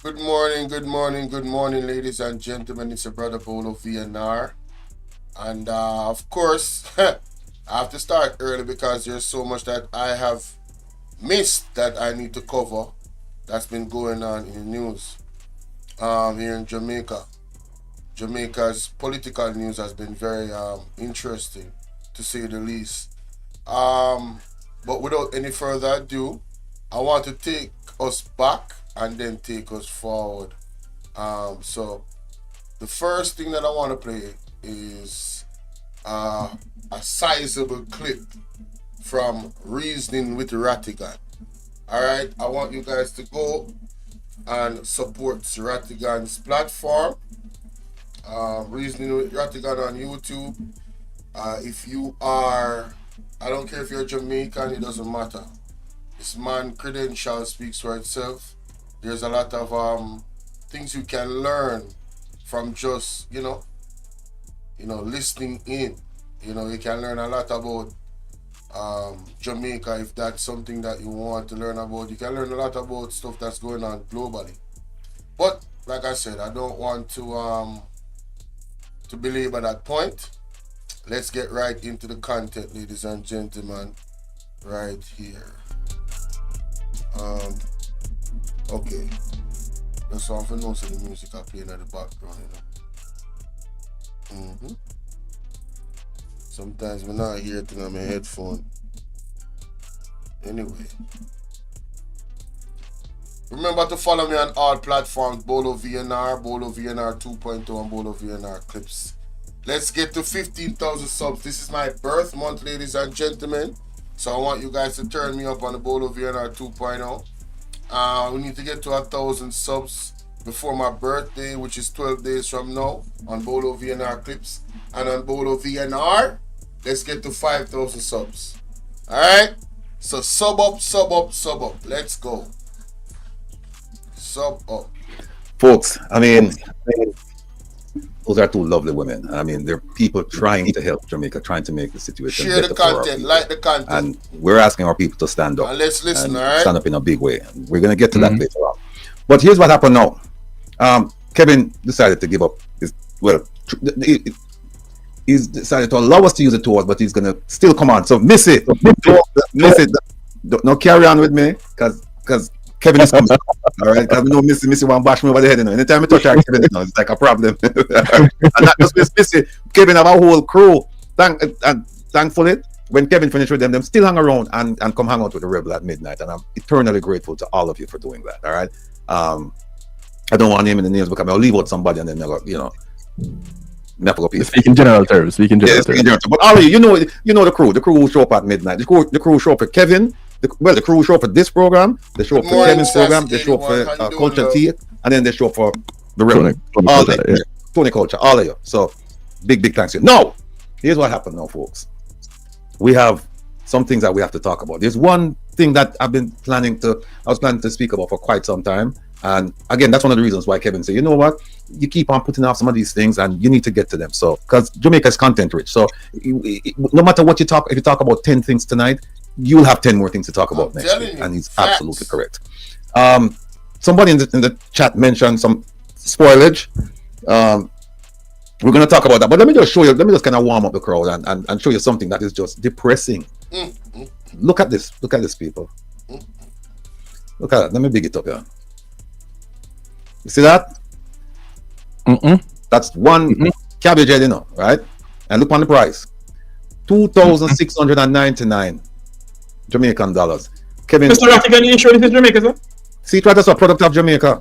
Good morning, ladies and gentlemen. It's your brother Bolo VNR. And of course, I have to start early because there's so much that I have missed that I need to cover that's been going on in the news here in Jamaica. Jamaica's political news has been very interesting, to say the least. Um, but without any further ado, I want to take us back and then take us forward. So the first thing that I want to play is uh, a sizable clip from Reasoning with Rattigan. All right, I want you guys to go and support Rattigan's platform, Reasoning with Rattigan on YouTube. If you are, I don't care if you're Jamaican, it doesn't matter. This man credential speaks for itself. There's a lot of things you can learn from just listening in. You can learn a lot about Jamaica if that's something that you want to learn about. You can learn a lot about stuff that's going on globally. But like I said, I don't want to belabor that point. Let's get right into the content, ladies and gentlemen, right here. Okay. That's all for most of the music I play in the background, Sometimes when I hear it on my headphone. Anyway. Remember to follow me on all platforms, Bolo VNR, Bolo VNR 2.0, and Bolo VNR Clips. Let's get to 15,000 subs. This is my birth month, ladies and gentlemen. So I want you guys to turn me up on the Bolo VNR 2.0. We need to get to 1,000 subs before my birthday, which is 12 days from now, on Bolo VNR Clips. And on Bolo VNR, let's get to 5,000 subs. Alright? So sub up, sub up, sub up. Let's go. Sub up. Folks, those are two lovely women. They're people trying to help Jamaica, trying to make the situation Share better the for our content, people. like the content. And we're asking our people to stand up. And let's listen, and all right? stand up in a big way. We're going to get to that later on. But here's what happened now. Kevin decided to give up he's decided to allow us to use the tools, but he's going to still come on. So miss it. Miss it. Don't carry on with me, because Kevin is coming. All right, because we know Missy want to bash me over the head. Anytime I touch her, Kevin, it's like a problem. And not just with Missy. Kevin have a whole crew. Thankfully, when Kevin finished with them still hang around and come hang out with the Rebel at midnight. And I'm eternally grateful to all of you for doing that. All right. I don't want to name the names because I'll leave out somebody and then never go. Speaking general terms. But all of you know the crew. The crew will show up at midnight. The crew will show up for Kevin. The crew will show up for this program. They show up for Kevin's program. They show up for Culture Tea, and then they show up for the Rebel. Tony Culture, all of you. So big thanks to you. Now, here's what happened now, folks. We have some things that we have to talk about. There's one thing that I was planning to speak about for quite some time. And again, that's one of the reasons why Kevin said, you know what, you keep on putting off some of these things and you need to get to them. So, because Jamaica is content rich. So no matter what you talk, if you talk about 10 things tonight, you'll have 10 more things to talk about next week. And he's absolutely correct. Somebody in the chat mentioned some spoilage. We're going to talk about that, but let me just kind of warm up the crowd and show you something that is just depressing. Look at this, people. Look at that. Let me big it up here. You see that? That's one cabbage head, right? And look on the price. 2,699 Jamaican dollars. Kevin, Mr. Rattigan, you sure this is Jamaica, sir? See, that's a product of Jamaica.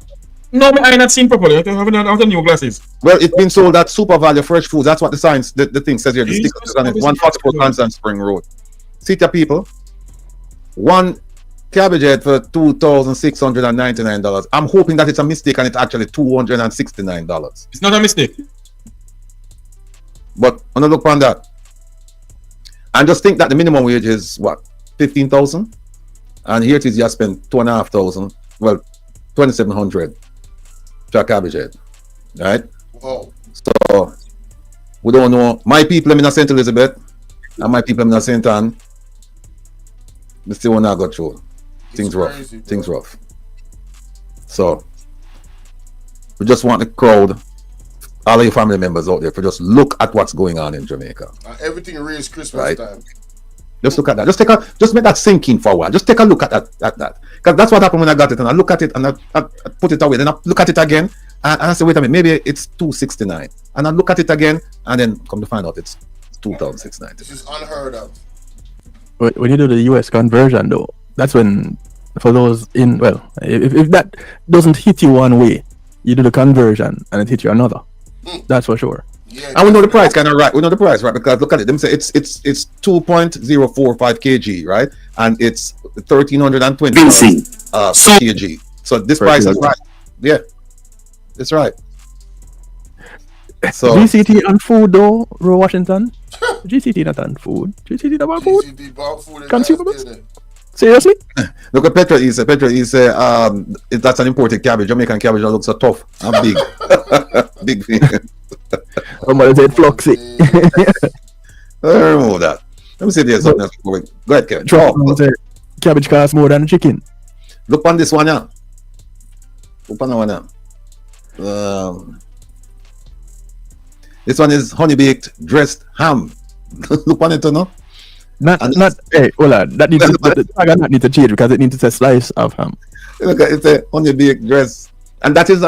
No, I not seen properly. I have the new glasses. Well, it's been sold at Super Value Fresh Foods. That's what the signs, the thing says here. The sticker is on it. 144 Constant Spring Road. See, people, one cabbage head for $2,699. I'm hoping that it's a mistake and it's actually $269. It's not a mistake. But when I look on that, and just think that the minimum wage is what, 15,000, and here it is, you spend 2,500, well, 2,700 for a cabbage head, right? Whoa. So we don't know. My people in St. Elizabeth and my people in St. Anne, they still want to go through. Things rough. So We just want the crowd, all of your family members out there, to just look at what's going on in Jamaica. Everything raised Christmas Right. time. Just look at that. Just make that sink in for a while. Just take a look at that. Because that's what happened when I got it, and I look at it and I put it away. Then I look at it again, and I say, wait a minute, maybe it's 269. And I look at it again, and then come to find out it's 2,690. This is unheard of. When you do the US conversion, though, that's when, for those in, well, if that doesn't hit you one way, you do the conversion and it hits you another. That's for sure. Yeah, And we know the price kind of right. We know the price, right? Because look at it. Them say it's 2.045 kg, right? And it's 1,320 kg. So this price is right. Yeah, it's right. So GCT on food, though, Roy Washington. GCT not on food. GCT not on food. GCD bought food and Consumables? gas, didn't Seriously? look at Petra. He said, that's an imported cabbage. Jamaican cabbage that looks so tough and big, big thing. Somebody said Floxy. Remove that. Let me see if there's something else. Go ahead, Kevin. Trump said cabbage costs more than chicken. Look on this one, yeah. Look on that one, yeah. This one is honey baked dressed ham. Look on it, no? Hey, hold on. That needs the tag not need to change because it needs to say slice of ham. Look at it's a honey baked dress, and that is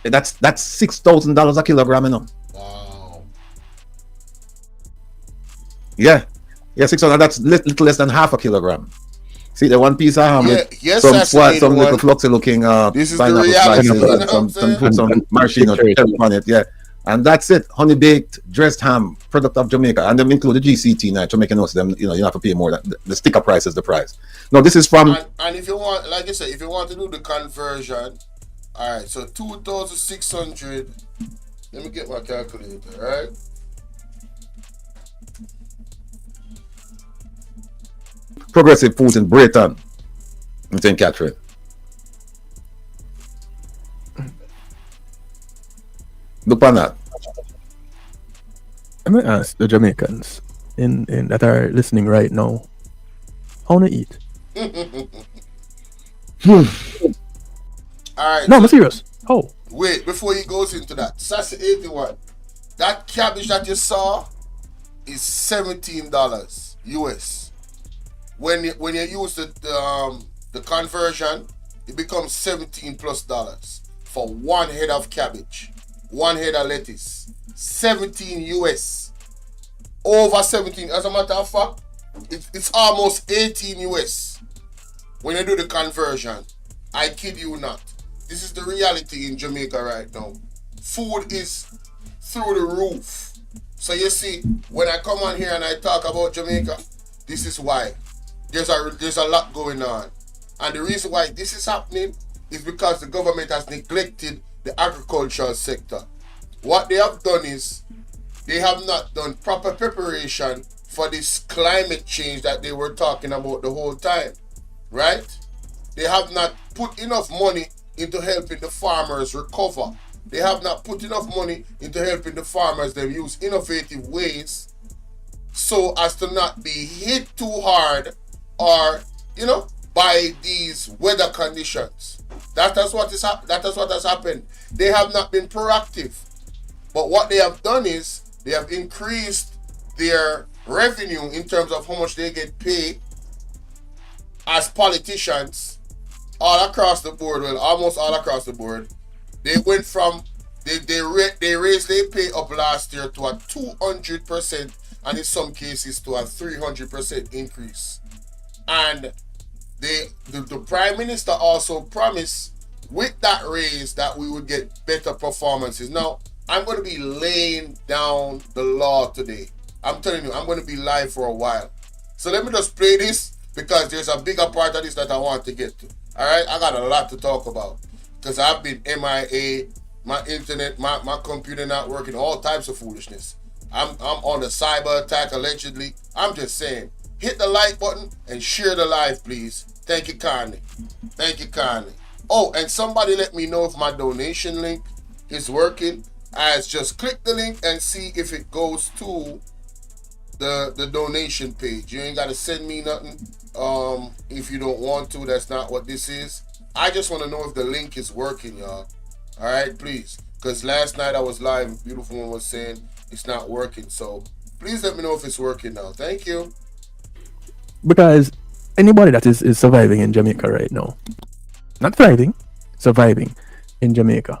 that's $6,000 a kilogram, you know. Wow. Yeah, 600. That's little less than half a kilogram. See the one piece of ham with yes, some that's swat, the some one. little floxy looking This is the pineapple reality, slices, you know and what some I'm saying? put some maraschino on it, yeah. And that's it, honey baked dressed ham, product of Jamaica, and them include the GCT now to make you know them. You know you have to pay more. The sticker price is the price. No, this is from And if you want, like I said, if you want to do the conversion, all right. So 2,600. Let me get my calculator, right? Progressive Foods in Brighton, in St. Catherine. Look on that. I'm gonna ask the Jamaicans in that are listening right now, how to eat? All right. No, I'm serious. How? Wait, before he goes into that, Sassy 81. That cabbage that you saw is $17 US. When you use the conversion, it becomes $17+ for one head of cabbage, one head of lettuce. 17 US. Over 17. As a matter of fact, it's almost 18 US when you do the conversion. I kid you not. This is the reality in Jamaica right now. Food is through the roof. So you see, when I come on here and I talk about Jamaica, this is why. There's a lot going on. And the reason why this is happening is because the government has neglected the agricultural sector. What they have done is they have not done proper preparation for this climate change that they were talking about the whole time, right? They have not put enough money into helping the farmers recover. They have not put enough money into helping the farmers them use innovative ways so as to not be hit too hard or, by these weather conditions. That is what has happened. They have not been proactive. But what they have done is they have increased their revenue in terms of how much they get paid as politicians all across the board. Well, almost all across the board. They went from they raised their pay up last year to a 200% and in some cases to a 300% increase. And the Prime Minister also promised with that raise that we would get better performances. Now, I'm going to be laying down the law today. I'm telling you, I'm going to be live for a while. So let me just play this because there's a bigger part of this that I want to get to. All right, I got a lot to talk about because I've been MIA, my internet, my computer not working, all types of foolishness. I'm on the cyber attack allegedly. I'm just saying, hit the like button and share the live, please. Thank you kindly. Thank you kindly. Oh, and somebody let me know if my donation link is working. As just click the link and see if it goes to the donation page. You ain't gotta send me nothing if you don't want to. That's not what this is. I just want to know if the link is working, y'all. All right, please. Because last night I was live. Beautiful One was saying it's not working. So please let me know if it's working now. Thank you. Because anybody that is surviving in Jamaica right now, not thriving, surviving in Jamaica,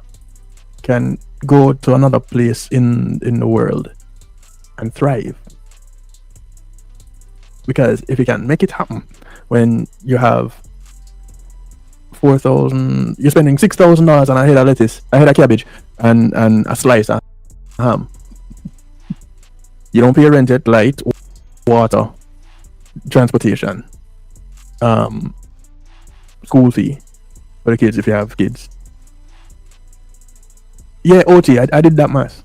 can go to another place in the world and thrive. Because if you can make it happen when you have 4,000, you're spending $6,000 on a head of lettuce, a head of cabbage, and a slice of ham. You don't pay rent yet, light, water, transportation, school fee for the kids if you have kids. Yeah, OT, I did that math.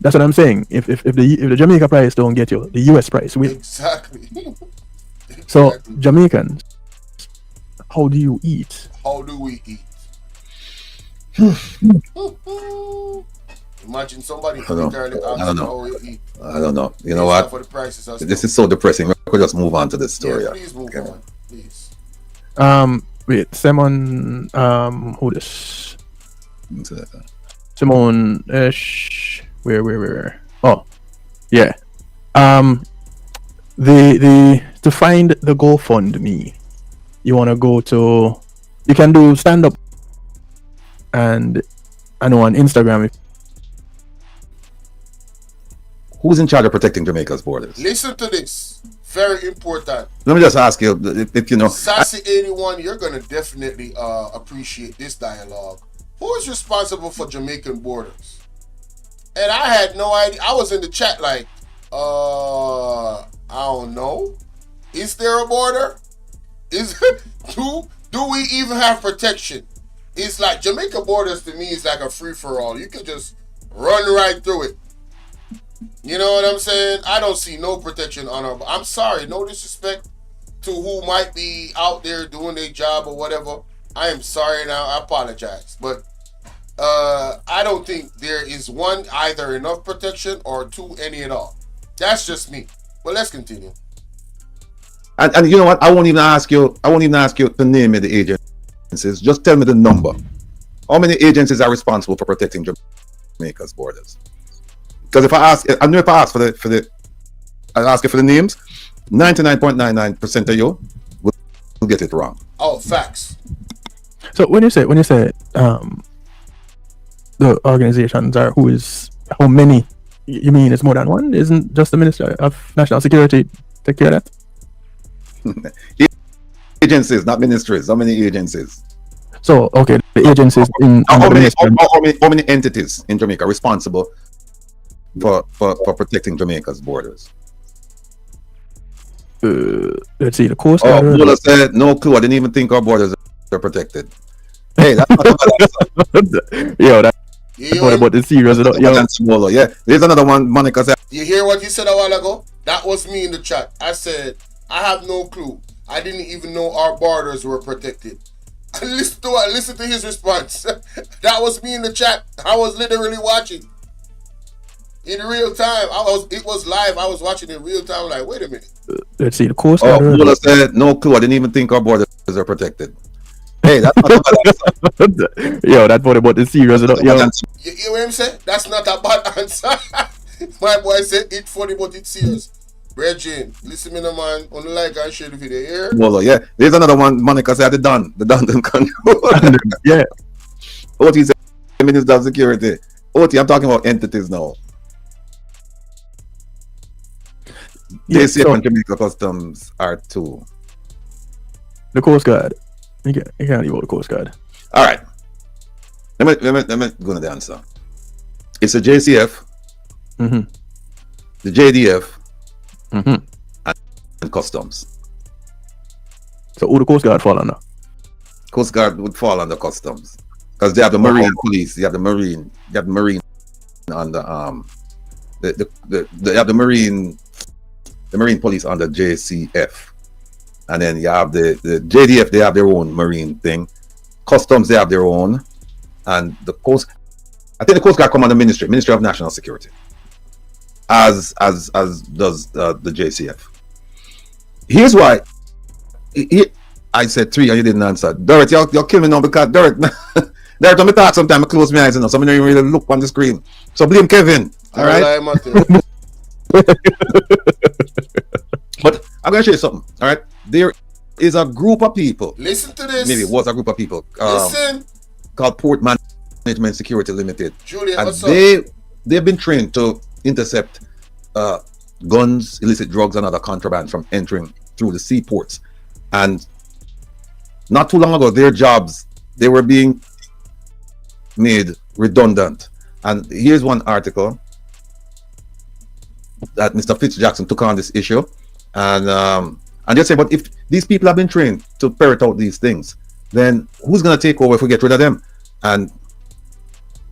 That's what I'm saying. If the Jamaica price don't get you, the US price will. Exactly. So Jamaicans, how do you eat? How do we eat? Imagine somebody literally asking how we eat. I don't know. You know what? For the prices This is so depressing. We could just move on to this story. Yeah, please move on. Please. Wait, Simon, who this? Simone, where? Oh, yeah. The to find the GoFundMe, you want to go to, you can do stand up, and I know on Instagram. Who's in charge of protecting Jamaica's borders? Listen to this. Very important. Let me just ask you, if you know. Sassy 81, you're gonna definitely appreciate this dialogue. Who is responsible for Jamaican borders? And I had no idea. I was in the chat like, I don't know. Is there a border? Do we even have protection? It's like Jamaica borders to me is like a free for all. You can just run right through it. You know what I'm saying? I don't see no protection on our. I'm sorry, no disrespect to who might be out there doing their job or whatever. I am sorry now. I apologize, but I don't think there is one, either enough protection, or two, any at all. That's just me. But let's continue. And you know what? I won't even ask you to name me the agencies. Just tell me the number. How many agencies are responsible for protecting Jamaica's borders? Because if I ask for the names, 99.99% of you will get it wrong. Oh, facts. So when you say the organizations are how many? You mean it's more than one? Isn't just the Minister of National Security take care of that? Agencies, not ministries. How many agencies? So okay, the agencies in how many entities in Jamaica are responsible for protecting Jamaica's borders? Let's see, the Coast Guard. Bolo said no clue. I didn't even think our borders are protected. Hey, that's not a bad answer. Yo, what about the serious? Bolo, yeah. There's another one. Monica said. You hear what you said a while ago? That was me in the chat. I said I have no clue. I didn't even know our borders were protected. Listen to his response. That was me in the chat. I was literally watching in real time. It was live. I was watching in real time. Like, wait a minute. Let's see, the Coast Guard. Bolo said no clue. I didn't even think our borders are protected. Hey, that's not a bad answer. Yo, that's what about the serious. You hear what I'm saying? That's not a bad answer. My boy said it's funny, but it's serious. Regine, listen me, no man. Only like and share the video here. Bolo, yeah. There's another one. Monica said the Don control. Yeah. OT said Minister of Security. OT, I'm talking about entities now. Yeah, JCF and Jamaica Customs are two. The Coast Guard. You can't leave out the Coast Guard. All right. Let me go to the answer. It's the JCF, the JDF, and Customs. So who the Coast Guard fall under? Coast Guard would fall under Customs because they have the Marine Police. You have the Marine. You have the Marine under they have the Marine Police under JCF. And then you have the JDF, they have their own Marine thing. Customs, they have their own. And the Coast, I think the Coast Guard come under Ministry of National Security. As does the JCF. Here's why. I said 3 and you didn't answer. Dirt, you're killing me now because Dirt. Dirt, when me talk sometimes, I close my eyes, so I don't even really look on the screen. So blame Kevin. All right? But I'm going to show you something. All right? There is a group of people. Listen to this. Maybe it was a group of people. Listen. Called Port Management Security Limited. Julian, and what's up? They've been trained to intercept guns, illicit drugs, and other contraband from entering through the seaports. And not too long ago, their jobs, they were being made redundant. And here's one article that Mr. Fitzjackson took on this issue. And they say, but if these people have been trained to ferret out these things, then who's going to take over if we get rid of them? And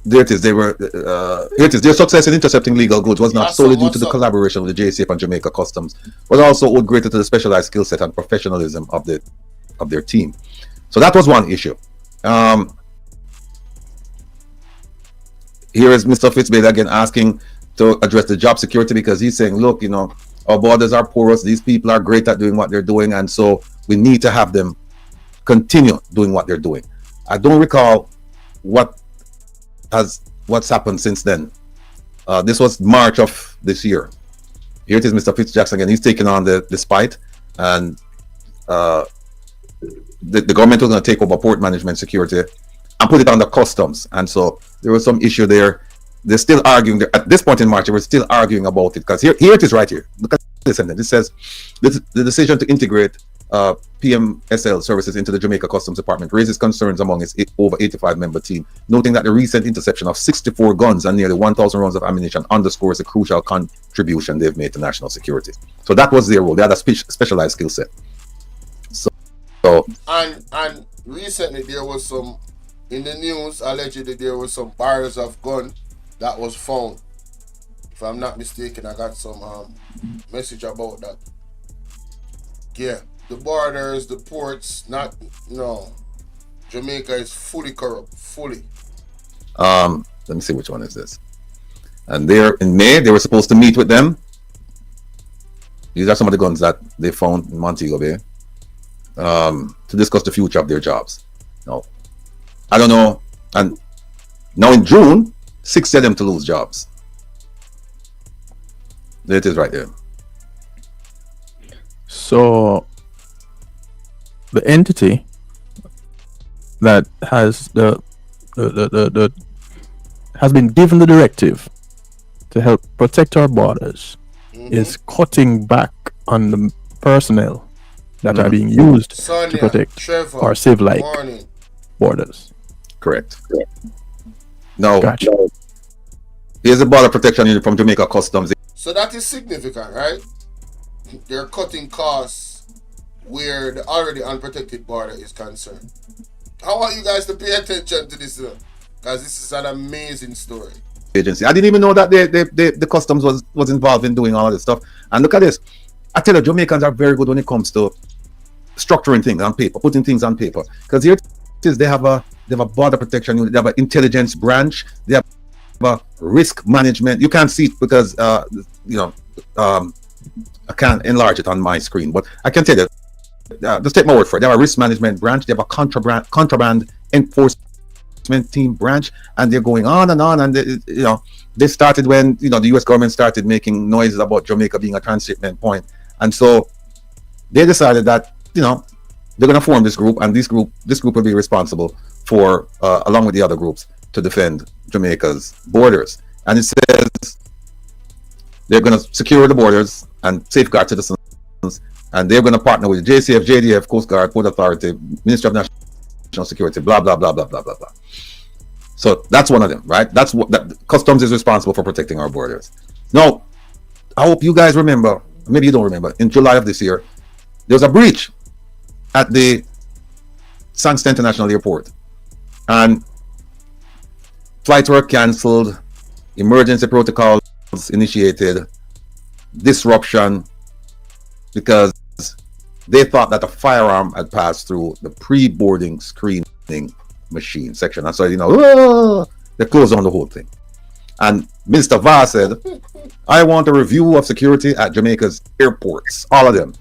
there it is. Here it is. Their success in intercepting legal goods was not solely due to the collaboration with the JCF and Jamaica Customs, but also owed greater to the specialized skill set and professionalism of their team. So that was one issue. Here is Mr. Fitzbay again asking to address the job security, because he's saying, look, our borders are porous. These people are great at doing what they're doing, and so we need to have them continue doing what they're doing. I don't recall what's happened since then. This was March of this year. Here it is, Mr. Fitzjackson again. He's taking on the spite, and the government was going to take over port management security and put it under customs. And so there was some issue there. They're still arguing. At this point in March, they were still arguing about it, because here it is right here. Look at this sentence. It says the decision to integrate PMSL services into the Jamaica Customs Department raises concerns among its over 85 member team, noting that the recent interception of 64 guns and nearly 1,000 rounds of ammunition underscores the crucial contribution they've made to national security. So that was their role. They had a specialized skill set. So and recently there was some in the news, allegedly there was some barrels of gun that was found. If I'm not mistaken, I got some message about that. Yeah, the borders, the ports, Jamaica is fully corrupt, fully. Let me see, which one is this? And there in May, they were supposed to meet with them. These are some of the guns that they found in Montego Bay, to discuss the future of their jobs. Now, I don't know. And now in June, 6 of them to lose jobs. There it is right there. So the entity that has has been given the directive to help protect our borders is cutting back on the personnel that are being used to protect our civ-like borders. Correct. Now, Gotcha. here's a border protection unit from Jamaica Customs. So that is significant, right? They're cutting costs where the already unprotected border is concerned. I want you guys to pay attention to this, because this is an amazing story. Agency. I didn't even know that the customs was involved in doing all of this stuff. And look at this. I tell you, Jamaicans are very good when it comes to structuring things on paper, putting things on paper. Because here it is, they have a border protection unit, they have an intelligence branch, they have a risk management. You can't see it because I can't enlarge it on my screen, but I can tell you, just take my word for it. They have a risk management branch, they have a contraband enforcement team branch, and they're going on and on. And they started when the US government started making noises about Jamaica being a transshipment point, and so they decided that they're going to form this group, and this group will be responsible for along with the other groups to defend Jamaica's borders. And it says they're going to secure the borders and safeguard citizens, and they're going to partner with JCF, JDF, Coast Guard, Port Authority, Ministry of National Security, blah blah blah blah blah blah blah. So that's one of them, right? That's what Customs is responsible for, protecting our borders. Now, I hope you guys remember, maybe you don't remember, in July of this year, there was a breach at the Sangston International Airport, and flights were cancelled, emergency protocols initiated, disruption, because they thought that a firearm had passed through the pre-boarding screening machine section. And so, they closed on the whole thing. And Minister Vaz said, I want a review of security at Jamaica's airports, all of them.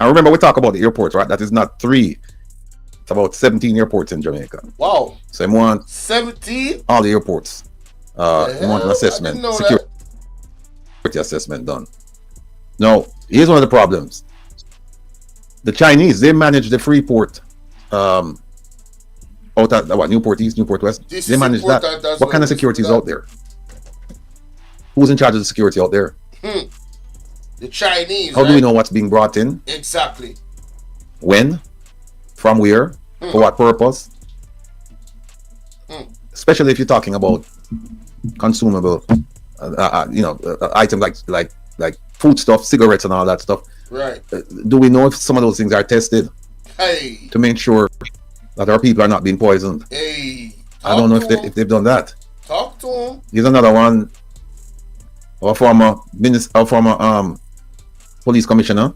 And remember, we talk about the airports, right? That is not 3. It's about 17 airports in Jamaica. Wow. So I want 17? all the airports. I want an assessment, security That. assessment done. Now, here's one of the problems. The Chinese, they manage the Freeport out at what, Newport East, Newport West. They manage that. What kind of security is out there? Who's in charge of the security out there? The Chinese. How do we know what's being brought in? Exactly. When? From where? For what purpose? Especially if you're talking about consumable, items like food stuff, cigarettes, and all that stuff. Right. Do we know if some of those things are tested to make sure that our people are not being poisoned? Hey. I don't know if they've done that. Talk to them. Here's another one. Our former police commissioner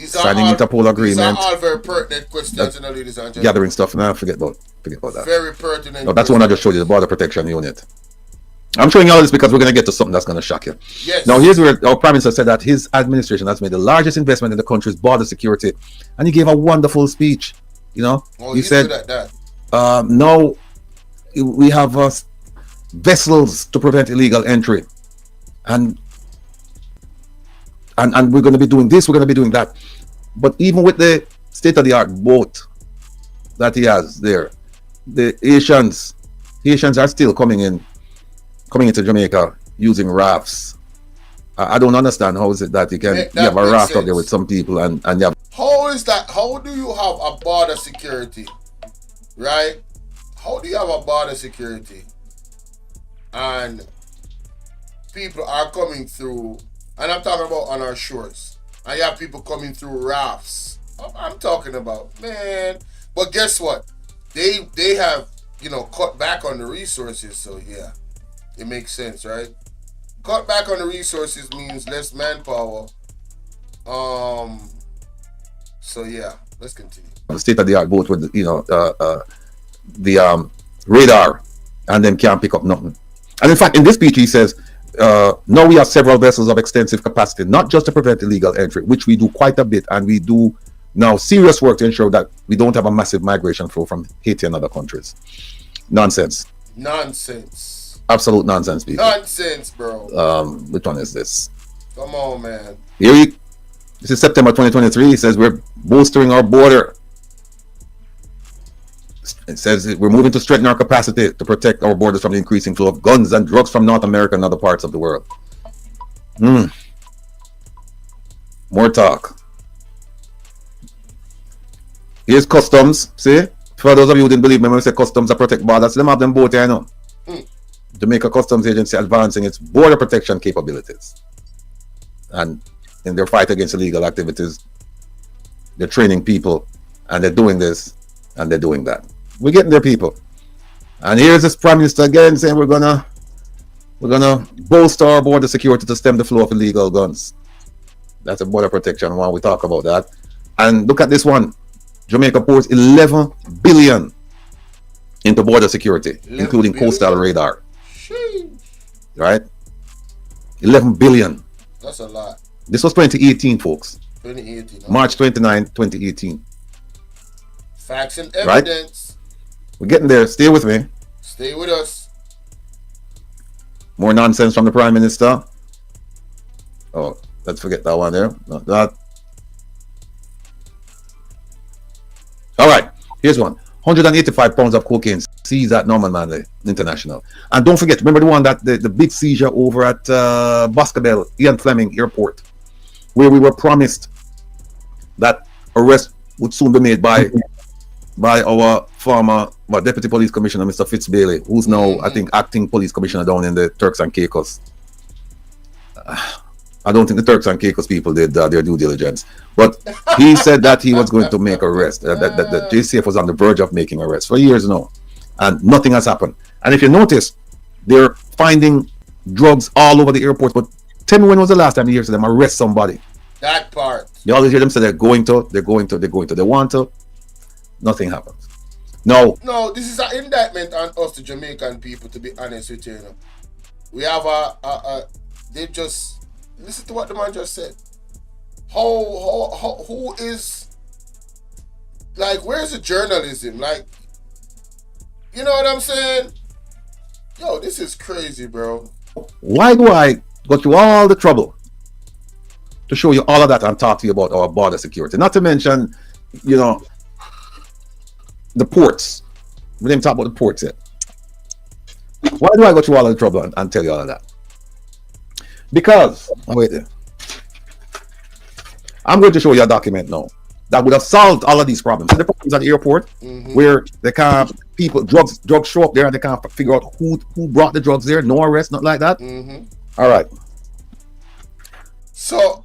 signing Interpol agreement. These are all very pertinent questions, ladies and gentlemen. Gathering stuff. Nah, forget about that. Very pertinent. No, that's the one I just showed you, the border protection unit. I'm showing you all this because we're going to get to something that's going to shock you. Yes. Now, here's where our Prime Minister said that his administration has made the largest investment in the country's border security. And he gave a wonderful speech. He said, now we have vessels to prevent illegal entry. And we're going to be doing this, we're going to be doing that. But even with the state-of-the-art boat that he has there, the Haitians are still coming into Jamaica using rafts. I don't understand how is it that you have a raft out there with some people and you have... How is that? How do you have a border security? Right? How do you have a border security? And people are coming through, and I'm talking about on our shores, and you have people coming through rafts. I'm talking about, man. But guess what? They have, cut back on the resources, so yeah. It makes sense, right? Cut back on the resources means less manpower. So yeah, let's continue. The state-of-the-art boat with the radar, and then can't pick up nothing. And in fact, in this speech, he says, now we have several vessels of extensive capacity, not just to prevent illegal entry, which we do quite a bit, and we do now serious work to ensure that we don't have a massive migration flow from Haiti and other countries. Nonsense. Absolute nonsense, people. Nonsense, bro. Which one is this? Come on, man. This is September 2023. He says we're bolstering our border. It says we're moving to strengthen our capacity to protect our borders from the increasing flow of guns and drugs from North America and other parts of the world. More talk. Here's customs. See? For those of you who didn't believe me when I say customs are protect borders, them have them both here now. Jamaica Customs Agency advancing its border protection capabilities. And in their fight against illegal activities, they're training people, and they're doing this, and they're doing that. We're getting there, people. And here's this Prime Minister again saying we're gonna bolster our border security to stem the flow of illegal guns. That's a border protection one. We talk about that. And look at this one. Jamaica pours 11 billion into border security, including coastal radar. Right? 11 billion. That's a lot. This was 2018, folks. 2018. Huh? March 29, 2018. Facts and evidence. Right? We're getting there. Stay with me. Stay with us. More nonsense from the Prime Minister. Oh, let's forget that one there. Not that. All right. Here's one. 185 pounds of cocaine seized at Norman Manley International. And don't forget, remember the one that the big seizure over at Boscobel, Ian Fleming Airport, where we were promised that arrest would soon be made by our former Deputy Police Commissioner, Mr. Fitzbailey, who's now, I think, acting police commissioner down in the Turks and Caicos. I don't think the Turks and Caicos people did their due diligence. But he said that he was going to make arrest, that the JCF was on the verge of making arrest for years now. And nothing has happened. And if you notice, they're finding drugs all over the airport. But tell me, when was the last time you hear them arrest somebody? That part. You always hear them say they're going to. They want to. Nothing happens. No, this is an indictment on us, the Jamaican people, to be honest with you. We have they just... Listen to what the man just said. who is, like, where's the journalism? Like, you know what I'm saying? Yo, this is crazy, bro. Why do I go through all the trouble to show you all of that and talk to you about our border security? Not to mention, you know, the ports. We didn't talk about the ports yet. Why do I go through all of the trouble and tell you all of that? Because, wait there. I'm going to show you a document now that would have solved all of these problems. See the problems at the airport, where they can't, people, drugs show up there and they can't figure out who brought the drugs there, no arrest, not like that. All right. So,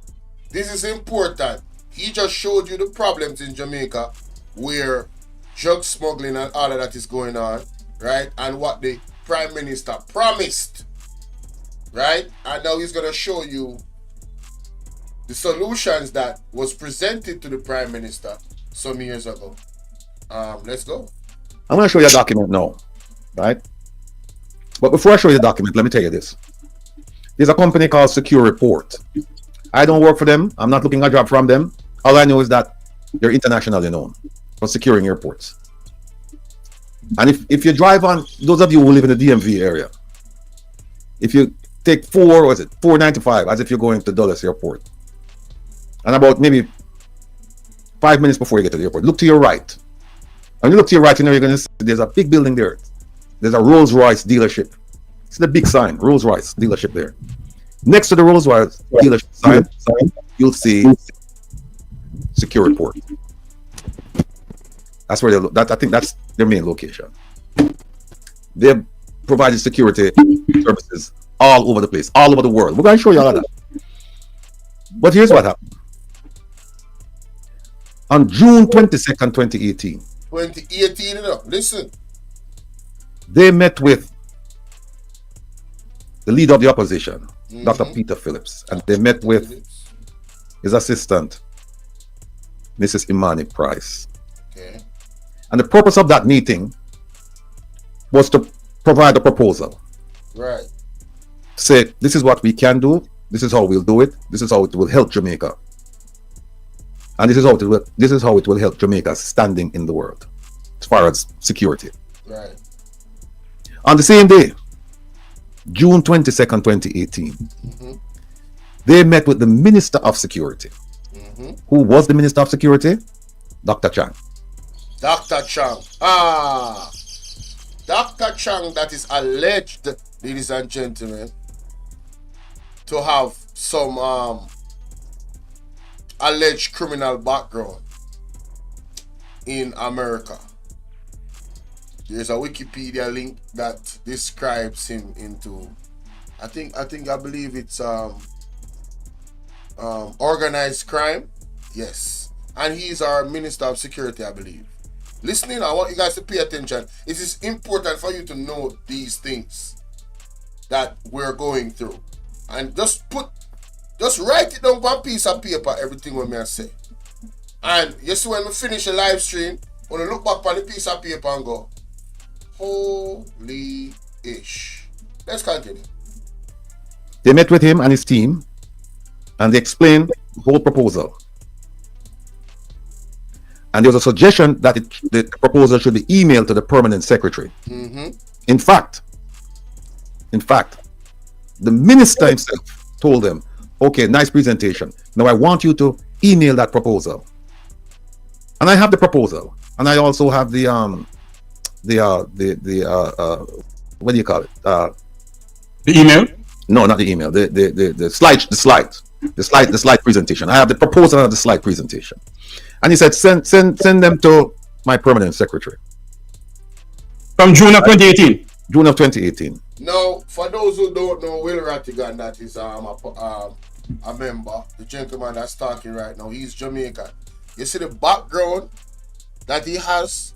this is important. He just showed you the problems in Jamaica where drug smuggling and all of that is going on, right? And what the Prime Minister promised, right? And now he's going to show you the solutions that was presented to the Prime Minister some years ago. Let's go. I'm going to show you a document now, right? But before I show you the document, let me tell you this. There's a company called Secure Report. I don't work for them. I'm not looking at a job from them. All I know is that they're internationally known for securing airports. And if you drive on, those of you who live in the DMV area, if you take 495 as if you're going to Dulles Airport, and about maybe 5 minutes before you get to the airport, look to your right. When you look to your right, you know you're going to see there's a big building there. There's a Rolls-Royce dealership. It's the big sign, Rolls-Royce dealership there. Next to the Rolls-Royce dealership sign, you'll see Secure Report. That's where I think that's their main location. They provide security services all over the place, all over the world. We're going to show you all of that. But here's what happened. On June 22nd, 2018. 2018, you know, listen. They met with the leader of the opposition, Dr. Peter Phillips, and they met with his assistant, Mrs. Imani Price. Okay. And the purpose of that meeting was to provide a proposal. Right. Say, this is what we can do, this is how we'll do it, this is how it will help Jamaica. And this is how it will help Jamaica's standing in the world as far as security. Right. On the same day, June 22nd, 2018, they met with the Minister of Security. Who was the Minister of Security? Dr. Chang. Dr. Chang. Dr. Chang, that is alleged, ladies and gentlemen, to have some alleged criminal background in America. There's a Wikipedia link that describes him into, I believe it's organized crime. Yes. And he's our Minister of Security, I believe. Listening, I want you guys to pay attention. It is important for you to know these things that we're going through. And just write it down on a piece of paper, everything what I say. And you see when we finish a live stream, when you look back on the piece of paper and go, holy ish. Let's continue. They met with him and his team, and they explained the whole proposal. And there was a suggestion that the proposal should be emailed to the permanent secretary. In fact, the minister himself told them, okay, nice presentation. Now I want you to email that proposal. And I have the proposal. And I also have the what do you call it? The email? No, not the email. The slide presentation. I have the proposal and the slide presentation. And he said, send them to my permanent secretary. From June of 2018. June of 2018. Now, for those who don't know, Will Rattigan, that is a member, the gentleman that's talking right now, he's Jamaican. You see the background that he has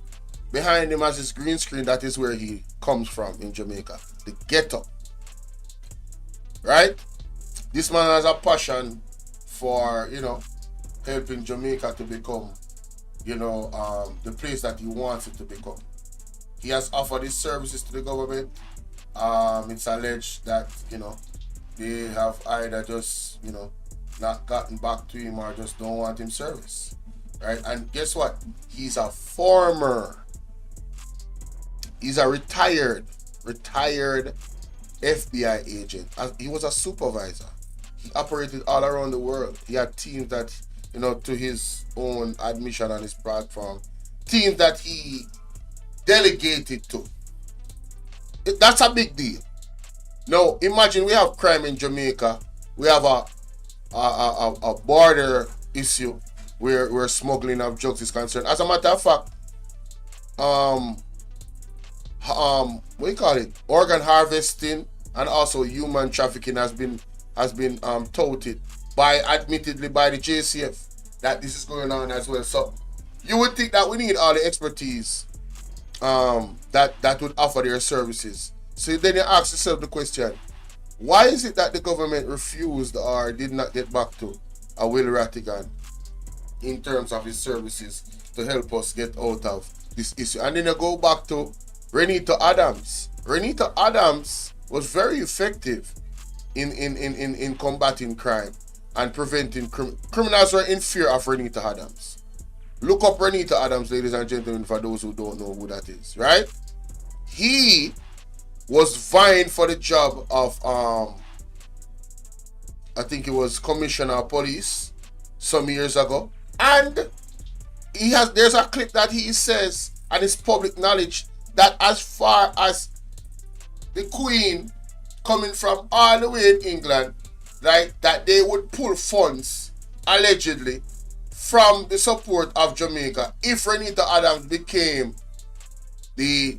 behind him as his green screen, that is where he comes from in Jamaica. The ghetto. Right? This man has a passion for, helping Jamaica to become, the place that he wants it to become. He has offered his services to the government. It's alleged that, they have either just, not gotten back to him or just don't want him service. Right? And guess what? He's a former, he's a retired FBI agent. He was a supervisor. He operated all around the world. He had teams that, to his own admission on his platform, teams that he delegated to. That's a big deal. Now, imagine we have crime in Jamaica. We have a border issue where smuggling of drugs is concerned. As a matter of fact, what do you call it? Organ harvesting and also human trafficking has been touted admittedly by the JCF that this is going on as well. So you would think that we need all the expertise that would offer their services. So then you ask yourself the question, why is it that the government refused or did not get back to a Will Rattigan in terms of his services to help us get out of this issue? And then you go back to Renita Adams. Renita Adams was very effective in combating crime and preventing criminals were in fear of Renita Adams. Look up Renita Adams, ladies and gentlemen, for those who don't know who that is, right? He was vying for the job of I think it was Commissioner of Police some years ago. And there's a clip that he says, and it's public knowledge, that as far as the Queen coming from all the way in England, right, that they would pull funds, allegedly, from the support of Jamaica if Renita Adams became the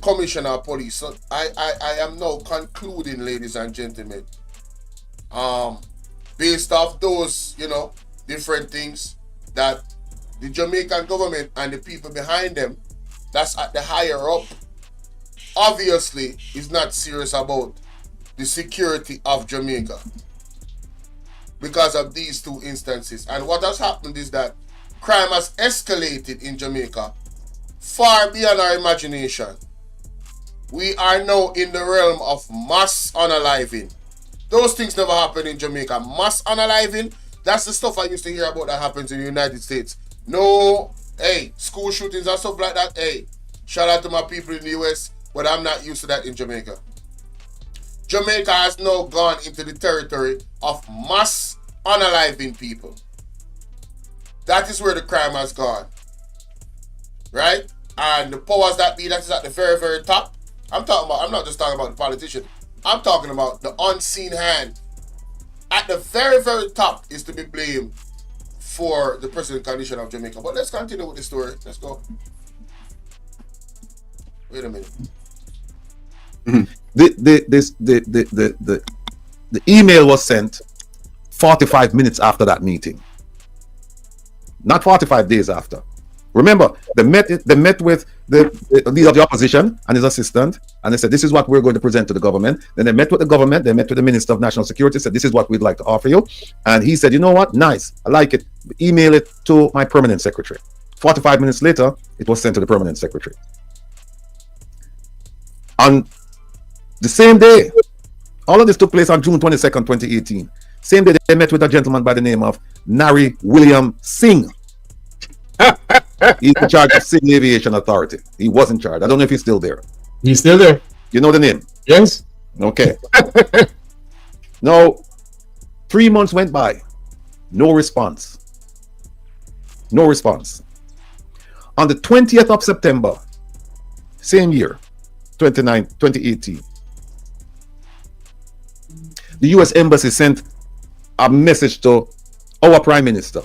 Commissioner of Police. So I am now concluding, ladies and gentlemen, based off those, different things, that the Jamaican government and the people behind them, that's at the higher up, obviously is not serious about the security of Jamaica because of these two instances. And what has happened is that crime has escalated in Jamaica far beyond our imagination. We are now in the realm of mass unaliving. Those things never happened in Jamaica. Mass unaliving, that's the stuff I used to hear about that happens in the United States. No, school shootings and stuff like that. Shout out to my people in the US, but I'm not used to that in Jamaica. Jamaica has now gone into the territory of mass unaliving people. That is where the crime has gone. Right? And the powers that be, that is at the very, very top. I'm not just talking about the politician. I'm talking about the unseen hand. At the very, very top is to be blamed for the present condition of Jamaica. But let's continue with the story. Let's go. Wait a minute. The email was sent 45 minutes after that meeting, not 45 days after. Remember, they met with the leader of the opposition and his assistant, and they said, this is what we're going to present to the government. Then they met with the government, they met with the Minister of National Security, said, this is what we'd like to offer you. And he said, you know what, nice, I like it. Email it to my permanent secretary. 45 minutes later, it was sent to the permanent secretary. On the same day, all of this took place on June 22nd, 2018. Same day, they met with a gentleman by the name of Nari William Singh. He's in charge of Civil Aviation Authority. He was in charge. I don't know if he's still there. He's still there. You know the name? Yes. Okay. Now, 3 months went by. No response. No response. On the 20th of September, same year, 2018, the US Embassy sent a message to our Prime Minister.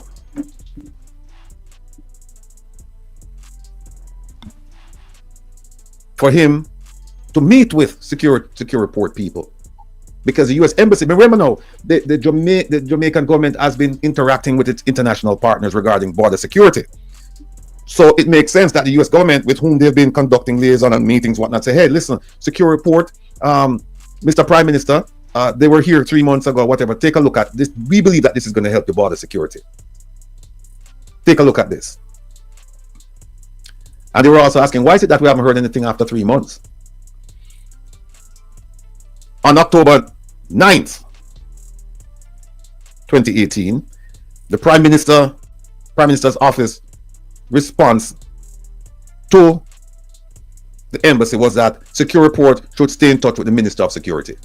For him to meet with secure port people, because the U.S. Embassy, remember now, the Jamaican government has been interacting with its international partners regarding border security. So it makes sense that the U.S. government, with whom they've been conducting liaison and meetings, whatnot, say, hey, listen, secure port, Mr. Prime Minister, they were here 3 months ago, whatever. Take a look at this. We believe that this is going to help the border security. Take a look at this. And they were also asking, why is it that we haven't heard anything after 3 months? On October 9th, 2018, the Prime Minister's office response to the embassy was that Secure Report should stay in touch with the Minister of Security.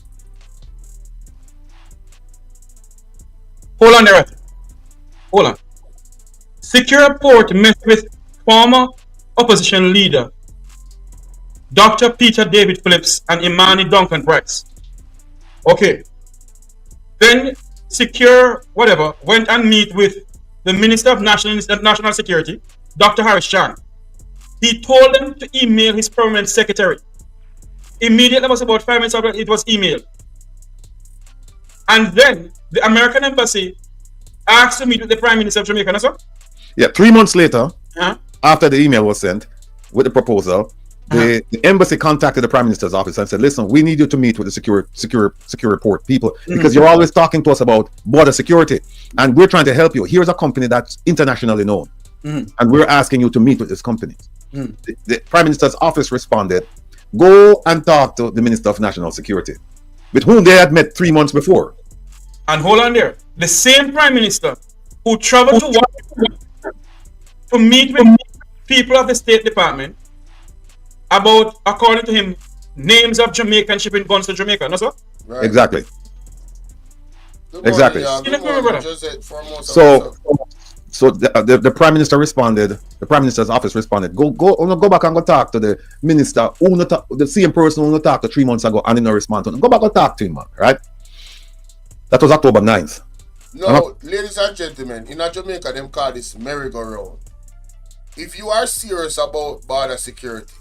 Hold on there. Hold on. Secure Report met with former opposition leader Dr. Peter David Phillips and Imani Duncan Bryce. Okay. Then Secure whatever went and meet with the Minister of National Security, Dr. Harris Chan. He told them to email his permanent secretary. Immediately, was about 5 minutes after it was emailed. And then the American embassy asked to meet with the Prime Minister of Jamaica. So? Yeah, 3 months later, after the email was sent with the proposal, the embassy contacted the Prime Minister's office and said, listen, we need you to meet with the secure report people because you're always talking to us about border security and we're trying to help you. Here's a company that's internationally known and we're asking you to meet with this company. The Prime Minister's office responded, go and talk to the Minister of National Security, with whom they had met 3 months before. And hold on there. The same Prime Minister who traveled to Washington to meet with people of the State Department about, according to him, names of Jamaican shipping guns to Jamaica, no sir? Right. Exactly. Exactly. So the Prime Minister responded. The Prime Minister's office responded. Go back and go talk to the minister the same person who talked to 3 months ago and he no respond to him. Go back and talk to him, man. Right? That was October 9th. No, ladies and gentlemen, in Jamaica, them call this merry-go-round. If you are serious about border security,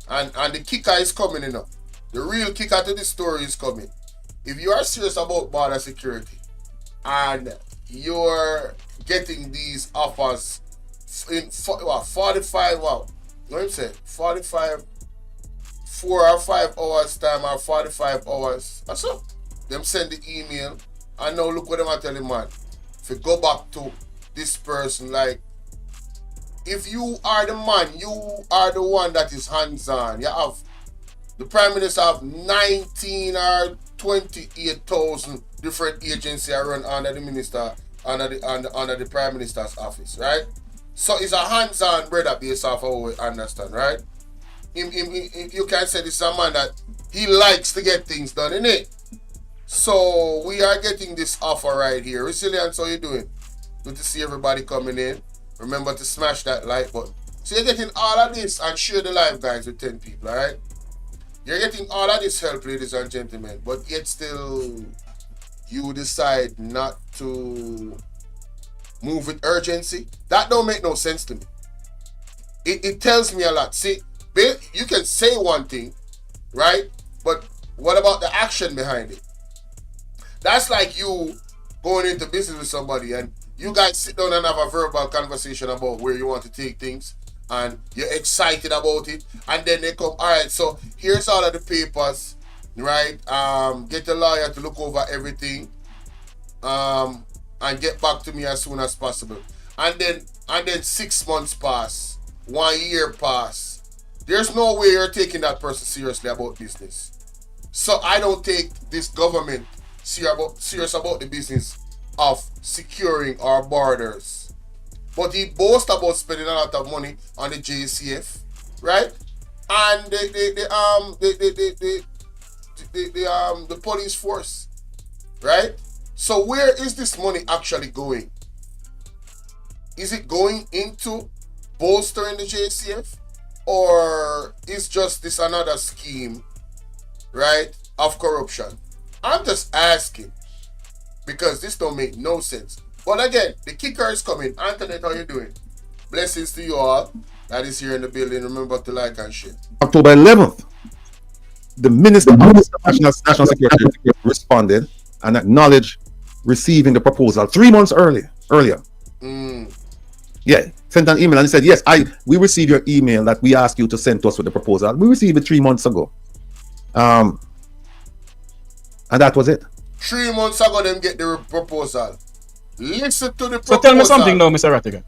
and the kicker is coming enough, the real kicker to this story is coming. If you are serious about border security, and you're getting these offers in 45, what I'm saying, 45, 4 or 5 hours time or 45 hours, that's up. Them send the email, and now look what them are telling, man. If you go back to this person, like, if you are the man, you are the one that is hands-on. You have, the Prime Minister have 19 or 28,000 different agencies run under the minister, under the Prime Minister's office, right? So it's a hands-on brother based off how we understand, right? You can say this is a man that he likes to get things done, innit? So we are getting this offer right here. Resilience, how you doing? Good to see everybody coming in. Remember to smash that like button. So you're getting all of this and share the live, guys, with 10 people, alright? You're getting all of this help, ladies and gentlemen, but yet still you decide not to move with urgency. That don't make no sense to me. It tells me a lot. See, you can say one thing, right? But what about the action behind it? That's like you going into business with somebody and you guys sit down and have a verbal conversation about where you want to take things and you're excited about it, and then they come, all right, so here's all of the papers, right? Get a lawyer to look over everything and get back to me as soon as possible. And then 6 months pass, 1 year pass. There's no way you're taking that person seriously about business. So I don't take this government serious about the business of securing our borders. But he boasts about spending a lot of money on the JCF, right? And the police force, right? So where is this money actually going? Is it going into bolstering the JCF, or is just this another scheme, right, of corruption? I'm just asking, because this don't make no sense. But again, the kicker is coming. Antoinette, how you doing? Blessings to you all that is here in the building. Remember to like and share. October 11th, the Minister of National Security responded and acknowledged receiving the proposal 3 months earlier. Yeah, sent an email and he said, yes, we received your email that we asked you to send to us with the proposal. We received it 3 months ago. And that was it. 3 months ago, them get the proposal. Listen to the proposal. So tell me something now, Mr. Rattigan.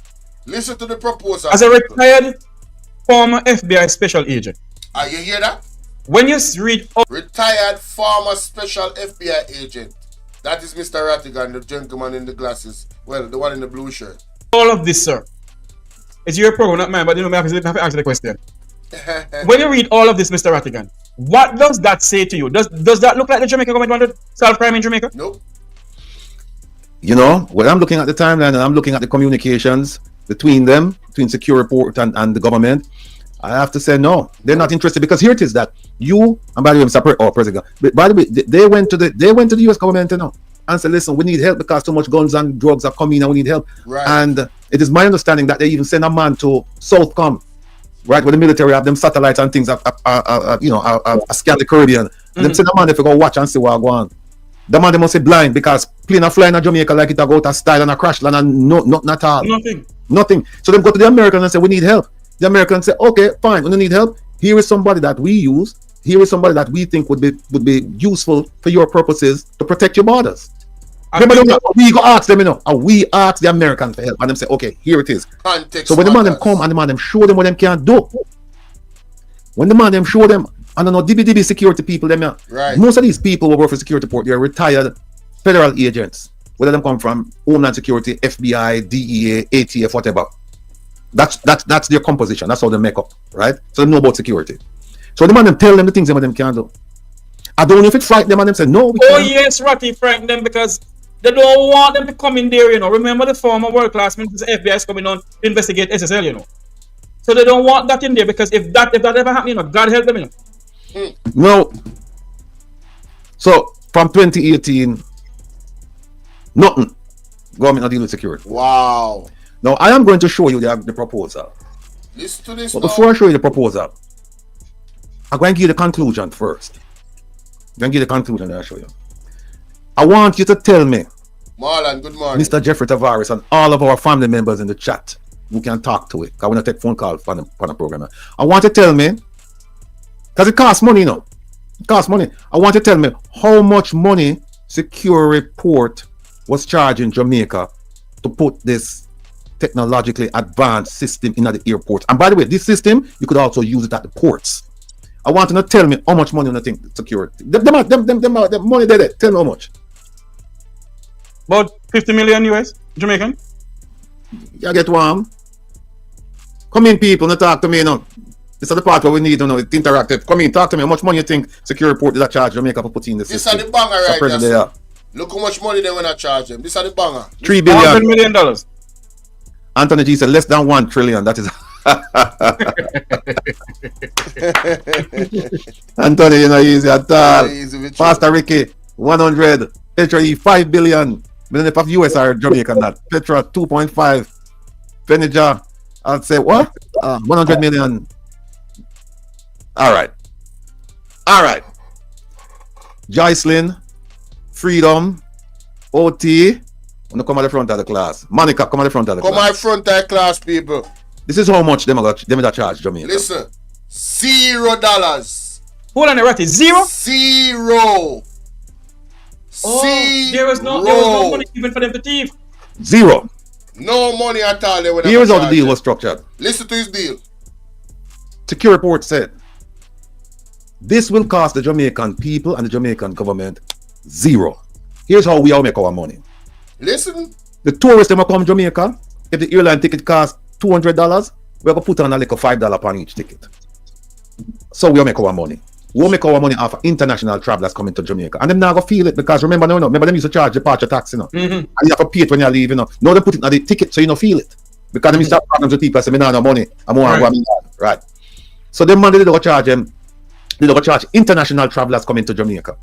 Listen to the proposal. As a retired former FBI special agent. You hear that? When you read... Retired former special FBI agent. That is Mr. Rattigan, the gentleman in the glasses. Well, the one in the blue shirt. All of this, sir. It's your program, not mine, but you know, I have to answer the question. When you read all of this, Mr. Rattigan, what does that say to you? Does that look like the Jamaican government want to solve crime in Jamaica? Nope. You know, when I'm looking at the timeline and I'm looking at the communications between them, between Secure Report and the government, I have to say no, they're not interested, because here it is that you, and by the way, Mr. President, but by the way, they went to the US government, you know, and said, listen, we need help because too much guns and drugs are coming and we need help. Right. And it is my understanding that they even send a man to Southcom, right, where the military have them satellites and things, you know, scan the Caribbean. And them send a man if you go watch and see what go on. The man, they must be blind because plane a flying in Jamaica like it a go out of style and a crash land and nothing at all. Nothing. So them go to the Americans and say, we need help. The Americans say, okay, fine, we don't need help. Here is somebody that we use. Here is somebody that we think would be useful for your purposes to protect your borders. Remember, we go ask them, you know, and we ask the Americans for help, and them say, okay, here it is. Context so when the man matters. them come and the man them show them what them can do. When the man them show them, I don't know, DB security people, them, right. Most of these people who work for security port, they're retired federal agents, whether them come from Homeland Security, FBI, DEA, ATF, whatever. That's their composition. That's how they make up, right? So they know about security. So the man them tell them the things them can do. I don't know if it frightened them and them say no. We can't. Yes, Ratty frightened them because they don't want them to come in there, you know. Remember the former world class ministers, FBI is coming on to investigate SSL, you know. So they don't want that in there because if that ever happens, you know, God help them, you know. No. So from 2018, nothing. Government not dealing with security. Wow. Now I am going to show you the proposal. Listen to this. But before I show you the proposal, I'm going to give you the conclusion first. I'm going to give you the conclusion that I'll show you. I want you to tell me, Marlon, good morning. Mr. Jeffrey Tavares and all of our family members in the chat who can talk to it. I want to take phone calls for the program. I want you to tell me, because it costs money, you know. It costs money. I want you to tell me how much money Secure Report was charging Jamaica to put this technologically advanced system in at the airport. And by the way, this system, you could also use it at the ports. I want you to tell me how much money you think security. The money there. Tell me how much. About 50 million US, Jamaican. You get warm. Come in, people, not talk to me, you know. This is the part where we need to know, it's interactive. Come in, talk to me. How much money you think Secure Report did charge Jamaica for putting in the system? This is the banger right there. There. Look how much money they want to charge them. This is the banger. $3 billion. $100 million. Anthony G said less than 1 trillion. That is Anthony, you know, easy at all. Pastor Ricky, 100. Petra E, 5 billion. Million of US or Jamaican that. Petra 2.5. Fenija, I'd say what? 100 million. All right. Joycelyn, Freedom, OT. Come at the front of the class. Monica, come at the front of the class. Come at the front of the class, people. This is how much them that charge Jamaica. Listen, $0. Hold on, Ratty. Zero? Zero. There was no money even for them to thief. Zero. No money at all. Here is how the deal was structured. Listen to his deal. Secure Report said, this will cost the Jamaican people and the Jamaican government zero. Here's how we all make our money. Listen. The tourists that come to Jamaica, if the airline ticket costs $200, we're going to put on a little $5 upon each ticket. So we'll make our money. We'll make our money off of international travelers coming to Jamaica. And them not going to feel it because remember them used to charge departure tax, you know. Mm-hmm. And you have to pay it when you leave, you know. Now they put it on the ticket so you don't feel it. Because them used to have problems with people say, me no money. I'm more right. So the money they don't charge them. They don't charge international travelers coming to Jamaica.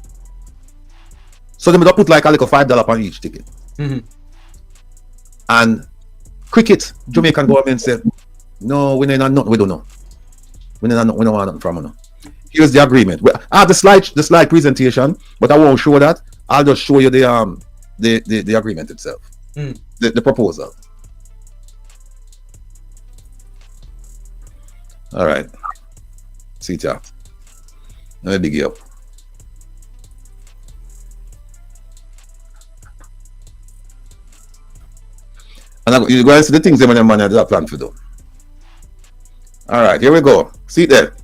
So they don't put like a little $5 upon each ticket. Mm-hmm. And cricket, Jamaican government said, no, we don't know. We don't want nothing from you. Here's the agreement. I have the slide presentation, but I won't show that. I'll just show you the agreement itself. The proposal. All right. See ya. Let me big you up. And you're going to see the things them man have plan to do. All right, here we go. See there.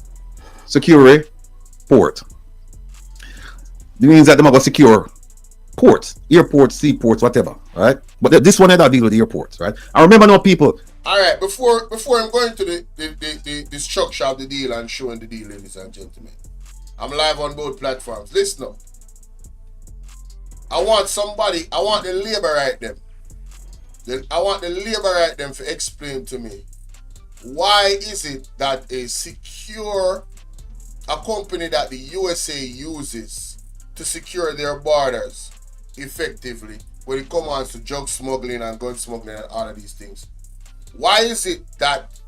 Secure port. It means that they're going to secure ports, airports, seaports, whatever, right? But this one I don't deal with the airports, right? I remember now people. All right, before I'm going to the structure of the deal and showing the deal, ladies and gentlemen, I'm live on both platforms. Listen up. I want the labor right them. I want the labor right them to explain to me why is it that a company that the USA uses to secure their borders effectively when it comes to drug smuggling and gun smuggling and all of these things. Why is it that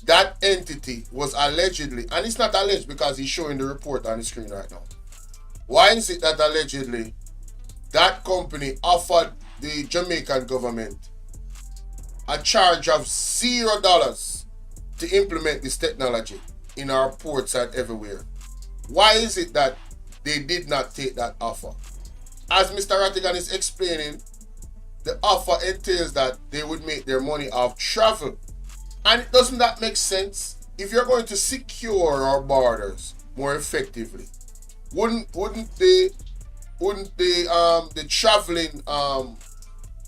that entity was allegedly, and it's not alleged because he's showing the report on the screen right now. Why is it that allegedly that company offered the Jamaican government a charge of $0 to implement this technology in our ports and everywhere? Why is it that they did not take that offer? As Mr. Rattigan is explaining, the offer entails that they would make their money off travel. And doesn't that make sense? If you're going to secure our borders more effectively, wouldn't the traveling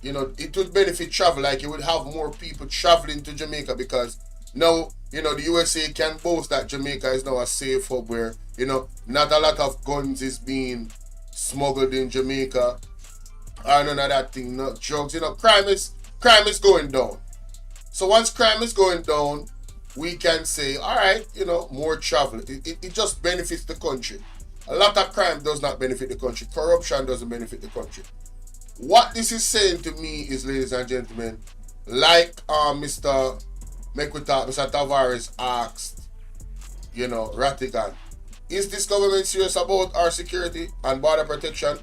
it would benefit travel, like you would have more people traveling to Jamaica because now the USA can boast that Jamaica is now a safe hub where not a lot of guns is being smuggled in Jamaica or none of that thing, not drugs. Crime is going down. So once crime is going down, we can say, all right, more travel. It just benefits the country. A lot of crime does not benefit the country. Corruption doesn't benefit the country. What this is saying to me is, ladies and gentlemen, like Mr. Tavares asked, Rattigan, is this government serious about our security and border protection?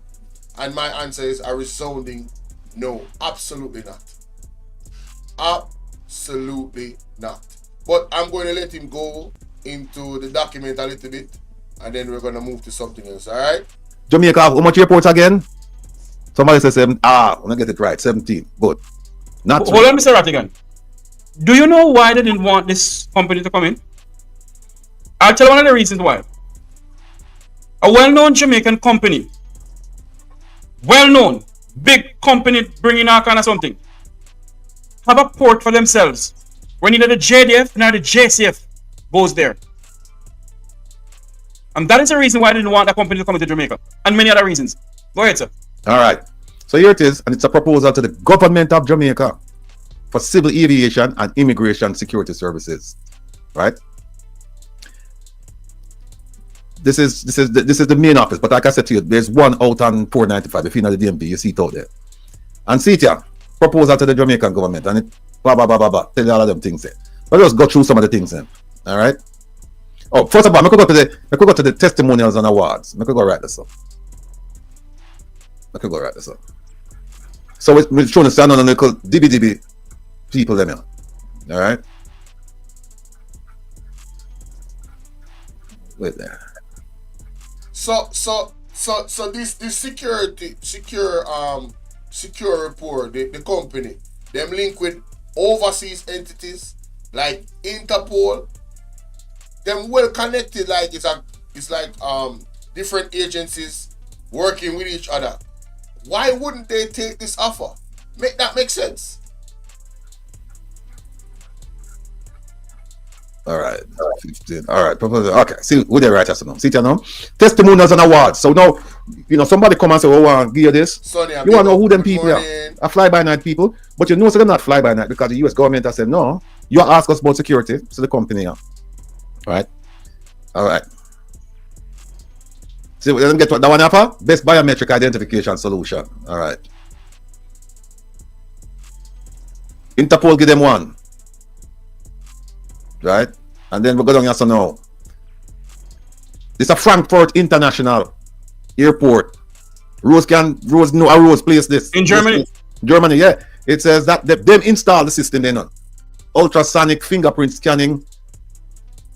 And my answer is a resounding no. Absolutely not. Absolutely not. But I'm going to let him go into the document a little bit, and then we're going to move to something else, all right? Jamaica, how much airports again? Somebody says, I'm going to get it right, 17. Good. Not Hold on, Mr. Rattigan. Do you know why they didn't want this company to come in? I'll tell you one of the reasons why. A well-known Jamaican company, well-known, big company bringing all kind of something, have a port for themselves where neither the JDF nor the JCF goes there. And that is the reason why I didn't want that company to come into Jamaica. And many other reasons. Go ahead, sir. All right. So here it is, and it's a proposal to the government of Jamaica for civil aviation and immigration security services. Right? This is the main office, but like I said to you, there's one out on 495. If you know the DMV, you see it out there. And see it here, proposal to the Jamaican government, and it blah blah blah blah blah. Tell you all of them things there. But let's go through some of the things then. All right. Oh, first of all, I could go to the testimonials and awards. I could go write this up. So we're showing the stand on the little DBDB people them here. All right. Wait there. So this secure report, the company, them link with overseas entities like Interpol. Them well connected, like it's like different agencies working with each other. Why wouldn't they take this offer? Make that make sense? All right, 15. All right, okay. See who they write us now. See it now. Testimonials and awards. So now, somebody come and say, "Oh, I want to give you this." Sonny, you want to know who them people are? A fly-by-night people. But so they're not fly-by-night because the U.S. government has said, "No, you ask us about security." So the company are. All right. See, let them get what that one offer. Best biometric identification solution. All right. Interpol give them one. Right? And then we're going to now. This is a Frankfurt International Airport. Rose place this. In Germany? Germany, yeah. It says that them install the system then. Ultrasonic fingerprint scanning,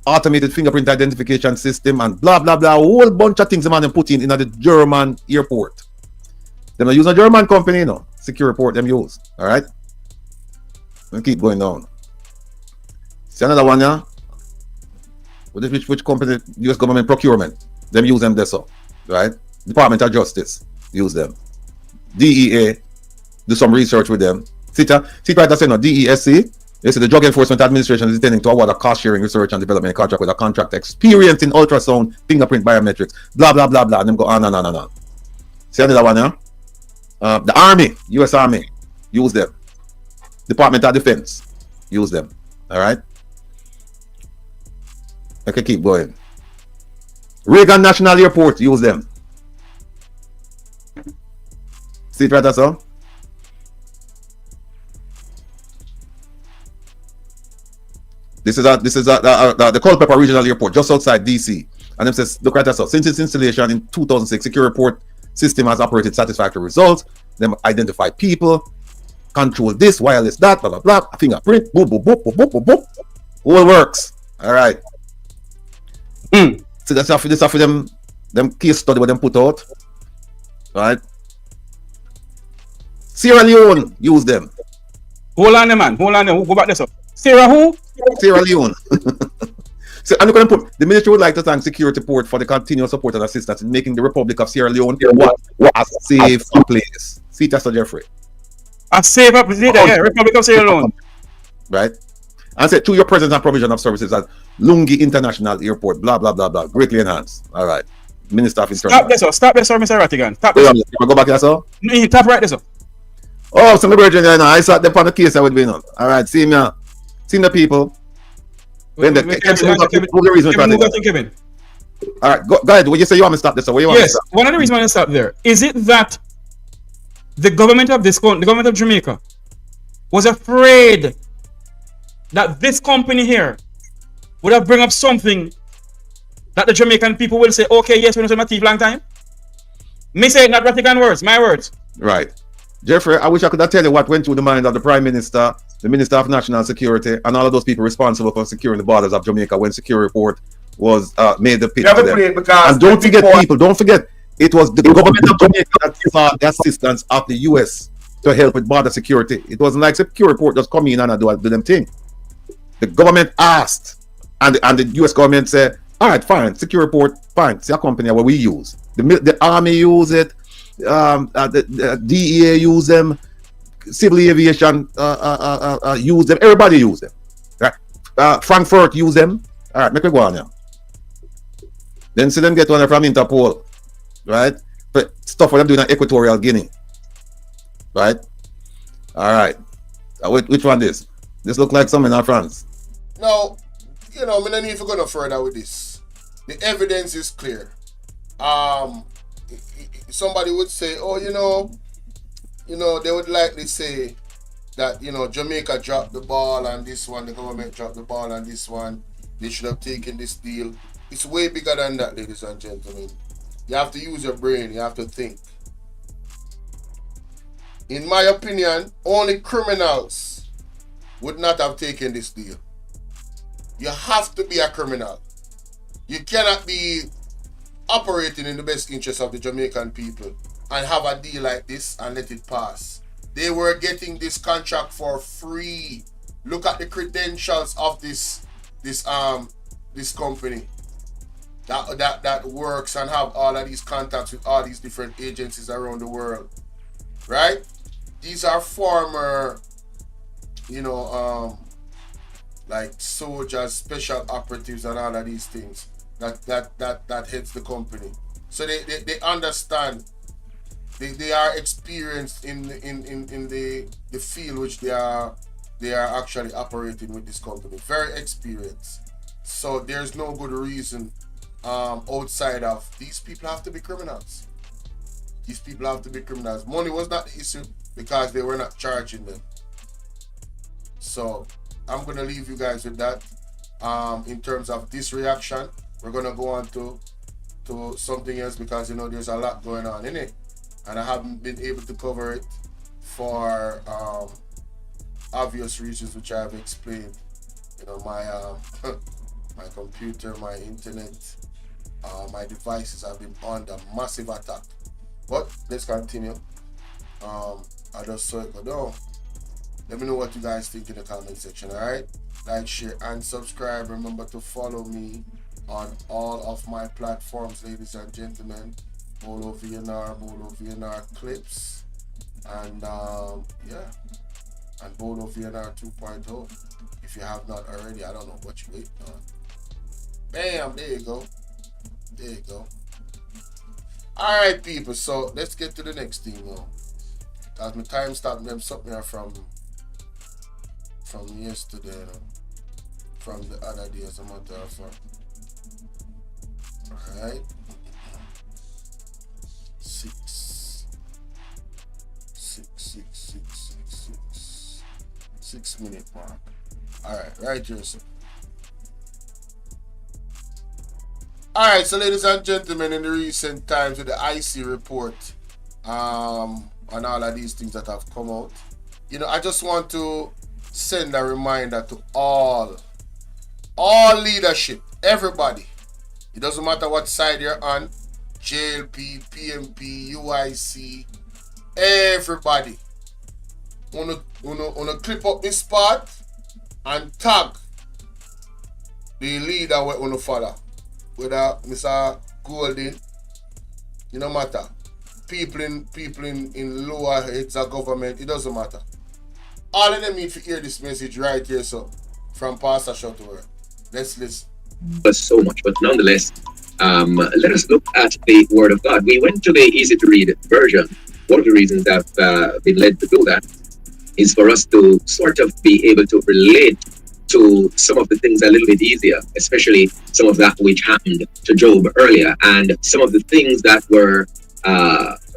automated fingerprint identification system, and blah blah blah. A whole bunch of things the man put in the German airport. Them use a German company, secure report them use. Alright? We'll keep going down. See another one, yeah? Which company? US government procurement. Them use them there, so. Right? Department of Justice. Use them. DEA, do some research with them. See right, I say no, DESC. They say the Drug Enforcement Administration is intending to award a cost-sharing research and development contract with a contract experienced in ultrasound, fingerprint biometrics, blah, blah, blah, blah. And them go on and on and on. See another one, yeah? The Army, U.S. Army, use them. Department of Defense, use them. All right? I can keep going. Reagan National Airport, use them. See it right there, so? This is the Culpeper Regional Airport, just outside DC. And it says, look right there, so. Since its installation in 2006, Secure Airport system has operated satisfactory results. Them identify people, control this, wireless that, blah, blah, blah, fingerprint, boop, boop, boop, boop, boop, boop, boop. All works. All right. So that's after them case study what them put out. Right? Sierra Leone, use them. Hold on, man. Hold on, go back this up. Sierra who? Sierra Leone. So I'm going to put the ministry would like to thank Security Port for the continuous support and assistance in making the Republic of Sierra Leone a safe place. See, that's Jeffrey. A safe place, yeah, Republic of Sierra Leone. Right? And say to your presence and provision of services at Lungi International Airport, blah, blah, blah, blah. Greatly enhanced. All right. Minister of Interior. Stop this, Mr. Rattigan. Stop this. You go back here, sir? No, tap right this up. Oh, so my brethren, I sat them on the case I would be on. All right, see me. See the people. Kevin. All right, go ahead. What you say you want me to stop this? What you want yes, me to stop? One of the reasons I want to stop there is it that the government of the government of Jamaica was afraid that this company here would have bring up something that the Jamaican people will say, okay, yes, we don't say my teeth long time. Me say not Vatican words, my words. Right. Jeffrey, I wish I could tell you what went through the mind of the Prime Minister, the Minister of National Security, and all of those people responsible for securing the borders of Jamaica when Secure Report was made the pitch to them. And don't forget, it was the government of Jamaica that sought the assistance of the US to help with border security. It wasn't like Secure Report just come in and do them thing. The government asked, and the US government said, all right, fine, Secure Report, fine, it's a company where we use. The Army use it, the DEA use them, Civil Aviation use them, everybody use them. Right? Frankfurt use them. All right, make me go on now. Then see them get one from Interpol, right? But stuff what I'm doing in Equatorial Guinea, right? All right. Which one this? This look like something in France. Now, I don't need to go no further with this. The evidence is clear. Somebody would say, oh, they would likely say that, Jamaica dropped the ball and this one, the government dropped the ball and this one, they should have taken this deal. It's way bigger than that, ladies and gentlemen. You have to use your brain, you have to think. In my opinion, only criminals would not have taken this deal. You have to be a criminal. You cannot be operating in the best interest of the Jamaican people and have a deal like this and let it pass. They were getting this contract for free. Look at the credentials of this company that works and have all of these contacts with all these different agencies around the world, right? These are former, like soldiers, special operatives, and all of these things that heads the company. So they understand. They are experienced in the field which they are actually operating with this company. Very experienced. So there's no good reason outside of these people have to be criminals. These people have to be criminals. Money was not the issue because they were not charging them. So I'm gonna leave you guys with that. In terms of this reaction, we're gonna go on to something else because there's a lot going on in it, and I haven't been able to cover it for obvious reasons which I have explained. My my computer, my internet, my devices have been under massive attack. But let's continue. I just saw it go down. Let me know what you guys think in the comment section, alright? Like, share, and subscribe. Remember to follow me on all of my platforms, ladies and gentlemen. Bolo VNR, Bolo VNR Clips. And yeah, and Bolo VNR 2.0. If you have not already, I don't know what you waiting on. Bam, there you go. There you go. Alright, people, so let's get to the next thing now. As my time stop them something here from yesterday, you know, from the other day, as a matter of fact. Alright. 6 minute mark. Alright, right here, sir. Alright, so ladies and gentlemen, in the recent times with the IC report, and all of these things that have come out, you know, I just want to send a reminder to all leadership, everybody. It doesn't matter what side you're on, JLP, PMP, UIC, everybody. Wanna clip up this part and tag the leader we wanna follow. Whether Mr. Golden, it no matter. People in lower heads of government, it doesn't matter. All of them need to hear this message right here, so from Pastor Shuttleworth. Let's listen. So much, but nonetheless, let us look at the Word of God. We went to the easy to read version. One of the reasons I've been led to do that is for us to sort of be able to relate to some of the things a little bit easier, especially some of that which happened to Job earlier, and some of the things that were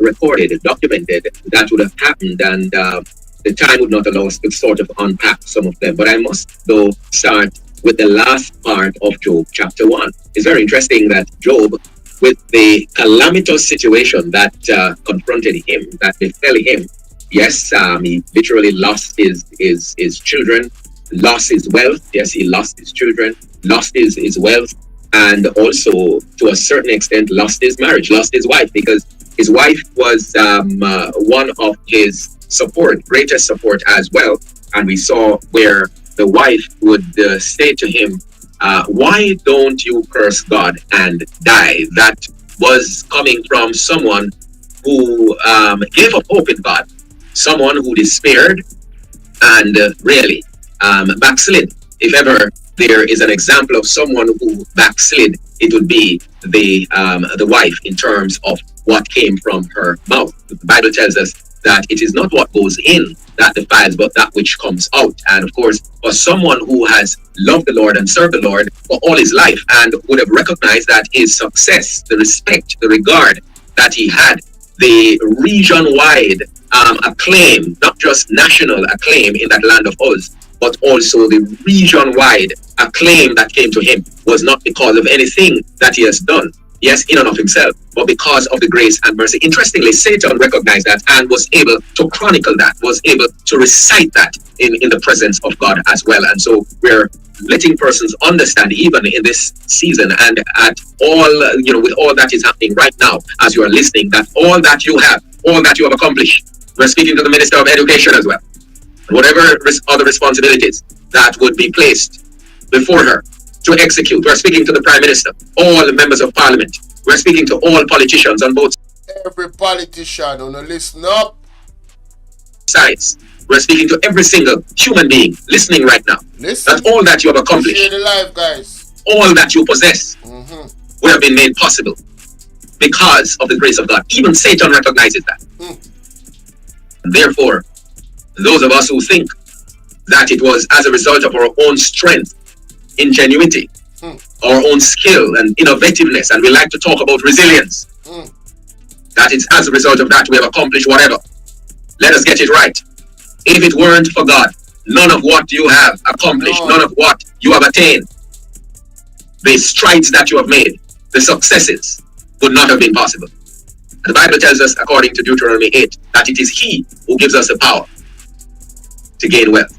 recorded, documented, that would have happened, and the time would not allow us to sort of unpack some of them. But I must, though, start with the last part of Job chapter 1. It's very interesting that Job, with the calamitous situation that confronted him, that befell him, yes, he literally lost his children, lost his wealth. Yes, he lost his children, lost his wealth, and also to a certain extent lost his marriage, lost his wife, because his wife was one of his greatest support as well. And we saw where the wife would say to him, why don't you curse God and die? That was coming from someone who gave up hope in God, someone who despaired and really backslid. If ever there is an example of someone who backslid, it would be the wife, in terms of what came from her mouth. The Bible tells us that it is not what goes in that defiles, but that which comes out. And of course, for someone who has loved the Lord and served the Lord for all his life, and would have recognized that his success, the respect, the regard that he had, the region-wide acclaim, not just national acclaim in that land of Oz, but also the region-wide acclaim that came to him, was not because of anything that he has done, yes, in and of himself, but because of the grace and mercy. Interestingly, Satan recognized that and was able to chronicle that, was able to recite that in the presence of God as well. And so we're letting persons understand, even in this season and at all, with all that is happening right now, as you are listening, that all that you have accomplished. We're speaking to the Minister of Education as well. Whatever other responsibilities that would be placed before her to execute. We're speaking to the Prime Minister, all the members of Parliament. We're speaking to all politicians on both every politician on the listen up sides. We're speaking to every single human being listening right now. Listen. That all that you have accomplished, share the live, guys, all that you possess, would have been made possible because of the grace of God. Even Satan recognizes that. And therefore, those of us who think that it was as a result of our own strength, ingenuity, our own skill and innovativeness, and we like to talk about resilience, that it's as a result of that we have accomplished whatever. Let us get it right. If it weren't for God, none of what you have accomplished, none of what you have attained, the strides that you have made, the successes, would not have been possible. The Bible tells us, according to Deuteronomy 8, that it is He who gives us the power to gain wealth.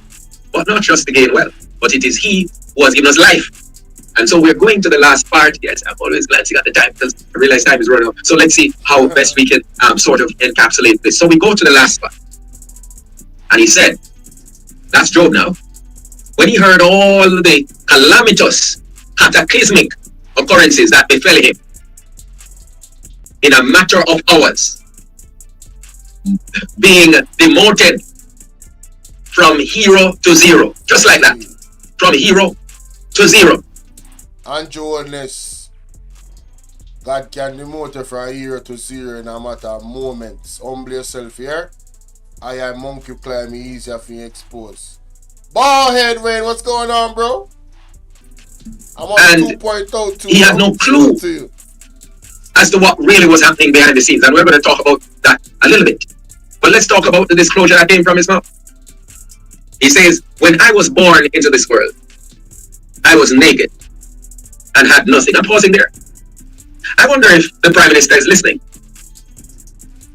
But not just to gain wealth, but it is He who has given us life. And so we're going to the last part. Yes, I'm always glancing at the time because I realize time is running out. So let's see how best we can sort of encapsulate this. So we go to the last part. And he said, that's Job now. When he heard all the calamitous, cataclysmic occurrences that befell him in a matter of hours, being demoted from hero to zero, just like that, from hero to zero. And Jonas, God can demote you from hero to zero in a matter of moments. Humble yourself here. I am monkey climb easier for you expose. Ball head Wayne, what's going on, bro? I'm on 2.02. He had no clue as to what really was happening behind the scenes, and we're going to talk about that a little bit. But let's talk about the disclosure that came from his mouth. He says, when I was born into this world, I was naked and had nothing. I'm pausing there. I wonder if the Prime Minister is listening.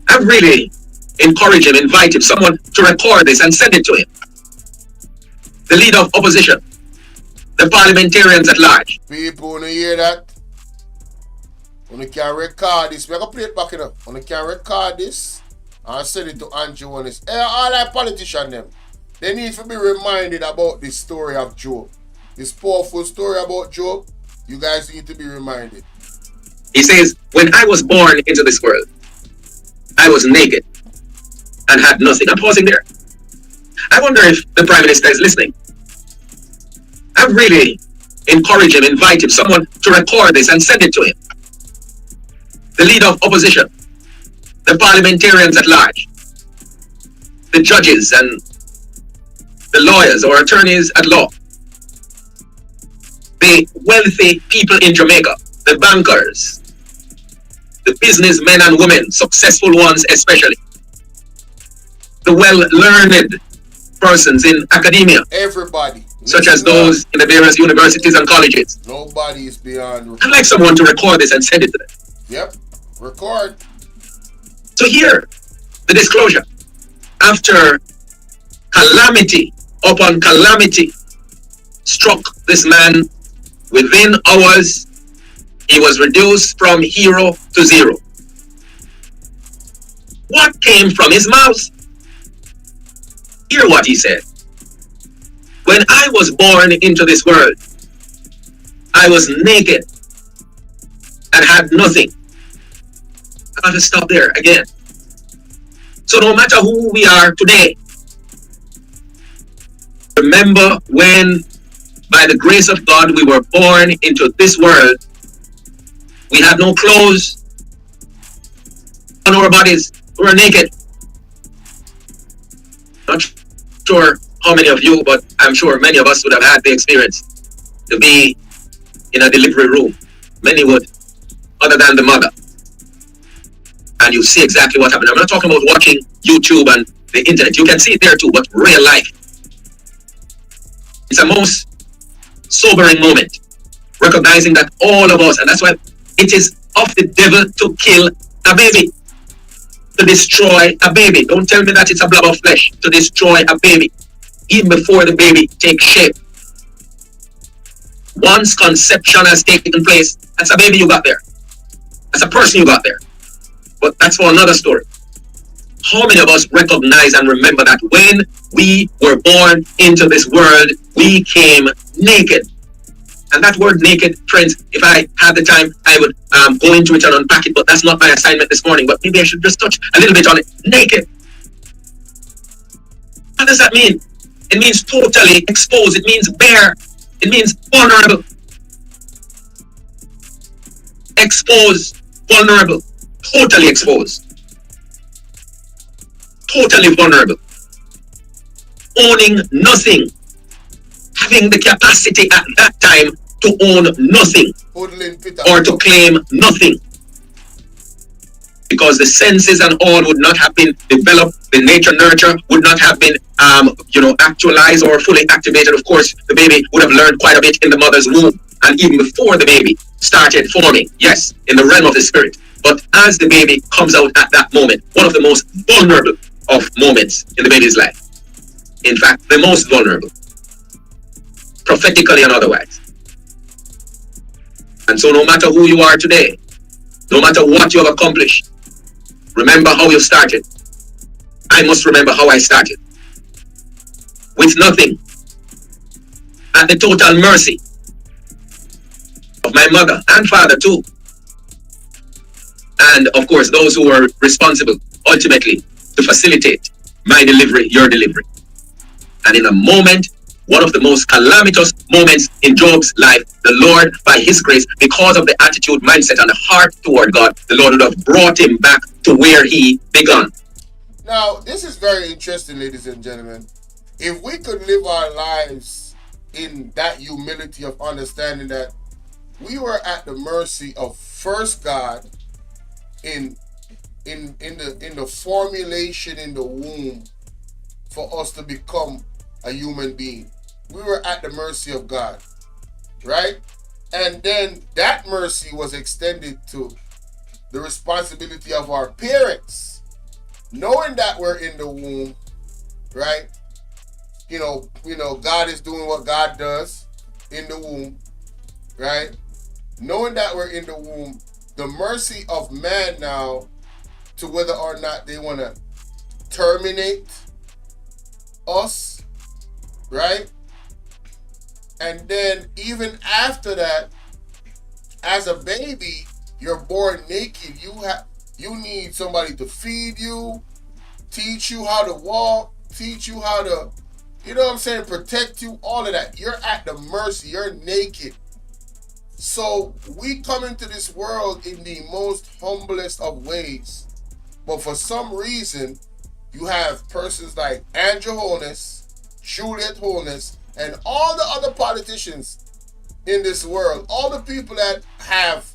I really encourage him, invite him, someone to record this and send it to him. The leader of opposition, the parliamentarians at large. People, when you hear that, when you can record this, we're going to play it back in. When you can record this and send it to Andrew on this. All our politicians, them, they need to be reminded about this story of Job. This powerful story about Job. You guys need to be reminded. He says, when I was born into this world, I was naked and had nothing. I'm pausing there. I wonder if the Prime Minister is listening. I really encourage him, invite him, someone to record this and send it to him. The leader of opposition, the parliamentarians at large, the judges and the lawyers or attorneys at law, the wealthy people in Jamaica, the bankers, the businessmen and women, successful ones especially, the well-learned persons in academia, everybody, such as those in the various universities and colleges. Nobody is beyond. I'd like someone to record this and send it to them. Yep, record. So here, the disclosure. After calamity upon calamity struck this man, within hours, he was reduced from hero to zero. What came from his mouth? Hear what he said. When I was born into this world, I was naked and had nothing. I got to stop there again. So no matter who we are today, remember when, by the grace of God, we were born into this world, we had no clothes on our bodies, we were naked. Not sure how many of you, but I'm sure many of us would have had the experience to be in a delivery room. Many would, other than the mother. And you see exactly what happened. I'm not talking about watching YouTube and the internet. You can see it there too, but real life. It's a most sobering moment, recognizing that all of us, and that's why it is of the devil to kill a baby, to destroy a baby. Don't tell me that it's a blob of flesh, to destroy a baby, even before the baby takes shape. Once conception has taken place, that's a baby you got there. That's a person you got there. But that's for another story. How many of us recognize and remember that when we were born into this world, we came naked? And that word naked, friends, if I had the time, I would go into it and unpack it, but that's not my assignment this morning. But maybe I should just touch a little bit on it. Naked. What does that mean? It means totally exposed. It means bare. It means vulnerable. Exposed, vulnerable, totally exposed. Totally vulnerable. Owning nothing. Having the capacity at that time to own nothing or to claim nothing. Because the senses and all would not have been developed, the nature nurture would not have been actualized or fully activated. Of course, the baby would have learned quite a bit in the mother's womb and even before the baby started forming, yes, in the realm of the spirit. But as the baby comes out at that moment, one of the most vulnerable of moments in the baby's life, in fact, the most vulnerable, prophetically and otherwise. And so no matter who you are today, no matter what you have accomplished, remember how you started. I must remember how I started. With nothing. At the total mercy of my mother and father too. And of course those who were responsible ultimately to facilitate my delivery, your delivery. And in a moment, one of the most calamitous moments in Job's life, the Lord, by his grace, because of the attitude, mindset, and the heart toward God, the Lord would have brought him back to where he began. Now, this is very interesting, ladies and gentlemen. If we could live our lives in that humility of understanding that we were at the mercy of first God in the formulation in the womb for us to become a human being. We were at the mercy of God, right? And then that mercy was extended to the responsibility of our parents, knowing that we're in the womb, right? You know, God is doing what God does in the womb, right? Knowing that we're in the womb, the mercy of man now to whether or not they want to terminate us, right? And then even after that, as a baby, you're born naked. You need somebody to feed you, teach you how to walk, teach you how to, you know what I'm saying, protect you, all of that. You're at the mercy. You're naked. So we come into this world in the most humblest of ways. But for some reason, you have persons like Andrew Holness, Juliet Holness, and all the other politicians in this world, all the people that have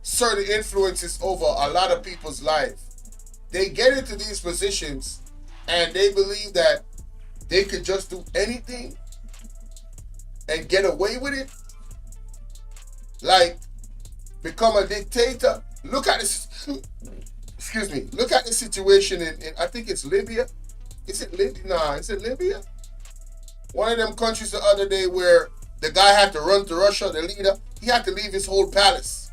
certain influences over a lot of people's life, they get into these positions and they believe that they could just do anything and get away with it. Like, become a dictator. Look at this. Excuse me. Look at the situation in I think it's Libya. Is it Libya? Nah, is it Libya? One of them countries the other day where the guy had to run to Russia, the leader. He had to leave his whole palace.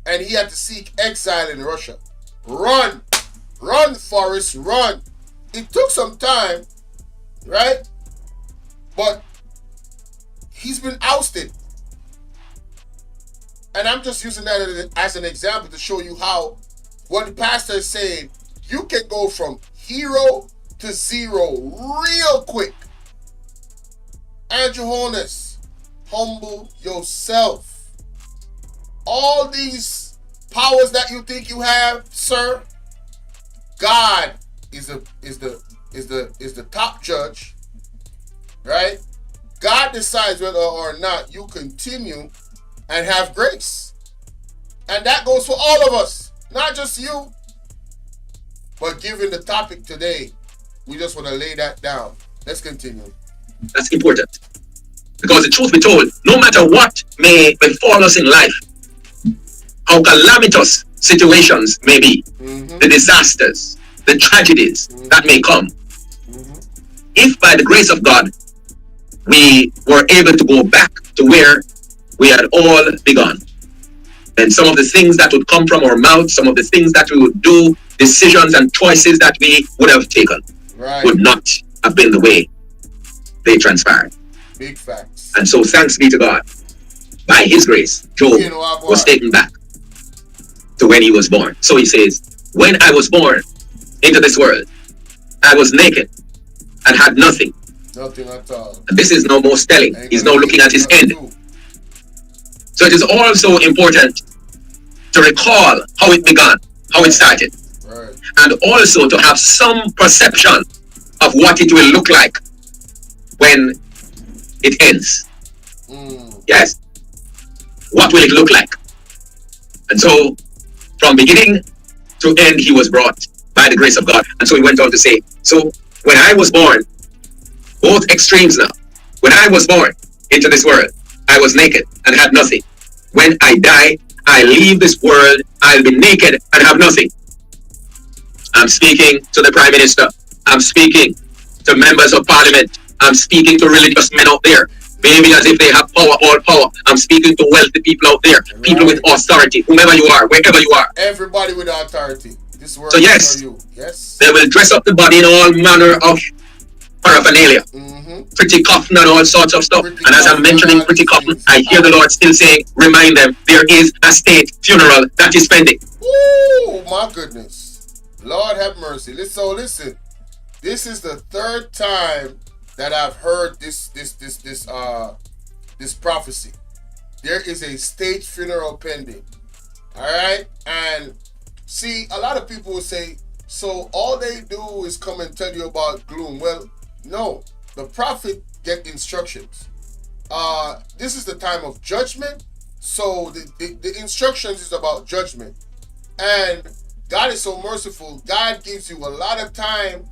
And he had to seek exile in Russia. Run. Run, Forrest, run. It took some time, right? But he's been ousted. And I'm just using that as an example to show you how what the pastor is saying, you can go from hero to zero real quick. Andrew Holness, humble yourself. All these powers that you think you have, sir, God is the top judge, right? God decides whether or not you continue and have grace. And that goes for all of us, not just you. But given the topic today, we just want to lay that down. Let's continue. That's important. Because the truth be told, no matter what may befall us in life, how calamitous situations may be, the disasters, the tragedies that may come, if by the grace of God, we were able to go back to where we had all begun, and some of the things that would come from our mouth, some of the things that we would do, decisions and choices that we would have taken, would not have been the way they transpired. Big facts. And so thanks be to God, by his grace, Job was taken back to when he was born. So he says, when I was born into this world, I was naked and had nothing. Nothing at all. And this is now most telling. He's now looking at his end. So it is also important to recall how it began, how it started. Right. And also to have some perception of what it will look like when it ends. Yes. What will it look like? And so from beginning to end, he was brought by the grace of God. And so he went on to say, so when I was born, both extremes now, when I was born into this world, I was naked and had nothing. When I die, I leave this world, I'll be naked and have nothing. I'm speaking to the Prime Minister. I'm speaking to members of Parliament. I'm speaking to religious men out there, behaving as if they have power, all power. I'm speaking to wealthy people out there, people with authority, whomever you are, wherever you are. Everybody with authority. This word so yes, is for you. Yes, they will dress up the body in all manner of paraphernalia. Pretty coffin and all sorts of stuff. And as I'm mentioning pretty coffin, I hear the Lord still saying, remind them, there is a state funeral that is pending. Oh my goodness. Lord have mercy. So listen, this is the third time that I've heard this prophecy. There is a state funeral pending. All right, and see, a lot of people will say, so all they do is come and tell you about gloom. Well, no, the prophet get instructions. This is the time of judgment, so the instructions is about judgment, and God is so merciful. God gives you a lot of time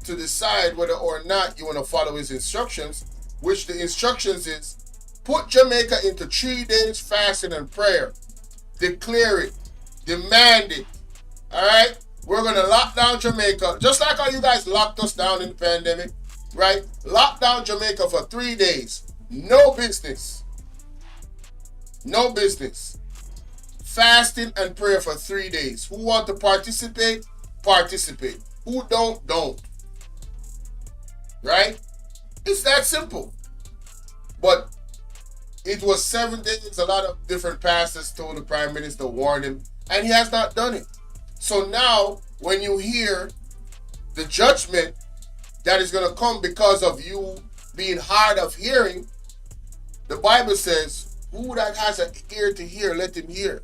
to decide whether or not you want to follow His instructions. Which the instructions is, put Jamaica into 3 days fasting and prayer. Declare it, demand it. All right, we're gonna lock down Jamaica, just like how you guys locked us down in the pandemic, right? Lock down Jamaica for 3 days. No business. No business. Fasting and prayer for 3 days. Who want to participate? Participate. Who don't. Right? It's that simple. But it was 7 days. A lot of different pastors told the Prime Minister, warned him, and he has not done it. So now, when you hear the judgment that is going to come because of you being hard of hearing, the Bible says, who that has an ear to hear, let him hear.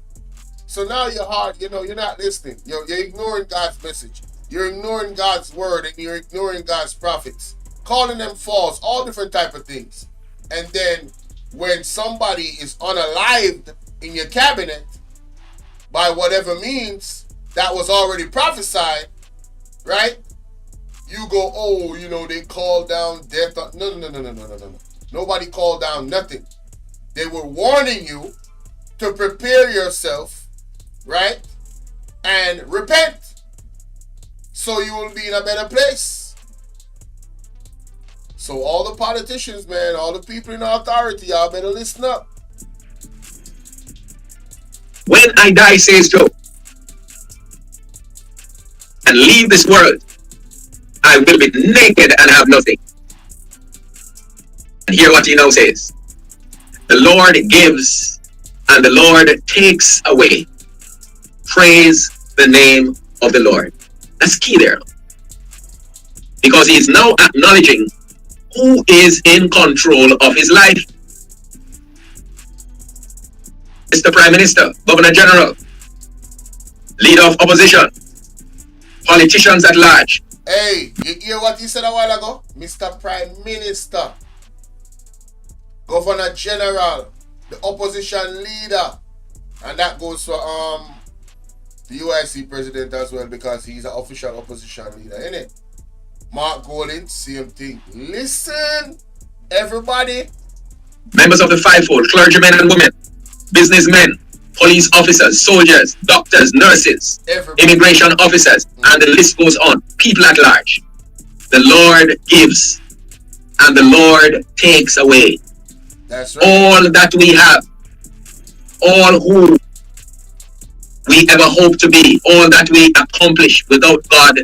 So now you're hard, you're not listening. You're ignoring God's message. You're ignoring God's word, and you're ignoring God's prophets, calling them false, all different type of things. And then when somebody is unalived in your cabinet, by whatever means that was already prophesied, right? You go, oh, they called down death. No. Nobody called down nothing. They were warning you to prepare yourself, right? And repent, so you will be in a better place. So all the politicians, man, all the people in authority, y'all better listen up. When I die, says Job, and leave this world, I will be naked and have nothing. And hear what he now says. The Lord gives and the Lord takes away. Praise the name of the Lord. That's key there. Because he is now acknowledging who is in control of his life. Mr. Prime Minister, Governor General, leader of opposition, politicians at large. Hey, you hear what he said a while ago? Mr. Prime Minister, Governor General, the opposition leader. And that goes for the UIC president as well, because he's an official opposition leader, innit? Mark Golding, same thing. Listen, everybody. Members of the fivefold, clergymen and women, businessmen, police officers, soldiers, doctors, nurses, immigration officers, and the list goes on. People at large. The Lord gives and the Lord takes away. That's right. All that we have, all who we ever hope to be, all that we accomplish without God,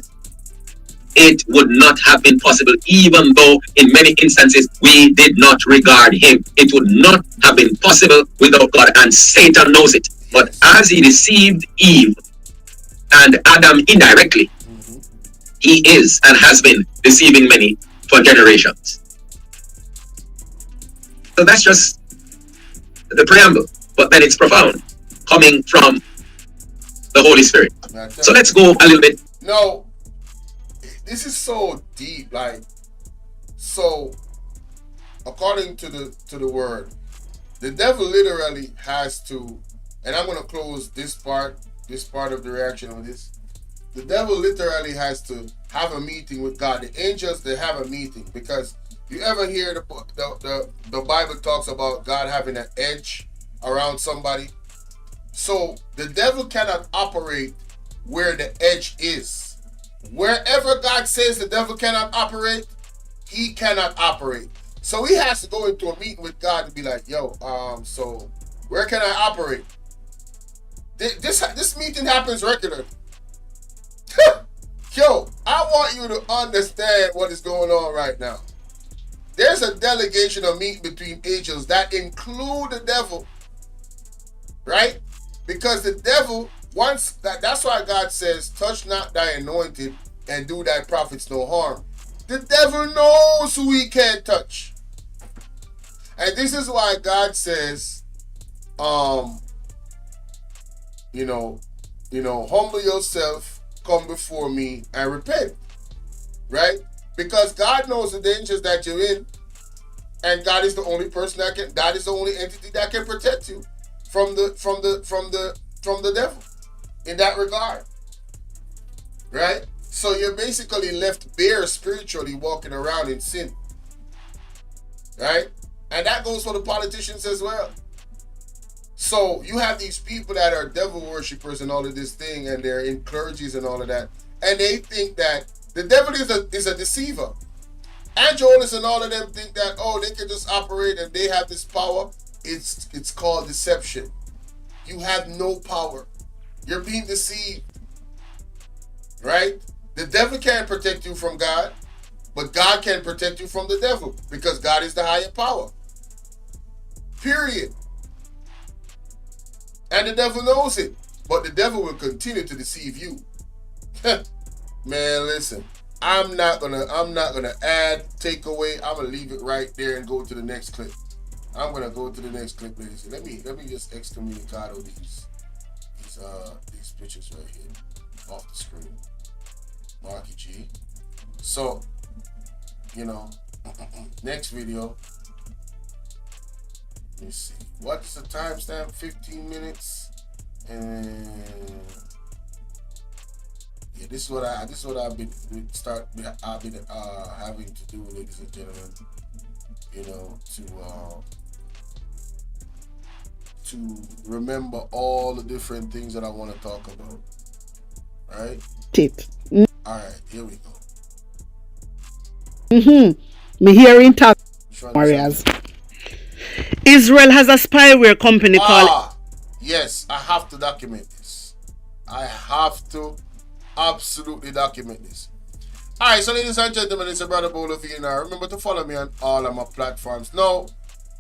it would not have been possible, even though in many instances we did not regard him. It would not have been possible without God, and Satan knows it. But as he deceived Eve and Adam indirectly, he is and has been deceiving many for generations. So that's just the preamble, but then it's profound, coming from the Holy Spirit. So let's go a little bit. No, this is so deep. Like, so according to the word, the devil literally has to, and I'm gonna close this part of the reaction on this. The devil literally has to have a meeting with God. The angels, they have a meeting, because you ever hear the Bible talks about God having an edge around somebody? So the devil cannot operate where the edge is. Wherever God says the devil cannot operate, he cannot operate. So he has to go into a meeting with God and be like, yo, so where can I operate? This meeting happens regularly. Yo, I want you to understand what is going on right now. There's a delegation of meeting between angels that include the devil, right? Because the devil Once that's why God says, touch not thy anointed and do thy prophets no harm. The devil knows who he can't touch. And this is why God says, humble yourself, come before me and repent. Right? Because God knows the dangers that you're in, and God is the only person God is the only entity that can protect you from the devil in that regard. Right? So you're basically left bare spiritually walking around in sin. Right? And that goes for the politicians as well. So you have these people that are devil worshippers and all of this thing, and they're in clergies and all of that, and they think that the devil is a deceiver. Angels and all of them think that, they can just operate and they have this power. It's called deception. You have no power. You're being deceived. Right? The devil can't protect you from God, but God can protect you from the devil because God is the higher power. Period. And the devil knows it, but the devil will continue to deceive you. Man, listen. I'm not gonna add, take away. I'm gonna leave it right there and go to the next clip. I'm gonna go to the next clip, ladies. Let me just excommunicado these pictures right here off the screen. Marky G. So, next video. Let me see. What's the timestamp? 15 minutes. And yeah, this is what I've been having to do, ladies and gentlemen. To remember all the different things that I want to talk about. Right? Alright, here we go. Me hearing talk warriors. Israel has a spyware company called... Yes, I have to document this. I have to absolutely document this. Alright, so ladies and gentlemen, it's a brother Bolo VNR. Remember to follow me on all of my platforms. Now,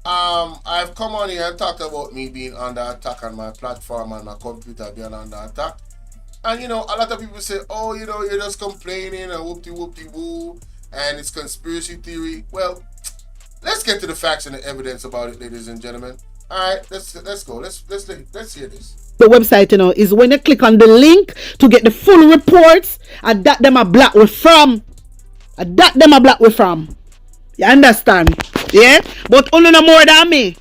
I've come on here and talked about me being under attack on my platform and my computer being under attack. And a lot of people say, you're just complaining and whoopty-whoopty-woo, and it's conspiracy theory. Well, let's get to the facts and the evidence about it, ladies and gentlemen. All right, let's go. Let's hear this. The website, is when you click on the link to get the full reports, and that them are black with from. You understand? Yeah? But no more than me.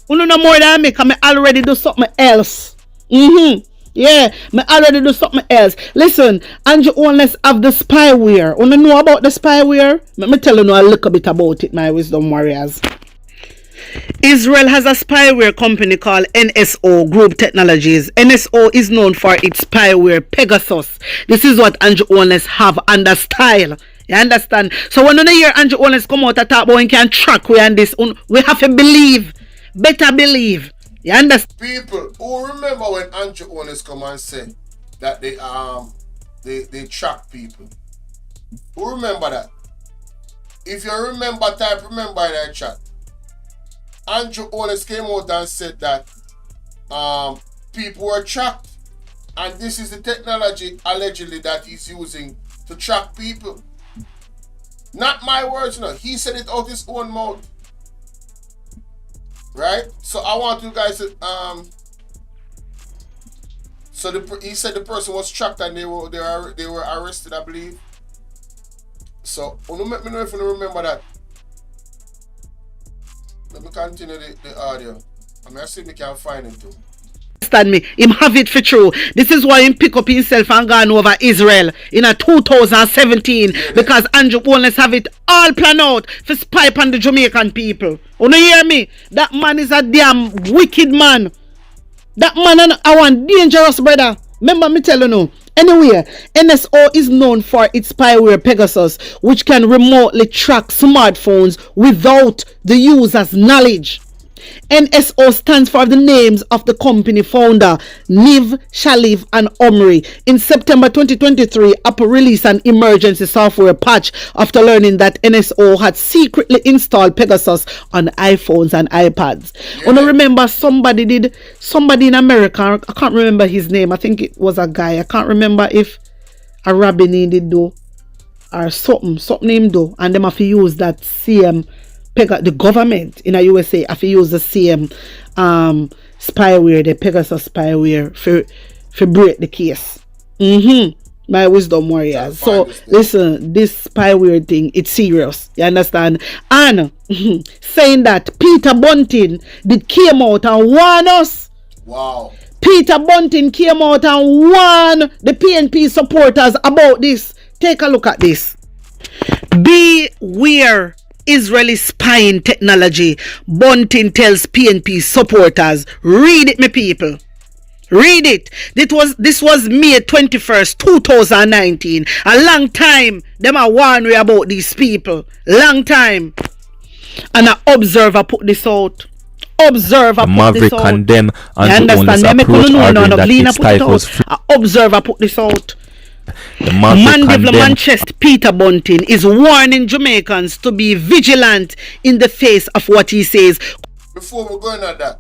Because I already do something else. Yeah, I already do something else. Listen, Andrew Onless have the spyware. You know about the spyware? Let me tell you a little bit about it, my wisdom warriors. Israel has a spyware company called NSO Group Technologies. NSO is known for its spyware Pegasus. This is what Andrew Onless have under style. You understand? So when you hear Andrew Onless come out and talk about we can track we and this, we have to believe. Better believe. You understand? People who remember when Andrew Onless come and say that they track people. Who remember that? If you remember, remember in that chat. Andrew Onless came out and said that people were tracked, and this is the technology allegedly that he's using to track people. Not my words, he said it out his own mouth. Right? So I want you guys to he said the person was tracked and they were arrested, I believe. So let me know if you remember that. Let me continue the audio. I'm gonna see if we can find it too. Understand me? Him have it for true. This is why him pick up himself and gone over Israel in a 2017 because Andrew Onless have it all planned out for spy on the Jamaican people. You hear me? That man is a damn wicked man. That man I want dangerous brother. Remember me telling you. Anyway, NSO is known for its spyware Pegasus, which can remotely track smartphones without the user's knowledge. NSO stands for the names of the company founder, Niv, Shalif, and Omri. In September 2023, Apple released an emergency software patch after learning that NSO had secretly installed Pegasus on iPhones and iPads. Yeah. I remember somebody in America, I can't remember his name, I think it was a guy, I can't remember if a rabbin did do or something him do, and them have to use that same the government in the USA have to use the same spyware, the Pegasus spyware for break the case. My wisdom warriors. So listen, this spyware thing, it's serious. You understand? And saying that Peter Bunting came out and warn us. Wow. Peter Bunting came out and warned the PNP supporters about this. Take a look at this. Beware Israeli spying technology, Bunting tells PNP supporters. Read it, my people. Read it. This was May 21st, 2019. A long time. Them are warning about these people. Long time. And an observer put this out. Observer put this out. Condemn and the owners approach arguing that it stifles free. Observer put this out. Mandeville Manchester Peter Bunting is warning Jamaicans to be vigilant in the face of what he says. Before we're going at that,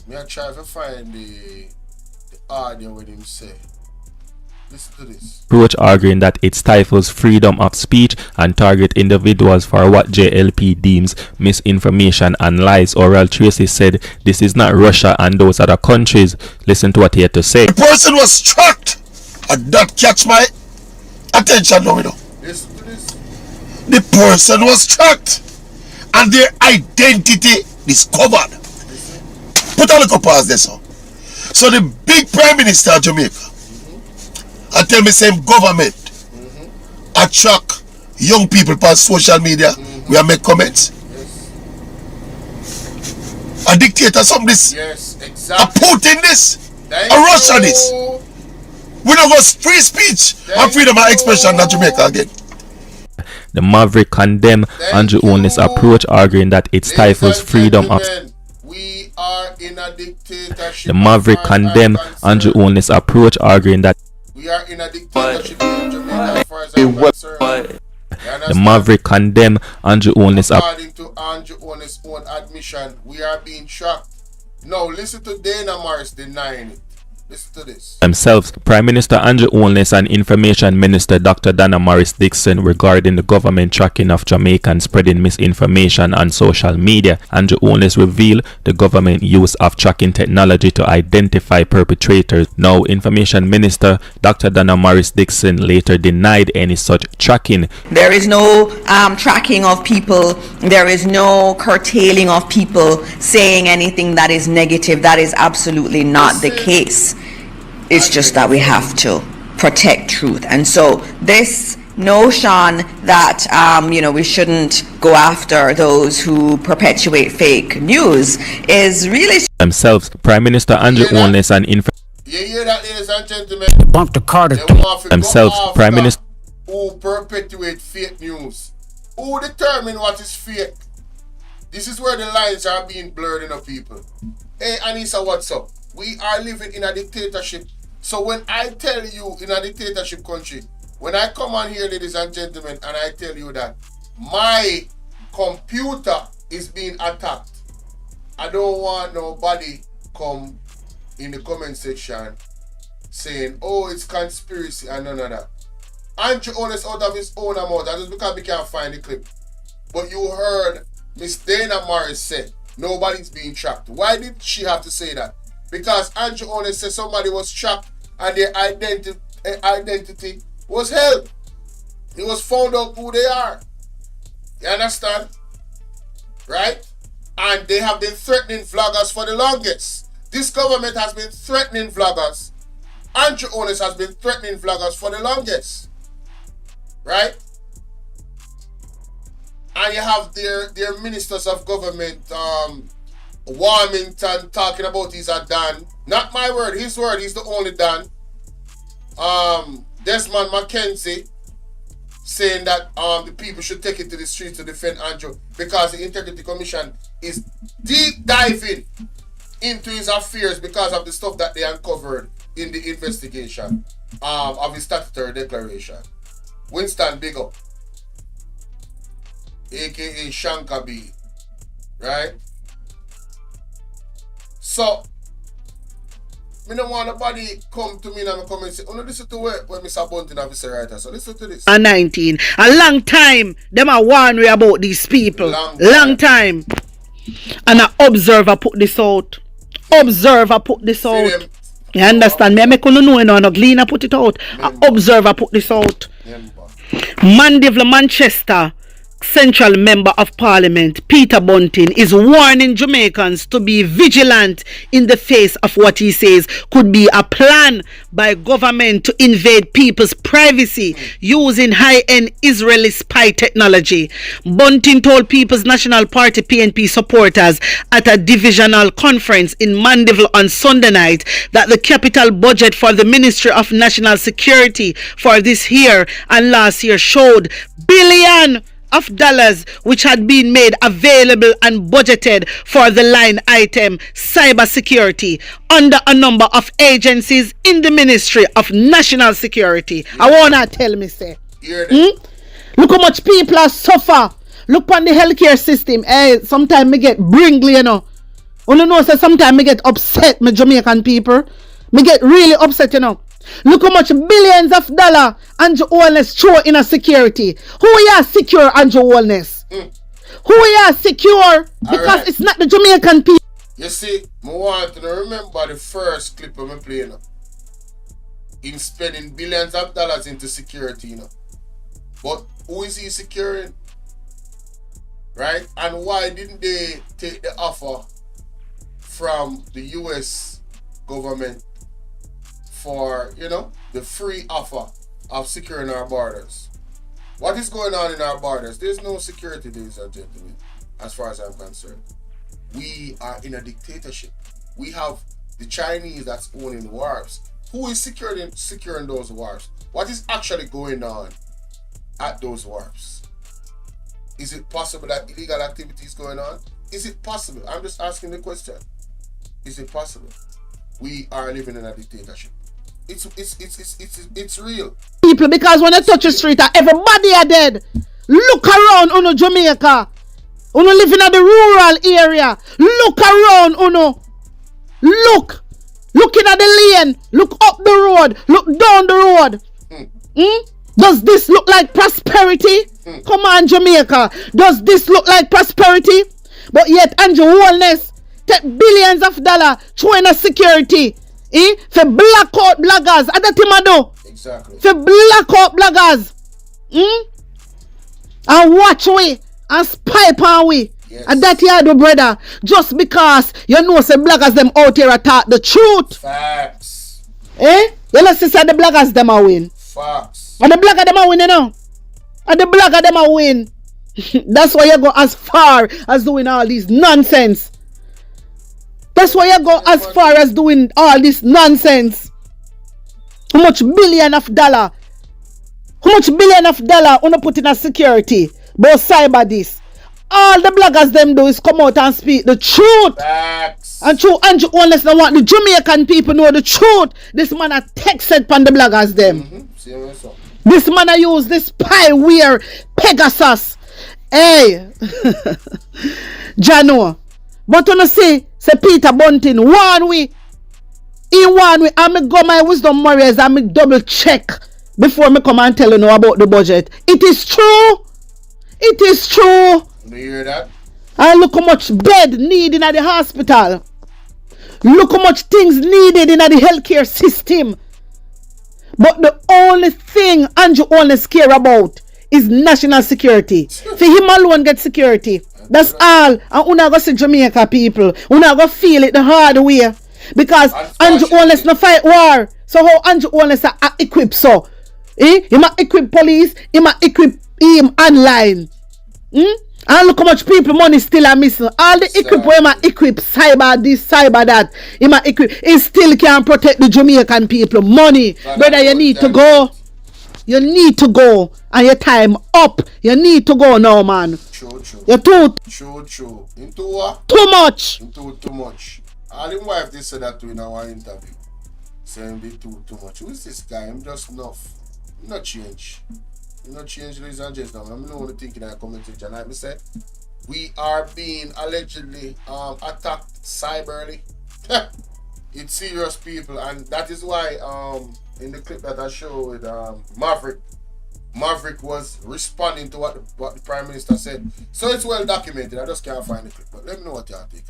may I try to find the audio with him say. Listen to this. Approach arguing that it stifles freedom of speech and target individuals for what JLP deems misinformation and lies. Oral Tracy said this is not Russia and those other countries. Listen to what he had to say. The person was tracked and that catch my attention now. Listen to this. The person was tracked and their identity discovered. Put a little pause there, so the big Prime Minister of Jamaica and tell me same government attract young people on social media we make comments. Yes. A dictator some this. Yes, exactly. A Putin this. A Russia this. We don't go free speech and freedom of expression in Jamaica again. The Maverick condemned Andrew Only's approach, arguing that it stifles freedom of speech. We are in a dictatorship. The Maverick condemned Andrew Only's approach, arguing that we are in a dictatorship in Jamaica as far as I'm concerned. The Maverick condemned Andrew Only's according to Andrew Only's own admission, we are being shocked. Now listen to Dana Morris denying it. Listen to this. Themselves, Prime Minister Andrew Onless and Information Minister Dr. Dana Morris Dixon regarding the government tracking of Jamaicans spreading misinformation on social media. Andrew Onless revealed the government use of tracking technology to identify perpetrators. Now, Information Minister Dr. Dana Morris Dixon later denied any such tracking. There is no tracking of people. There is no curtailing of people saying anything that is negative. That is absolutely not the case. It's just that we have to protect truth. And so this notion that we shouldn't go after those who perpetuate fake news is really themselves. Prime Minister Andrew Onless and you hear that, ladies and gentlemen? Bump the Carter themselves. Prime Minister who perpetuate fake news, who determine what is fake. This is where the lines are being blurred in the people. Hey Anissa, what's up? We are living in a dictatorship. So when I tell you in a dictatorship country, when I come on here, ladies and gentlemen, and I tell you that my computer is being attacked, I don't want nobody come in the comment section saying, oh, it's conspiracy and none of that. Andrew Onless out of his own mouth, that is because we can't find the clip. But you heard Miss Dana Morris say, nobody's being tracked. Why did she have to say that? Because Andrew Onless said somebody was tracked and their identity was held. It was found out who they are. You understand? Right? And they have been threatening vloggers for the longest. This government has been threatening vloggers. Andrew Onless has been threatening vloggers for the longest. Right? And you have their ministers of government, Warmington talking about he's a Dan. Not my word, his word, he's the only Dan. Desmond McKenzie saying that the people should take it to the streets to defend Andrew because the Integrity Commission is deep diving into his affairs because of the stuff that they uncovered in the investigation of his statutory declaration. Winston, big up. AKA Shanka B. Right? So, me don't want nobody come to me and come and say, oh no, listen to what Mr. Bunting have to say right now. So listen to this. 19. A long time, them are warn we about these people. Long time. And an observer put this out. Observer put this out. them. You understand me? I make you know, no Gleaner put it out. An observer put this out. Mandeville, Manchester Central Member of Parliament Peter Bunting is warning Jamaicans to be vigilant in the face of what he says could be a plan by government to invade people's privacy using high-end Israeli spy technology. Bunting told People's National Party PNP supporters at a divisional conference in Mandeville on Sunday night that the capital budget for the Ministry of National Security for this year and last year showed billion of dollars which had been made available and budgeted for the line item cybersecurity under a number of agencies in the Ministry of National Security. I wanna tell me say, look how much people are suffer. Look on the healthcare system. Hey, sometimes me get bringly, you know. You know, so sometimes me get upset, me Jamaican people. Me get really upset, you know. Look how much billions of dollars Andrew Holness throw in a security. Who are secure, Andrew Holness? Who are secure? Because it's not the Jamaican people. You see, I want to remember the first clip of me playing. Him spending billions of dollars into security, you know. But who is he securing? Right? And why didn't they take the offer from the US government for, you know, the free offer of securing our borders? What is going on in our borders? There's no security, ladies and gentlemen, as far as I'm concerned. We are in a dictatorship. We have the Chinese that's owning the wharves. Who is securing those wharves? What is actually going on at those wharves? Is it possible that illegal activity is going on? Is it possible? I'm just asking the question. Is it possible? We are living in a dictatorship. It's real. People, because when they touch the street, everybody are dead. Look around, Uno Jamaica. Uno living in the rural area. Look around, Uno. Look. Looking at the lane. Look up the road. Look down the road. Does this look like prosperity? Come on, Jamaica. Does this look like prosperity? But yet, Andrew Holness take billions of dollars throwing a security. For blackout bloggers. At the Exactly. For blackout bloggers. And watch we. And spy upon we. Yes. And that you do, brother. Just because you know some bloggers them out here attack the truth. Facts. You know, sister, the bloggers them a win. Facts. And the blogger them a win, you know. And the blogger them a win. That's why you go as far as doing all this nonsense. That's why you go as far as doing all this nonsense. How much billion of dollar? How much billion of dollar wanna put in a security? But cyber this. All the bloggers them do is come out and speak the truth. Facts. And true Andrew Holness don't want the Jamaican people know the truth. This man a texted pan the bloggers them. This man a use this spyware Pegasus. Hey. Jano. But you know say Peter Bunting warn we. He warn we. I me go my wisdom warriors and me double check before me come and tell you know about the budget. It is true. It is true. Do you hear that? And look how much bed needed at the hospital. Look how much things needed in the healthcare system. But the only thing Andrew Holness care about is national security. For him alone get security. That's all. And una go see Jamaica people. Una go feel it the hard way. Because Andrew Holness no fight war. So how Andrew Holness are equipped so? He might equip police. He might equip him online. And look how much people money still are missing. All the equip where he equip cyber this, cyber that. He might equip. He still can protect the Jamaican people. Money. Brother, you need to go. You need to go and your time up. You need to go now, man. True, true. You're True. Into what? too much. Into too much. All him wife they said that to in our interview. Saying they too much. Who is this guy? I'm just enough. He not change. He not change, ladies and gentlemen. I'm not only thinking I come into the night. Me say we are being allegedly attacked cyberly. It's serious, people, and that is why in the clip that I showed with Maverick was responding to what the Prime Minister said. So it's well documented. I just can't find the clip, but let me know what y'all think.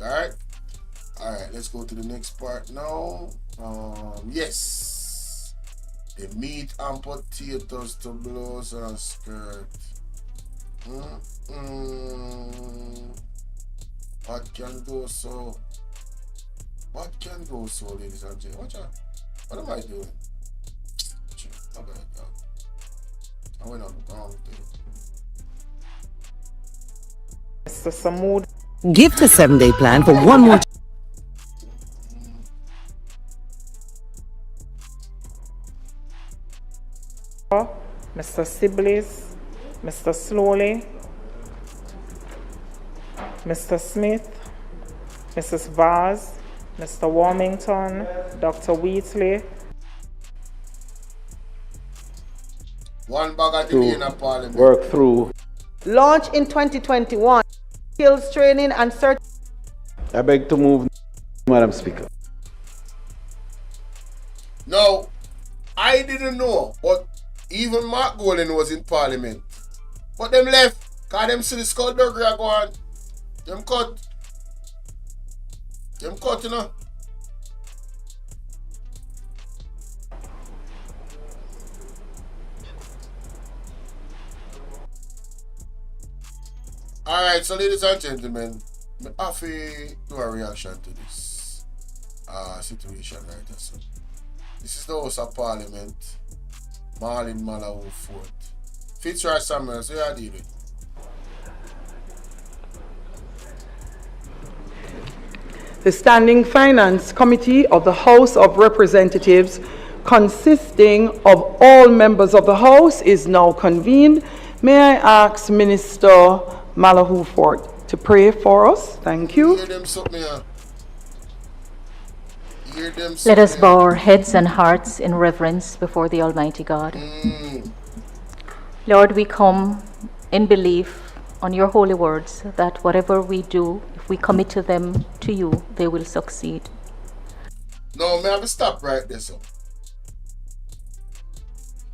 Alright, let's go to the next part now. Yes, the meat and potatoes to blouse and skirt. What can go so? What can go so, ladies and gentlemen? Watch out. What am I doing? Okay, I went on the wrong thing. Mr. Samud. Gift a 7-day plan for one more. Mr. Sibley's, Mr. Slowly, Mr. Smith, Mrs. Vaz, Mr. Warmington, Dr. Wheatley. One bag of delay in a parliament. Work through. Launch in 2021. Skills training and cert. I beg to move, Madam Speaker. No, I didn't know, but even Mark Golden was in parliament. But them left, cause them see the skullduggery go on. Them cut, you know. Alright, so ladies and gentlemen, I have to do a reaction to this situation right now. So, this is the House of Parliament, Marlin Malawi Fort. Fitzroy Samuel, so you deal with. The Standing Finance Committee of the House of Representatives, consisting of all members of the House, is now convened. May I ask Minister Malawi Fort to pray for us? Thank you. Let us bow our heads and hearts in reverence before the Almighty God. Lord, we come in belief on your holy words that whatever we do, if we commit to them to you, they will succeed. No, may I have to stop right there, so.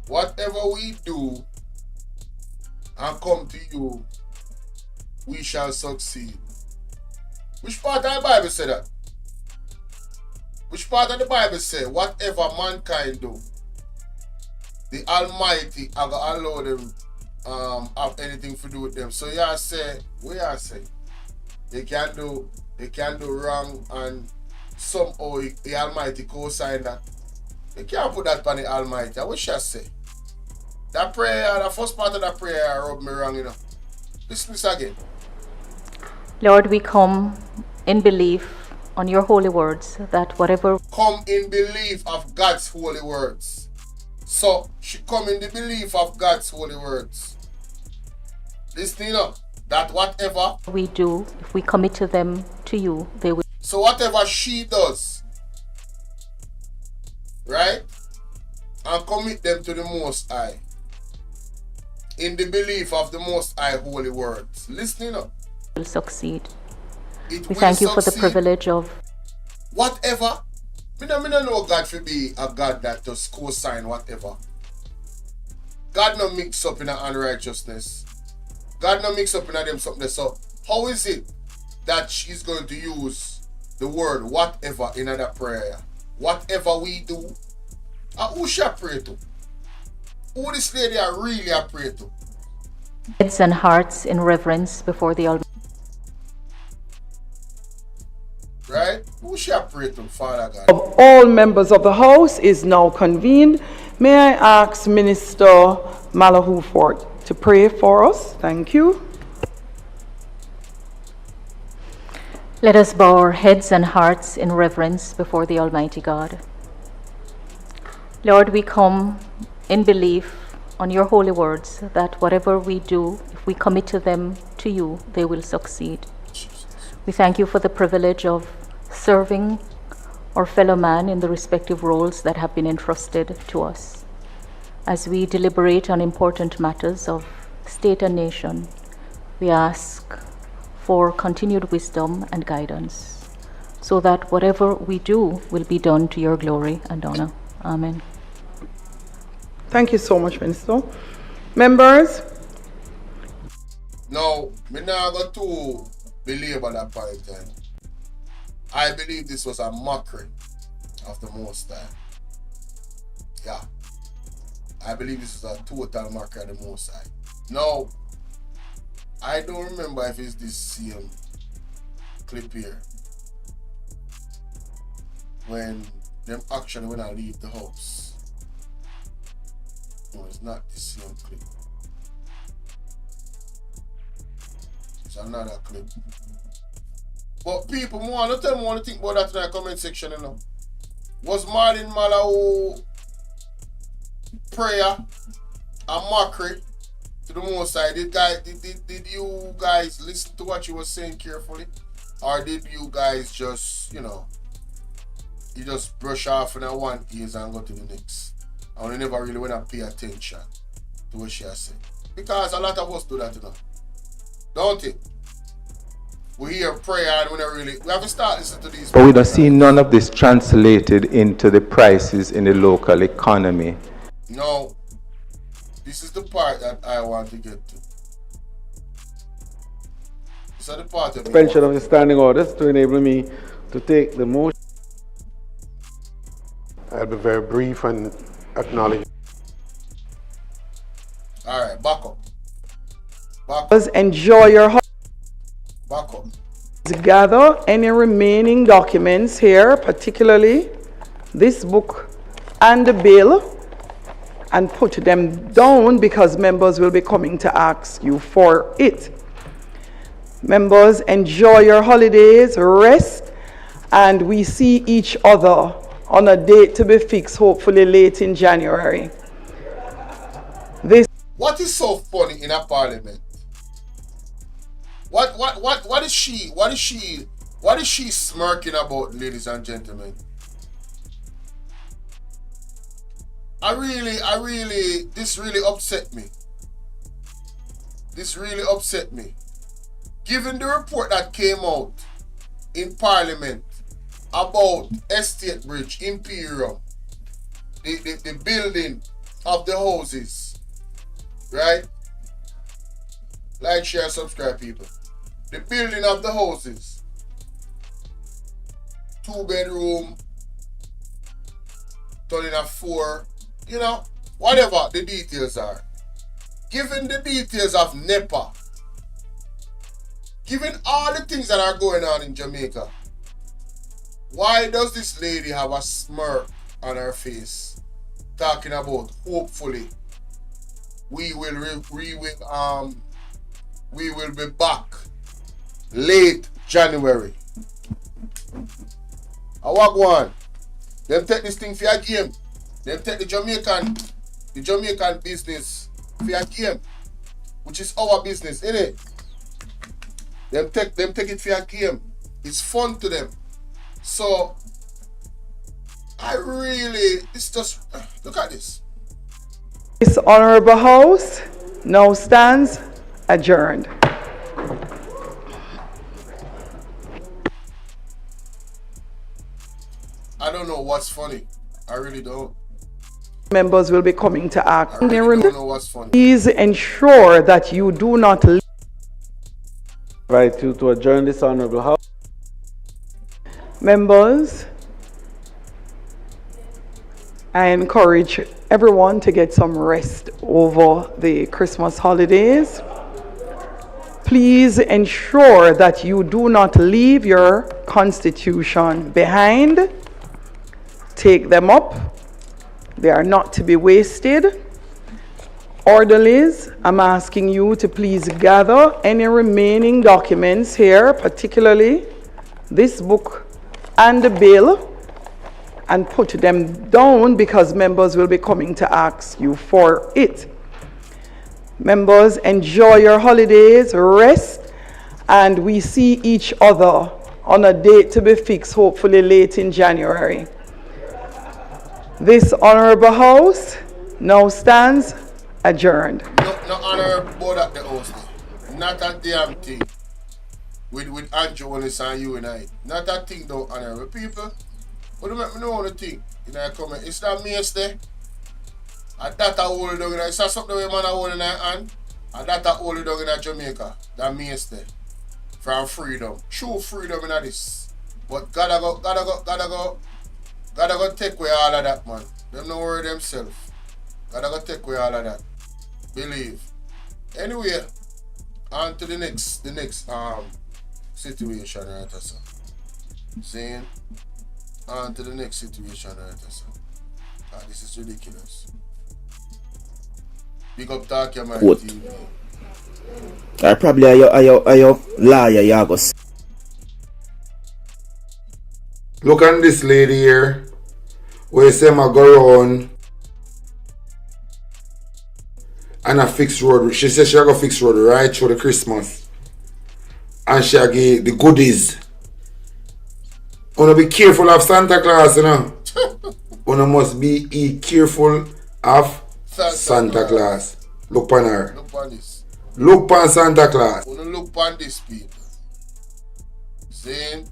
Whatever we do and come to you, we shall succeed. Which part of the Bible say that? Which part of the Bible say, whatever mankind do, the Almighty are gonna allow them have anything to do with them. So you say, we are saying, they can do wrong and somehow the Almighty co-sign that. You can't put that on the Almighty. I wish I say. That prayer, the first part of that prayer rubbed me wrong, you know. Listen to this again. Lord, we come in belief on your holy words that whatever... Come in belief of God's holy words. So, she come in the belief of God's holy words. Listen up. That whatever we do, if we commit to them to you, they will... So whatever she does, right? And commit them to the Most High. In the belief of the Most High holy words. Listening up. Will succeed. It We will thank you for the succeed. privilege of... Whatever. Me no know God to be a God that just co-sign whatever. God no mix up in a unrighteousness. God no mix up in a them something. So how is it that she's going to use the word whatever in that prayer? Whatever we do. Who shall pray to? Who this lady I really pray to? Heads and hearts in reverence before the Almighty. Right? Who shall pray to, Father God? Of all members of the House is now convened. May I ask Minister Malawi Fort to pray for us? Thank you. Let us bow our heads and hearts in reverence before the Almighty God. Lord, we come in belief on your holy words that whatever we do, if we commit to them to you, they will succeed. We thank you for the privilege of serving our fellow man in the respective roles that have been entrusted to us. As we deliberate on important matters of state and nation, we ask for continued wisdom and guidance, so that whatever we do will be done to your glory and honor. Amen. Thank you so much, Minister. Members? Now, me now got to belabor that point. I believe this was a mockery of the Most High. Yeah. I believe this is a total mockery of the Most High. Now, I don't remember if it's this same clip here when them actually when I leave the house. No, it's not the same clip. It's another clip. But people, more, don't tell me what to think about that in the comment section, you know. Was Marlon Malao prayer a mockery to the Most High? Did you guys listen to what you were saying carefully? Or did you guys just, you just brush off in one ears and go to the next? And you never really want to pay attention to what she has said. Because a lot of us do that, don't it? We hear prayer and we haven't started listening to these. But we don't see none of this translated into the prices in the local economy. No. This is the part that I want to get to. This is the part of suspension of the standing orders to enable me to take the motion. I'll be very brief and acknowledge. All right, back up. Enjoy your holiday. Back up. Gather any remaining documents here, particularly this book and the bill, and put them down because members will be coming to ask you for it. Members, enjoy your holidays, rest, and we see each other on a date to be fixed, hopefully late in January. What is so funny in a parliament? What is she smirking about, ladies and gentlemen? This really upset me. Given the report that came out in Parliament about Estate Bridge, Imperium, the building of the houses, right? Like, share, subscribe, people. The building of the houses. 2-bedroom, turning a 4, whatever the details are. Given the details of NEPA, given all the things that are going on in Jamaica, why does this lady have a smirk on her face talking about hopefully we will be back late January? I walk one. Them take this thing for a game. Them take the Jamaican business for a game, which is our business, innit? Them take it for a game. It's fun to them. So it's just, look at this. This honorable house now stands adjourned. I don't know what's funny. I really don't. Members will be coming to act. I really don't know what's funny. Please ensure that you do not invite you to adjourn this honorable house. Members, I encourage everyone to get some rest over the Christmas holidays. Please ensure that you do not leave your constitution behind. Take them up. They are not to be wasted. Orderlies, I'm asking you to please gather any remaining documents here, particularly this book and the bill, and put them down because members will be coming to ask you for it. Members, enjoy your holidays, rest, and we see each other on a date to be fixed, hopefully late in January. This honorable house now stands adjourned. No honorable board at the house. Not a damn thing. With Andrew Wallace and you and I. Not a thing though, honorable people. What do you make me know the thing? In a comment. It's that mainstay. And that a hold it down in a, it's not something where man a hold in a hand. And that a hold it down in a Jamaica. That mainstay. From freedom. True freedom in a this. But gotta go take away all of that, man. Them no worry themselves. Gotta go take away all of that. Believe. Anyway, on to the next situation right so. Saying on to the next situation right so. This is ridiculous. Big up Talk Your Mind TV. I probably are your liar, Yagos. Look at this lady here. Where say I go around and a fix road. She said she go fix road right through the Christmas. And she give the goodies. Wanna be careful of Santa Claus, you know. Wanna must be careful of Santa Claus. Look on her. Look on this. Look on Santa Claus. Wanna look on this, people. Saying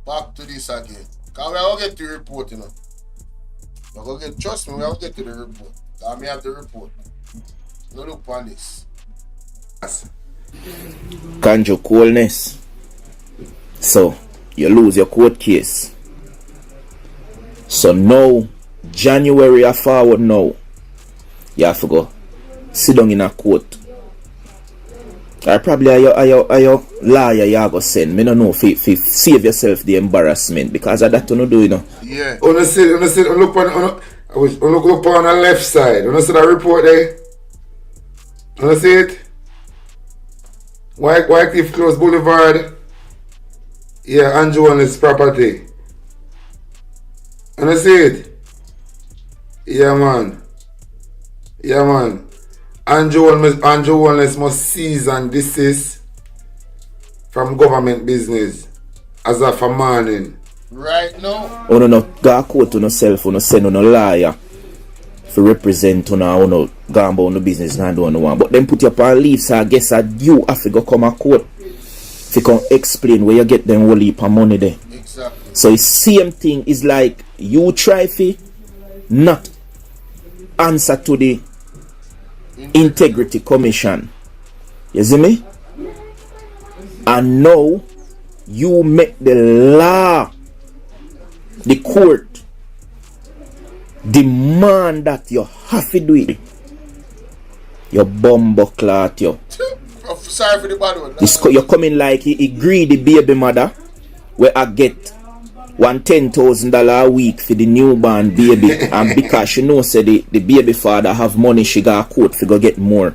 back to this again. Cause we are gonna get to the report, you know. We're gonna get, trust me, we're gonna get to the report. Cause me have the report. No look on this. Kanjo coolness. So you lose your court case. So now January or forward now, you have to go sit down in a court. Or probably are your lawyer you go send. Me don't know if save yourself the embarrassment because of that you do, you know. Yeah. Look on the left side. You see that report there? You see it? Wycliffe Close Boulevard. Yeah, Andrew Wallace property. You see it? Yeah, man. Yeah, man. Andrew Wallace must cease and desist from government business as of a morning. Right now. Oh no, go court on yourself, on send on a liar to represent on no gamble on the business and do no one. But then put you up on leave, so I guess that you have to go come a court to come explain where you get them whole heap of money there. Exactly. So it's same thing is like you try to not answer to the Integrity Commission. You see me? And now you make the law, the court demand that you have to do it. You bumbleclot you. Sorry for the bad one. You're coming like a greedy baby mother where I get $10,000 a week for the newborn baby, and because she knows say the baby father have money, she got a court for go get more.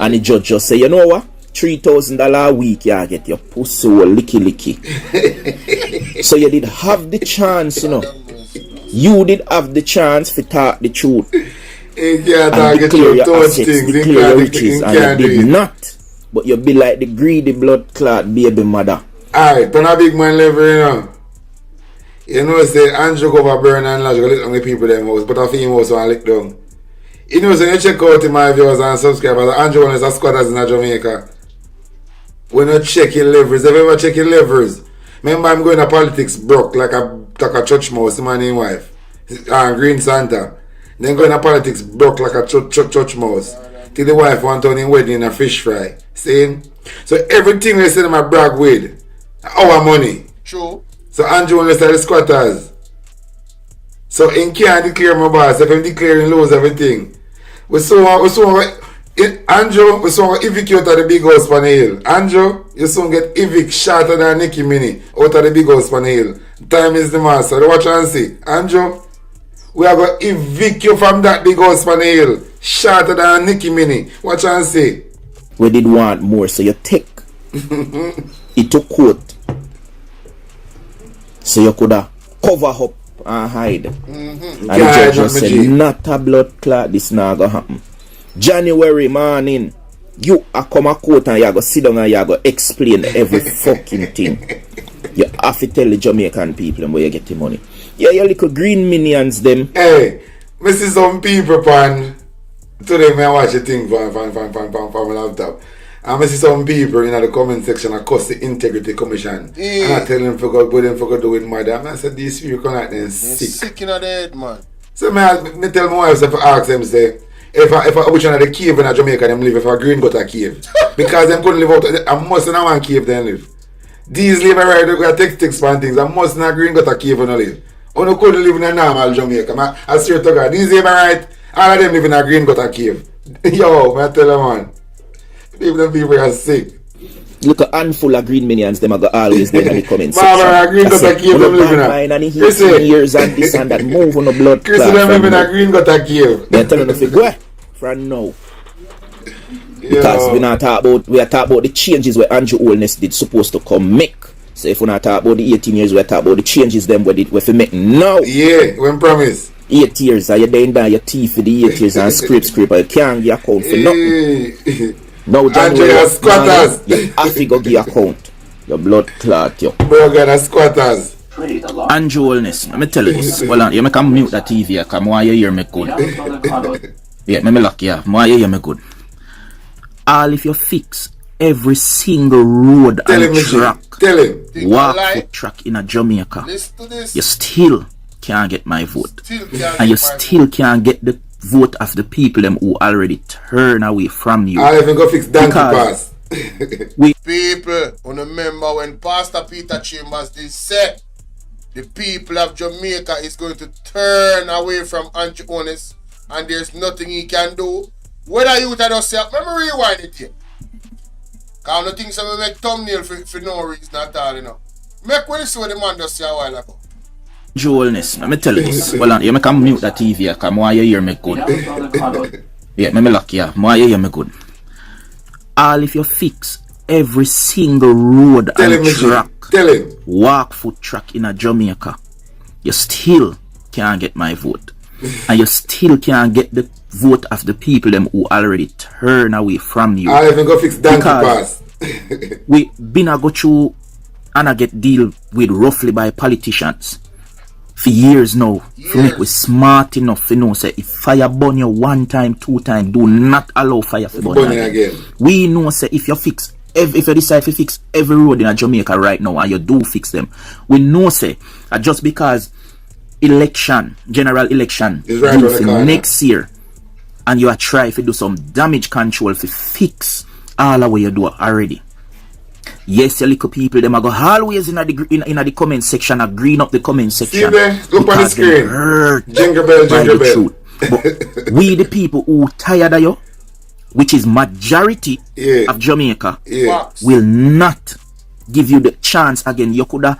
And the judge just say, you know what, $3,000 a week you get your pussy licky. So you did have the chance, you know. You did have the chance to talk the truth and declare your assets, declare your riches, and you did not. But you be like the greedy blood clot baby mother. Alright, on a big man level, you know. You know, say Andrew go over burn and lodge, go lick down the people them house, but I feel him also lick down. You know, so you check out in my viewers and subscribers, Andrew one is a squatters in Jamaica. When you check your levers, have you ever check your levers? Remember, I'm going to politics broke like a church mouse, my name wife. Green Santa. Then going to politics broke like a church mouse. Till the wife want on in wedding in a fish fry. Saying? So everything they say my brag with, our money. True. So Andrew want to start the squatters. So in can't declare my boss, if I'm declaring lose everything. Andrew, we saw evict out of the big house on the hill. Andrew, you soon get evict shorter than Nicki Mini out of the big house on the hill. Time is the master. Watch and see. Andrew, we are going to evict you from that big house on the hill. Shorter than Nicki Mini. Watch and see. We did want more, so you take it to court. So you could have cover up and hide. And the judge just said, not a blood clot, this not gonna happen. January morning, you are come a court and you go sit down and you go explain every fucking thing. You have to tell the Jamaican people where you get the money. Yeah, your little green minions them. Hey, I see some people pan today I watch a thing from my laptop. And I see some people in the comment section that cuss the Integrity Commission. And I tell them for God, what them for God do with mother. And I said, these people come out there sick. Sick in the head, man. So me tell my wife, if I ask them, say, if I which one of the cave in Jamaica, them live, if a green got a cave. Because them couldn't live out, I must in one cave then live. These live right, they got text and things, I must in a green got a cave and live. You couldn't live in a normal Jamaica. I swear to God, these live right, all of them live in a green got a cave. Yo, I tell them, man. People are sick. Look, a handful of green minions, them are always there in the comments section. Mama, green got a cave, them living in a 18 years and this and that, move on the blood Chris, them live in a green got a cave. They're telling us to go from now. Because we are talking about the changes where Andrew Holness did supposed to come make. So if we not talk about the 18 years, we talk about the changes them where we make now. Yeah, when promise. 8 years, and you're down down your teeth for the 8 years and scrape, you can't give account for nothing. Now, January, squatters. You have to go give account. Your blood clot, yo. Bro, got a squatters. Andrew Holness, let me tell you this. Hold on, you make mute that TV, because I want you hear me good. Yeah, let me lock you. I want you hear me good. All if you fix every single road and track, walk foot track in a Jamaica, you still can't get my vote. And you still can't get the vote of the people them who already turn away from you. I'll even go fix Donkey Pass. People, remember when Pastor Peter Chambers did say the people of Jamaica is going to turn away from Andrew Holness and there's nothing he can do. Whether you tell us, let me rewind it here. Because I don't think so make thumbnail for no reason at all, you know. Make when you see what the man does say a while ago. Holness, let me tell you this. Hold on, you make mute that TV because I want you hear me good. Yeah, let me lock you. I want you hear me good. All if you fix every single road and track, walk foot track in a Jamaica, you still can't get my vote. And you still can't get the vote of the people them who already turn away from you. I'll even go fix Donkey Pass. We been a go through and I get deal with roughly by politicians for years now. For make we smart enough to know say if fire burn you 1 time, 2 times, do not allow fire to burn again. We know say if you fix if you decide to fix every road in a Jamaica right now and you do fix them, we know say just because general election right next year and you are trying to do some damage control to fix all of what you do already. Yes, your little people them are go always in the comment section and green up the comment section. Look on the screen. Jingle bell. But we the people who tired of you, which is majority of Jamaica, will not give you the chance again. You coulda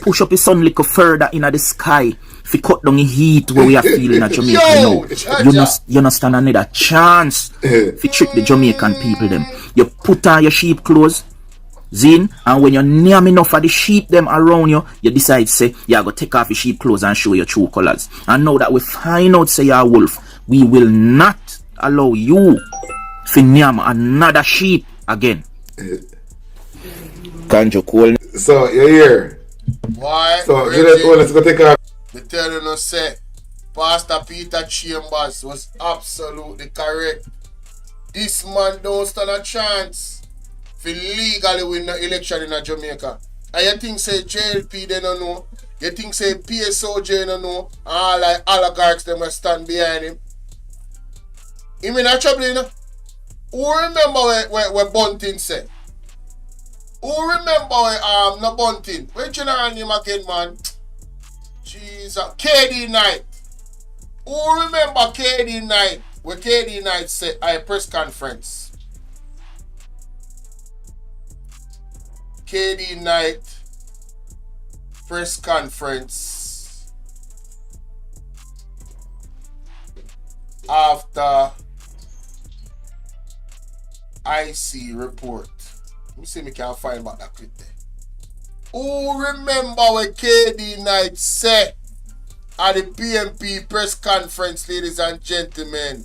push up the sun little further in the sky if cut down the heat where we are feeling at Jamaica now. You not stand another chance if trick the Jamaican people them. You put on your sheep clothes, Zin, and when you're near enough of the sheep them around you, you decide say you go take off your sheep clothes and show your true colors. And now that we find out say you're a wolf, we will not allow you to name another sheep again. So you're here. Why? So let's go take off. Me tell you no say Pastor Peter Chambers was absolutely correct. This man don't stand a chance for legally win the election in Jamaica. And you think say JLP they don't know? You think say PSOJ don't know? All like oligarchs them will stand behind him. He mean a trouble, you know? Who remember where Bunting said? Who remember where no Bunting? Where general name again, man? Jesus. KD Knight. Who remember KD Knight? Where KD Knight said at a press conference. KD Knight press conference after IC report. Let me see if I can find back that clip there. Who remember what KD Knight said at the PMP press conference, ladies and gentlemen?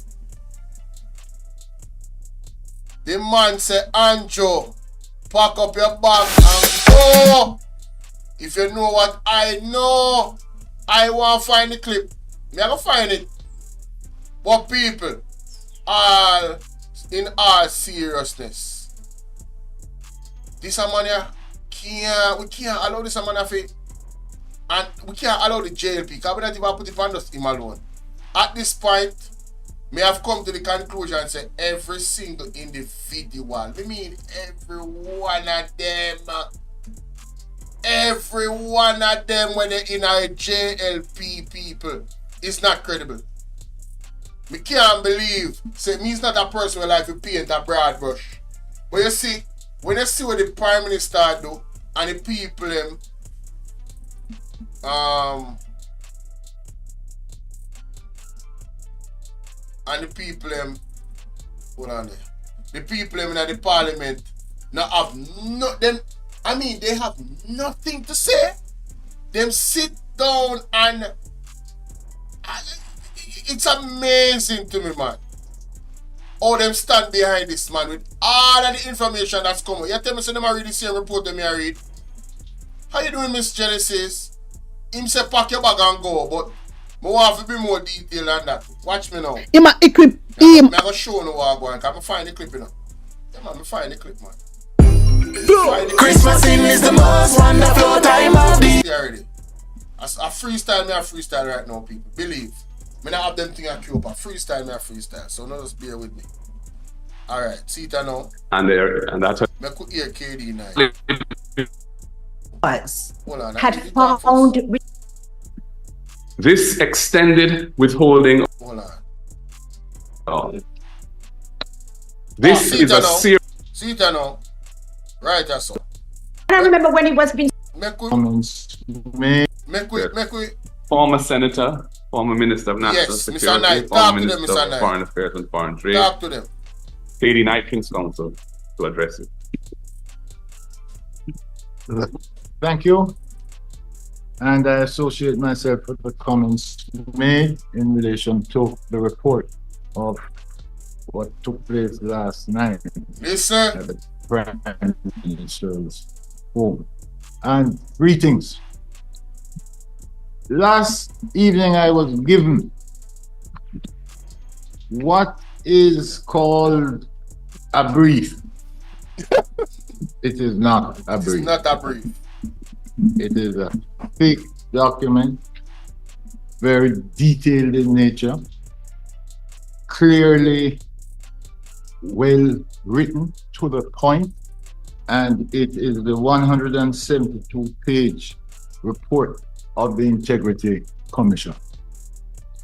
The man say, Andrew, pack up your bag and go. If you know what I know, I want to find the clip. Me I go find it. But people, in all seriousness, this a man here, we can't allow this a man to, and we can't allow the JLP, because we don't even put it on just him alone. At this point, me have come to the conclusion and say every single individual, I mean every one of them, when they're in a JLP, people, is not credible. Me can't believe, say me's not a person who like to paint a broad brush. But you see, when you see what the Prime Minister do, and the people them, hold on there. The people them in the parliament now have they have nothing to say. Them sit down and it's amazing to me, man. How them stand behind this man with all of the information that's coming. You tell me say them I read the same report them I read. How you doing, Miss Genesis? Him say pack your bag and go, but I want to be more detailed than that. Watch me now. Him a equip him. I'm going to show you what I'm going, because I find the clip, you know. Yeah, man, I find the clip, man. Christmas Eve is the most wonderful time of the year. Already. I freestyle right now, people. Believe. I don't have them thing I queue up. I freestyle. So now just bear with me. Alright, see it now. And that's what I could hear KD now. Hold on. Had found this extended withholding. Hold on. Oh. This is a serious. See it now. Right, that's all. I don't remember when it was being. Make we. Former senator, former minister of national security, Knight. former minister of foreign affairs and foreign trade. Talk to them. KD Knight King's Council to address it. Thank you. And I associate myself with the comments made in relation to the report of what took place last night at the Prime Minister's home. And greetings. Last evening I was given what is called a brief. It is not a brief. It's not a brief. It is a thick document, very detailed in nature, clearly well written to the point, and it is the 172-page report of the Integrity Commission.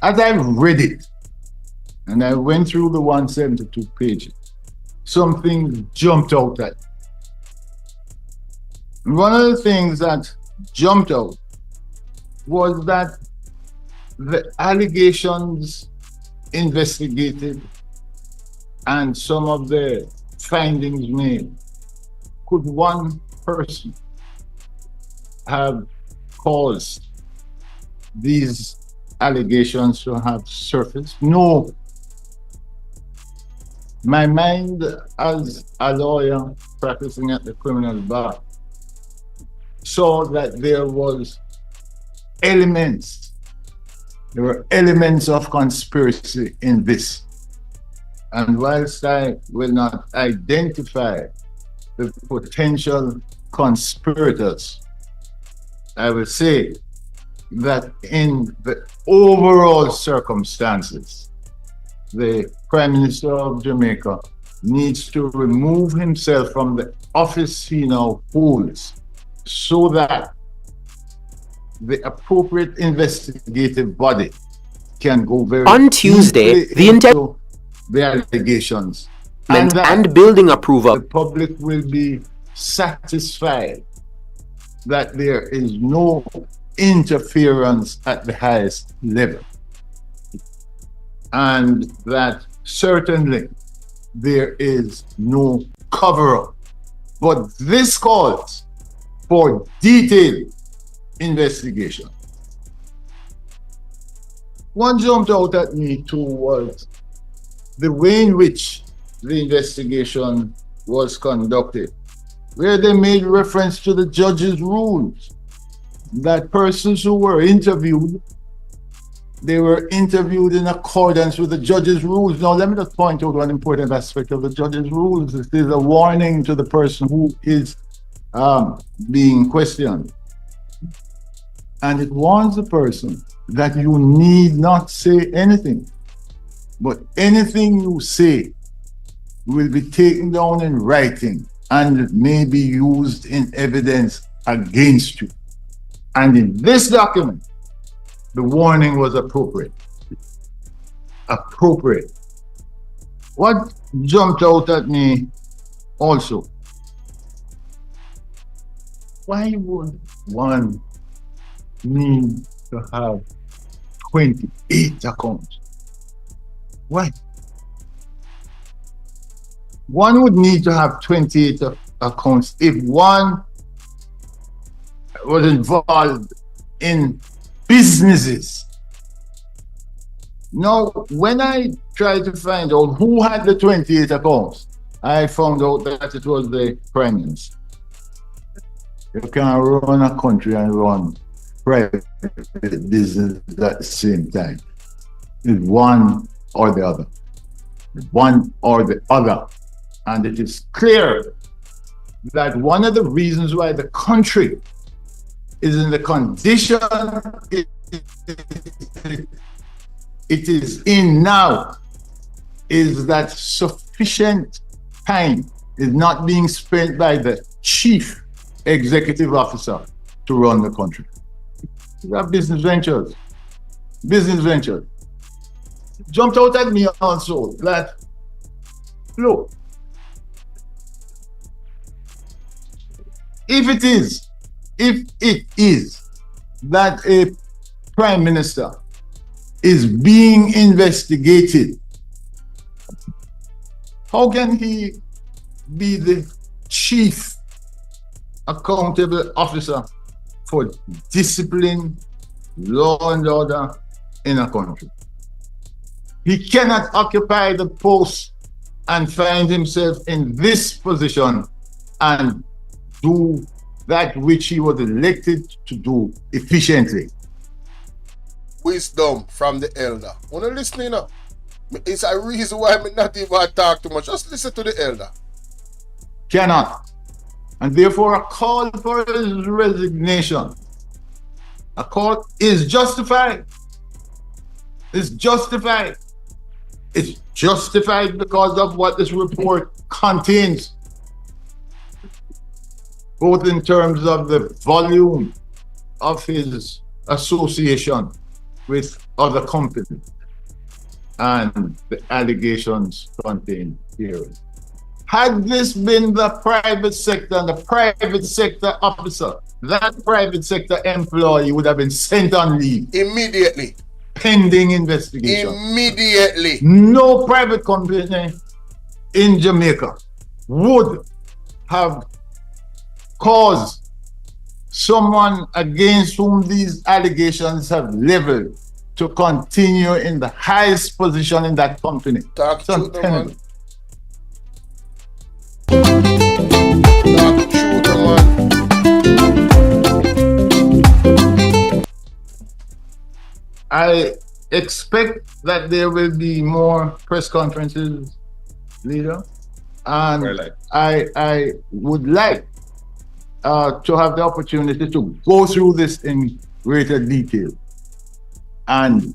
As I read it, and I went through the 172 pages, something jumped out at me. And one of the things that jumped out was that the allegations investigated and some of the findings made, could one person have caused these allegations to have surfaced? No. My mind as a lawyer practicing at the criminal bar saw that there were elements of conspiracy in this. And whilst I will not identify the potential conspirators, I will say that in the overall circumstances, the Prime Minister of Jamaica needs to remove himself from the office he now holds so that the appropriate investigative body can go very on Tuesday, the allegations and building approval. The public will be satisfied that there is no interference at the highest level, and that certainly there is no cover-up. But this calls for detailed investigation. What jumped out at me too was the way in which the investigation was conducted, where they made reference to the judge's rules, that persons who were interviewed, they were interviewed in accordance with the judge's rules. Now, let me just point out one important aspect of the judge's rules. This is a warning to the person who is being questioned. And it warns the person that you need not say anything, but anything you say will be taken down in writing and may be used in evidence against you. And in this document, the warning was appropriate. Appropriate. What jumped out at me also, why would one need to have 28 accounts? Why? One would need to have 28 accounts if one was involved in businesses. Now, when I tried to find out who had the 28 accounts, I found out that it was the Prime Minister. You can't run a country and run private business at the same time. It's one or the other. One or the other. And it is clear that one of the reasons why the country is in the condition it is in now is that sufficient time is not being spent by the chief executive officer to run the country. We have business ventures. Business ventures. Jumped out at me also that, look, if it is that a prime minister is being investigated, how can he be the chief accountable officer for discipline, law and order in a country? He cannot occupy the post and find himself in this position and do that which he was elected to do efficiently. Wisdom from the elder. Wanna listen, you know? It's a reason why I'm not even talk too much. Just listen to the elder. Cannot. And therefore a call for his resignation. A call is justified. It's justified. It's justified because of what this report contains, both in terms of the volume of his association with other companies and the allegations contained here. Had this been the private sector and the private sector officer, that private sector employee would have been sent on leave. Immediately. Pending investigation. Immediately. No private company in Jamaica would have caused someone against whom these allegations have leveled to continue in the highest position in that company. Talk to the man. I expect that there will be more press conferences, leader, and I would like to have the opportunity to go through this in greater detail. And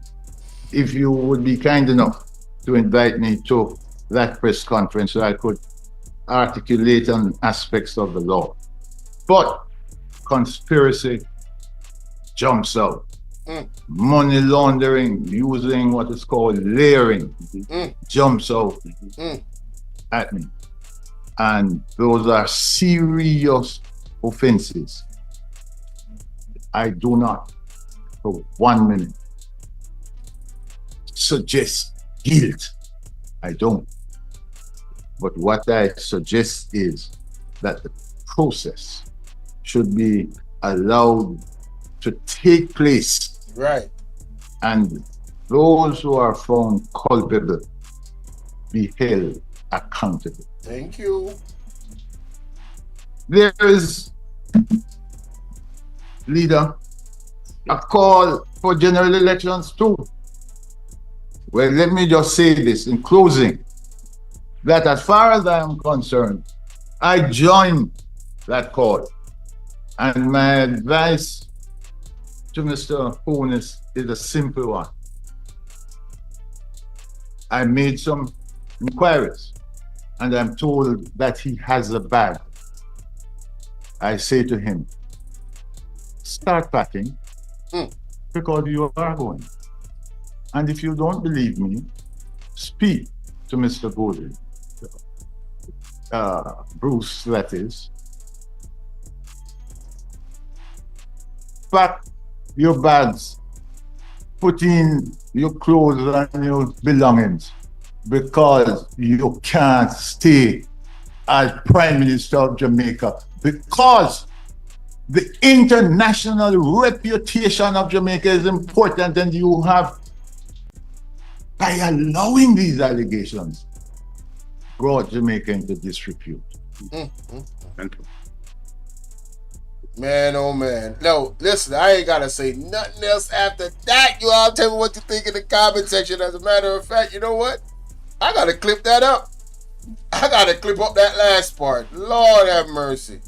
if you would be kind enough to invite me to that press conference so I could articulate on aspects of the law. But conspiracy jumps out. Money laundering using what is called layering jumps out at me. And those are serious offenses. I do not for 1 minute suggest guilt. I don't. But what I suggest is that the process should be allowed to take place. Right. And those who are found culpable be held accountable. Thank you. There is, leader, a call for general elections too. Well, let me just say this in closing, that as far as I am concerned, I join that call. And my advice to Mr. Honus is a simple one. I made some inquiries and I'm told that he has a bag. I say to him, start packing because you are going. And if you don't believe me, speak to Mr. Bolo, Bruce, that is. Pack your bags, put in your clothes and your belongings because you can't stay as Prime Minister of Jamaica, because the international reputation of Jamaica is important, and you have, by allowing these allegations, brought Jamaica into disrepute. Thank you. Man, oh man. No, listen, I ain't gotta say nothing else after that. You all tell me what you think in the comment section. As a matter of fact, you know what? I gotta clip that up. I gotta clip up that last part. Lord have mercy.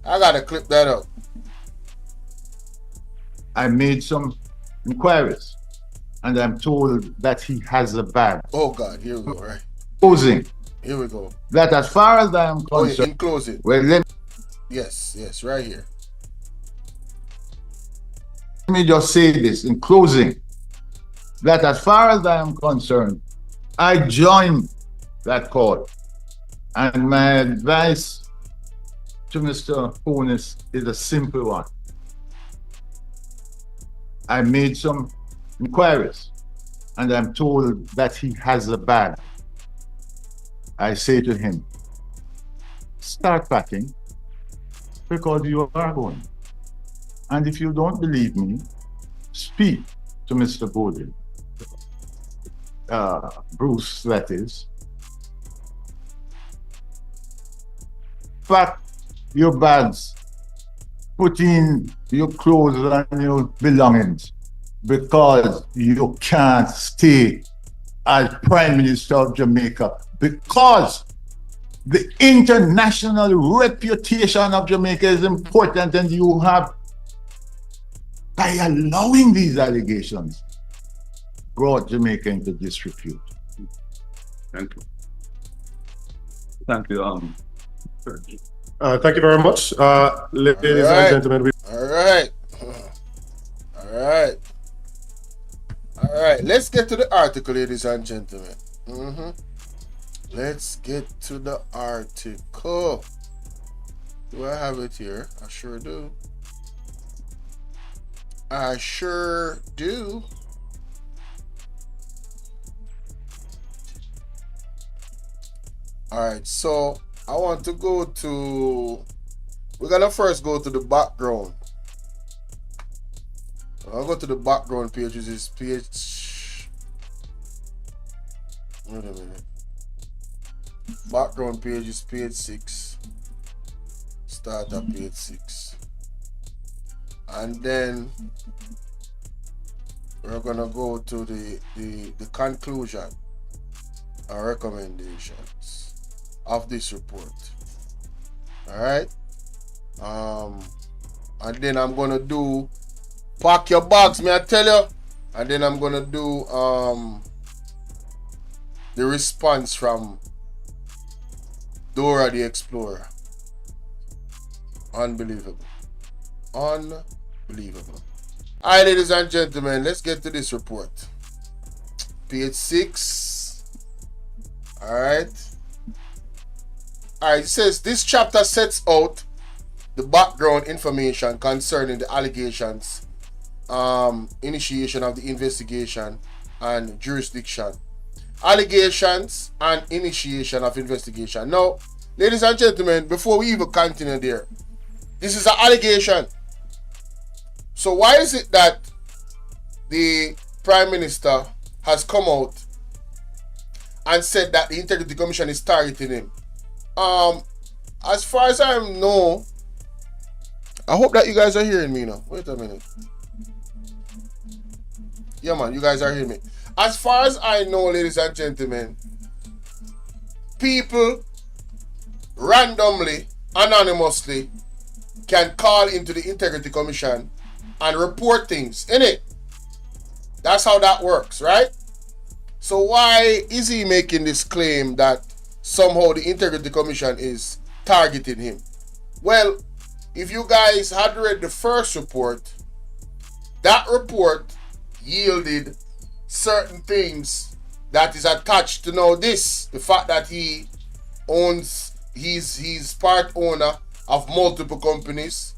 I gotta clip that up. I made some inquiries and I'm told that he has a bag. Oh God, here we go, right? Closing. Here we go. That as far as I am concerned. Oh, yeah, in closing. Well, yes, right here. Let me just say this in closing, that as far as I am concerned, I join that call. And my advice to Mr. Honus is a simple one. I made some inquiries and I'm told that he has a bag. I say to him, start packing because you are going. And if you don't believe me, speak to Mr. Bolo, Bruce, that is. Pack your bags, put in your clothes and your belongings because you can't stay as Prime Minister of Jamaica, because the international reputation of Jamaica is important, and you have, by allowing these allegations, brought Jamaica into disrepute. Thank you. Thank you. Thank you very much. Ladies and gentlemen. All right. Let's get to the article, ladies and gentlemen. Let's get to the article. Do I have it here? I sure do. All right, so I want to go to, we're gonna first go to the background. I'll go to the background page, which is page, wait a minute. Background page is page 6. Start at page 6. And then we're gonna go to the conclusion and recommendations of this report. Alright. And then I'm gonna do pack your bags, may I tell you? And then I'm gonna do the response from Dora the Explorer. Unbelievable. Unbelievable. Alright, ladies and gentlemen, let's get to this report. Page 6. Alright. Alright, it says this chapter sets out the background information concerning the allegations, initiation of the investigation, and jurisdiction. Allegations and initiation of investigation. Now, ladies and gentlemen, before we even continue there, this is an allegation. So why is it that the Prime Minister has come out and said that the Integrity Commission is targeting him. As far as I know, I hope that you guys are hearing me now. Wait a minute. Yeah, man, you guys are hearing me. As far as I know, ladies and gentlemen, people randomly, anonymously, can call into the Integrity Commission and report things, innit? That's how that works, right? So why is he making this claim that somehow the Integrity Commission is targeting him? Well, if you guys had read the first report, that report yielded certain things that is attached to know this. The fact that he owns, he's part owner of multiple companies,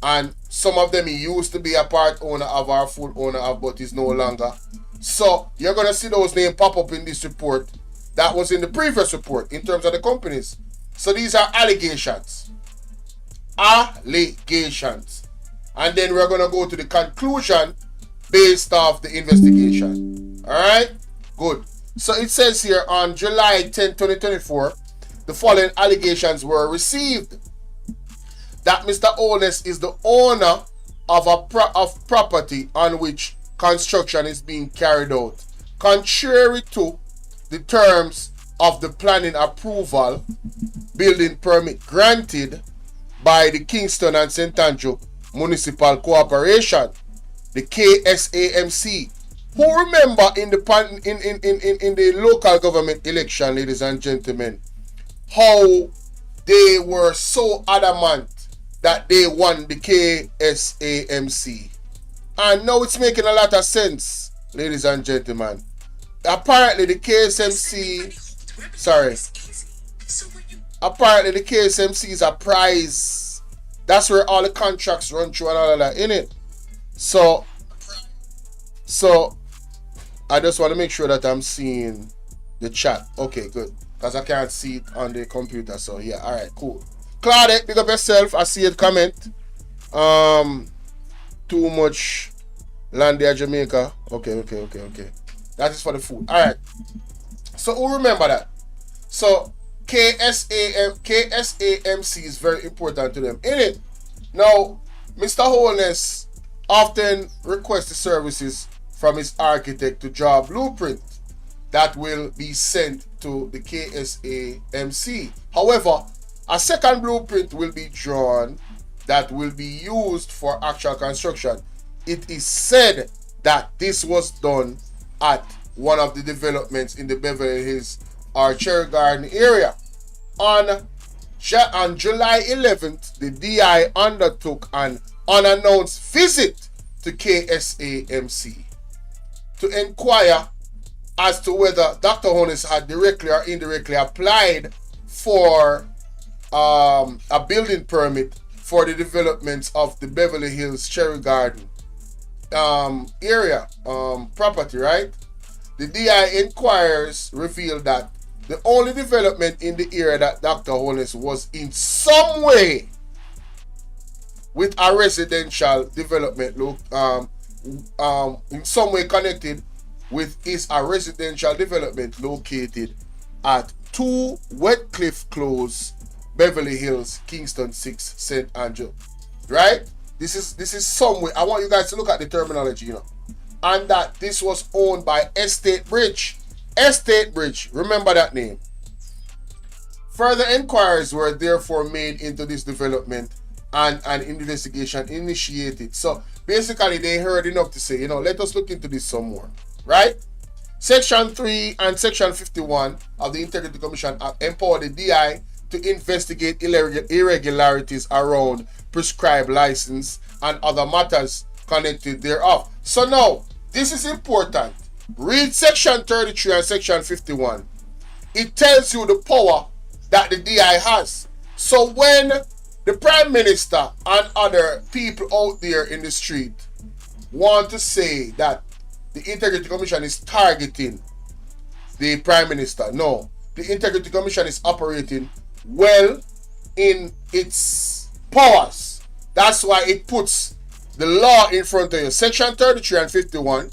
and some of them he used to be a part owner of or full owner of, but he's no longer. So you're gonna see those names pop up in this report that was in the previous report in terms of the companies. So these are allegations. Allegations. And then we're gonna go to the conclusion based off the investigation. Alright? Good. So it says here on July 10, 2024, the following allegations were received. That Mr. Holness is the owner of property on which construction is being carried out, contrary to the terms of the planning approval building permit granted by the Kingston and St. Andrew Municipal Corporation, the KSAMC. Who remember in the local government election, ladies and gentlemen, how they were so adamant that they won the KSAMC? And now it's making a lot of sense, ladies and gentlemen. Apparently the KSMC, apparently the KSMC is a prize. That's where all the contracts run through and all of that, innit? So I just want to make sure that I'm seeing the chat. Okay, good. Because I can't see it on the computer. So yeah, alright, cool. Claudette, big up yourself. I see it comment. Too much land there, Jamaica. Okay. That is for the food. Alright. So who remember that? So KSAMC is very important to them, innit? Now, Mr. Holness often requests the services from his architect to draw a blueprint that will be sent to the KSAMC. However, a second blueprint will be drawn that will be used for actual construction. It is said that this was done at one of the developments in the Beverly Hills or Cherry Garden area. On July 11th, the DI undertook an unannounced visit to KSAMC to inquire as to whether Dr. Holness had directly or indirectly applied for a building permit for the development of the Beverly Hills Cherry Garden area property, right? The DI inquiries revealed that the only development in the area that Dr. Holness was in some way with a residential development in some way connected with is a residential development located at 2 Wetcliff Close, Beverly Hills, Kingston 6, St. Andrew. Right? This is somewhere. I want you guys to look at the terminology, you know. And that this was owned by Estate Bridge. Estate Bridge, remember that name. Further inquiries were therefore made into this development and an investigation initiated. So basically they heard enough to say, you know, let us look into this some more. Right? Section 3 and Section 51 of the Integrity Commission empower the DI to investigate irregularities around prescribed license and other matters connected thereof. So now, this is important. Read Section 33 and Section 51. It tells you the power that the DI has. So when the Prime Minister and other people out there in the street want to say that the Integrity Commission is targeting the Prime Minister, no. The Integrity Commission is operating well in its powers. That's why it puts the law in front of you. Section 33 and 51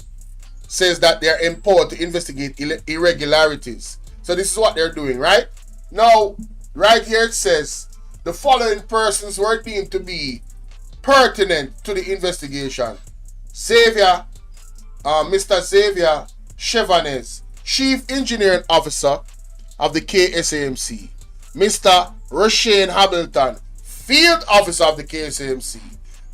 says that they are empowered to investigate irregularities. So this is what they're doing, right? Now, right here it says, the following persons were deemed to be pertinent to the investigation. Mr. Xavier Chevanez, Chief Engineering Officer of the KSAMC. Mr. Rashane Hamilton, Field Officer of the KSAMC.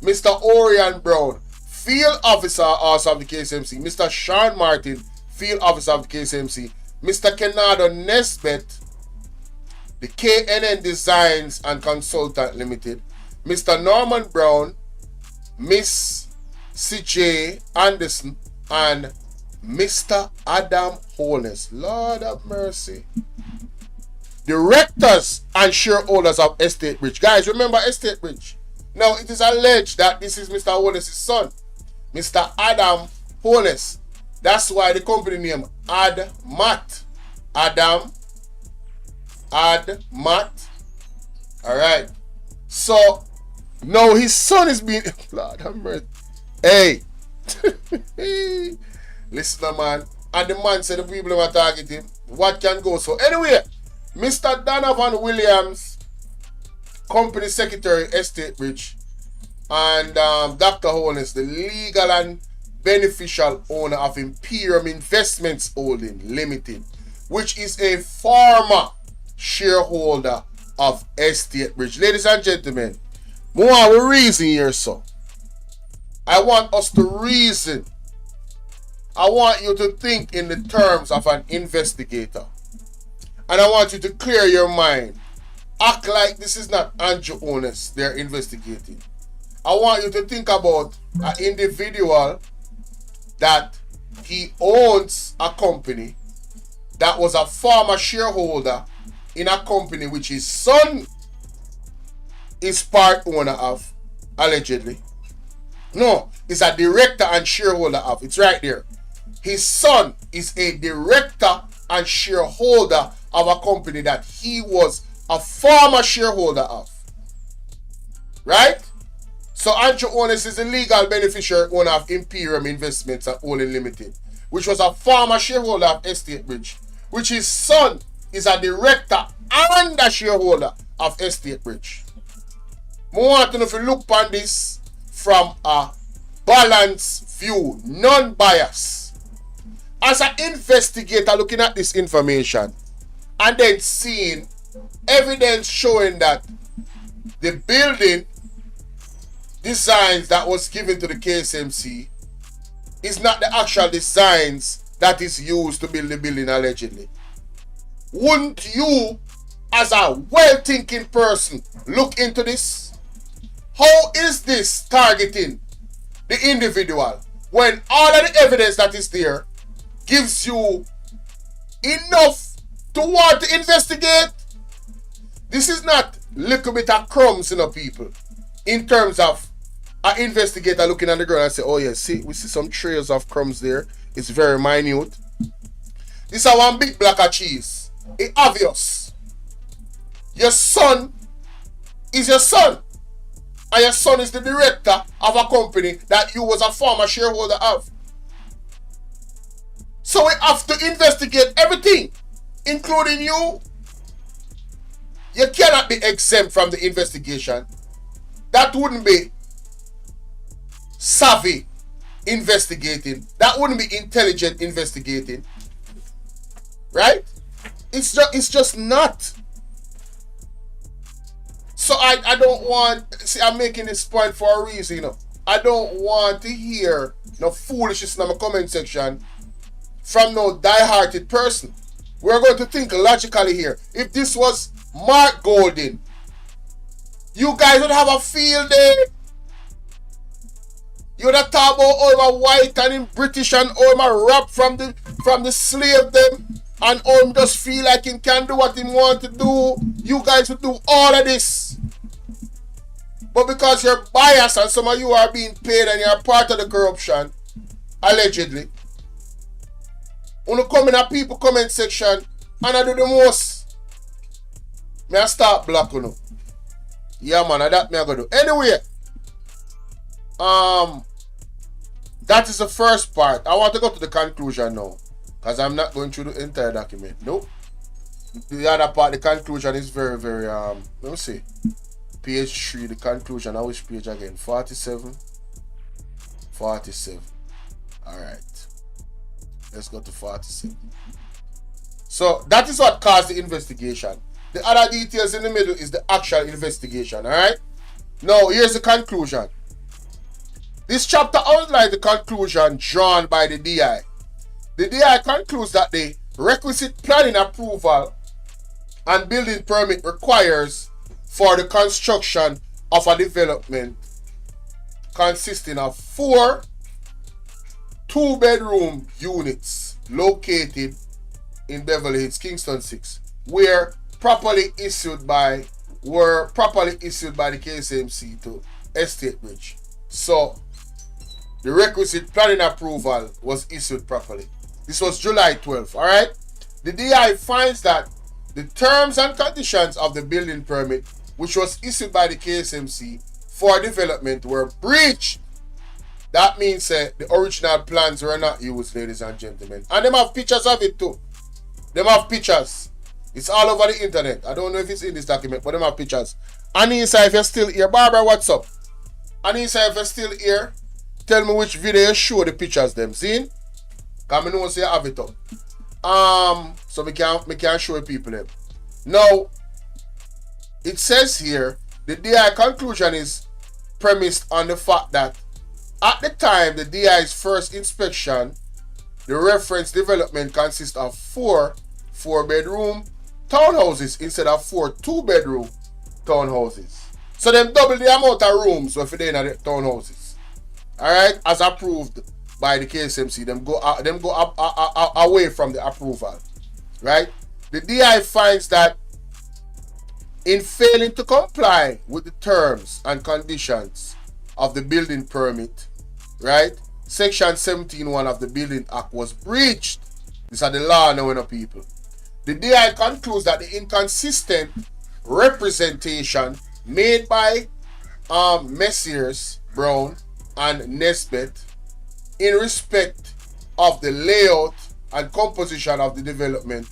Mr. Orion Brown, Field Officer also of the KSAMC. Mr. Sean Martin, Field Officer of the KSAMC. Mr. Kenado Nesbet, the KNN Designs and Consultant Limited. Mr. Norman Brown, Miss CJ Anderson, and Mr. Adam Holness. Lord have mercy. Directors and shareholders of Estate Bridge. Guys, remember Estate Bridge. Now, it is alleged that this is Mr. Holness' son, Mr. Adam Holness. That's why the company name AdMat. Adam AdMat. Alright. So, now his son is being... Lord have mercy. Hey. Listen, man. And the man said the people who are targeting him, what can go? So, anyway, Mr. Donovan Williams, Company Secretary, Estate Bridge, and Dr. Holness, the legal and beneficial owner of Imperium Investments Holding Limited, which is a former shareholder of Estate Bridge. Ladies and gentlemen, more reason here, so. I want us to reason. I want you to think in the terms of an investigator. And I want you to clear your mind. Act like this is not Andrew Holness they're investigating. I want you to think about an individual that he owns a company that was a former shareholder in a company which his son is part owner of, allegedly. No, he's a director and shareholder of. It's right there. His son is a director and shareholder of a company that he was a former shareholder of. Right? So Andrew Holness is the legal beneficiary owner of Imperium Investments Holding Limited, which was a former shareholder of Estate Bridge, which his son is a director and a shareholder of Estate Bridge. I want to know if you look upon this from a balanced view, non-bias. As an investigator looking at this information and then seeing evidence showing that the building designs that was given to the KSMC is not the actual designs that is used to build the building allegedly. Wouldn't you, as a well-thinking person, look into this? How is this targeting the individual when all of the evidence that is there gives you enough to want to investigate? This is not little bit of crumbs, people, in terms of an investigator looking on the ground and say, oh yeah, see, we see some trails of crumbs there. It's very minute. This is one big block of cheese. It's obvious. Your son is your son. And your son is the director of a company that you was a former shareholder of. So we have to investigate everything, including you. You cannot be exempt from the investigation. That wouldn't be savvy investigating. That wouldn't be intelligent investigating. Right? It's just not. So I don't want, see, I'm making this point for a reason, I don't want to hear no foolishness in my comment section from no die-hearted person. We're going to think logically here. If this was Mark Golding, you guys would have a field day. You would have talked about all my white and in British and all my rap from the slave them, and all just feel like he can do what he want to do. You guys would do all of this. But because you're biased and some of you are being paid and you're part of the corruption, allegedly, when you come in a people comment section and I do the most, I start block you know. Yeah man, that me I go do. Anyway, that is the first part. I want to go to the conclusion now, because I'm not going through the entire document. Nope. The other part, the conclusion is very, very, let me see. Page 3, the conclusion. Now which page again? 47. 47. Alright. Let's go to 47. So that is what caused the investigation. The other details in the middle is the actual investigation. Alright? Now here's the conclusion. This chapter outlines the conclusion drawn by the DI. The DI concludes that the requisite planning approval and building permit requires for the construction of a development consisting of 4 2-bedroom units located in Beverly Hills, Kingston 6, were properly issued by the KSMC to Estate Bridge. So the requisite planning approval was issued properly. This was July 12th, all right? The DI finds that the terms and conditions of the building permit, which was issued by the KSMC for development, were breached. That means the original plans were not used, ladies and gentlemen. And them have pictures of it too. Them have pictures. It's all over the internet. I don't know if it's in this document, but them have pictures. Anissa, if you're still here, Barbara, what's up? Anissa, if you're still here, tell me which video you show the pictures them. See? Because I know say you have it up. So we can show people them. Now, it says here, the DI conclusion is premised on the fact that at the time the DI's first inspection, the reference development consists of 4 4-bedroom townhouses instead of 4 2-bedroom townhouses. So them double the amount of rooms if they in the townhouses. Alright, as approved by the KSMC, them go away from the approval. Right? The DI finds that in failing to comply with the terms and conditions of the building permit, right, Section 17(1) of the Building Act was breached. These are the law now, people. The DI concludes that the inconsistent representation made by Messrs. Brown and Nesbitt in respect of the layout and composition of the development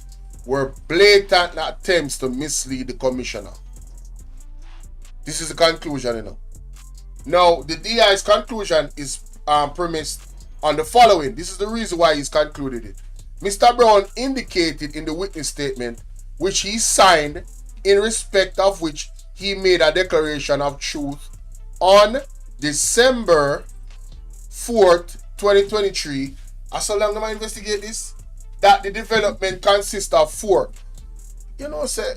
were blatant attempts to mislead the commissioner. This is the conclusion, you know. Now, the DI's conclusion is premised on the following. This is the reason why he's concluded it. Mr. Brown indicated in the witness statement, which he signed, in respect of which he made a declaration of truth on December 4th, 2023. As so long as I investigate this, that the development consists of 4. You know, say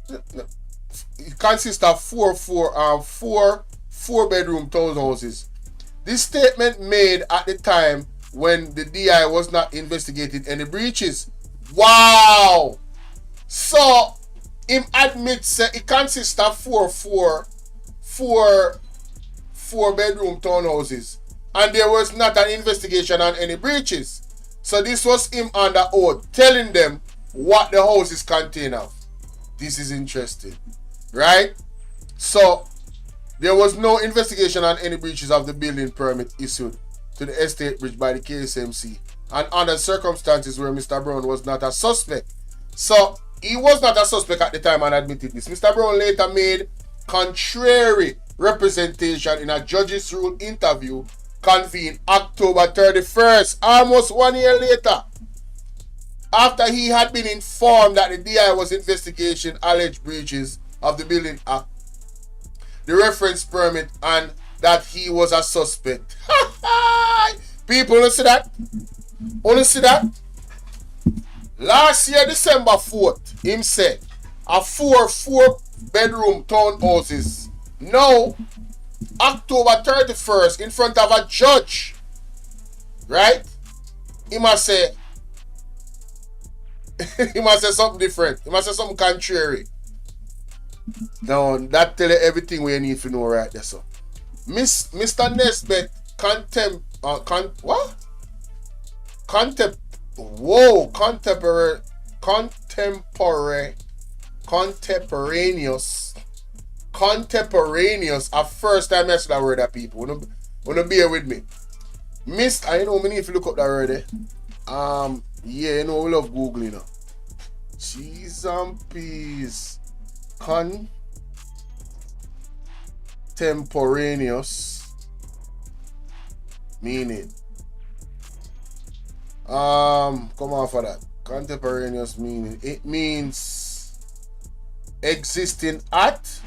it consists of 4 4-bedroom townhouses. This statement made at the time when the DI was not investigating any breaches. Wow! So him admits it consists of 4-bedroom townhouses, and there was not an investigation on any breaches. So this was him under oath telling them what the houses contain of. This is interesting, right? So there was no investigation on any breaches of the building permit issued to the Estate Bridge by the KSMC, and under circumstances where Mr. Brown was not a suspect. So he was not a suspect at the time and admitted this. Mr. Brown later made contrary representation in a judge's rule interview convened October 31st, almost 1 year later, after he had been informed that the DI was investigating alleged breaches of the Building Act, the reference permit, and that he was a suspect. People, you see that? Only see that? Last year, December 4th, him said, a 4-bedroom townhouses. Now, October 31st, in front of a judge, right? He must say something different. He must say something contrary. Now, that tell you everything we need to know right there, so. Mr. Nesbitt contemporaneous. At first time I said that word, that people wanna bear with me. I know we need to look up that word. Yeah, you know we love Google, you know. Cheese and peas. Contemporaneous meaning. Come on for that. Contemporaneous meaning. It means existing at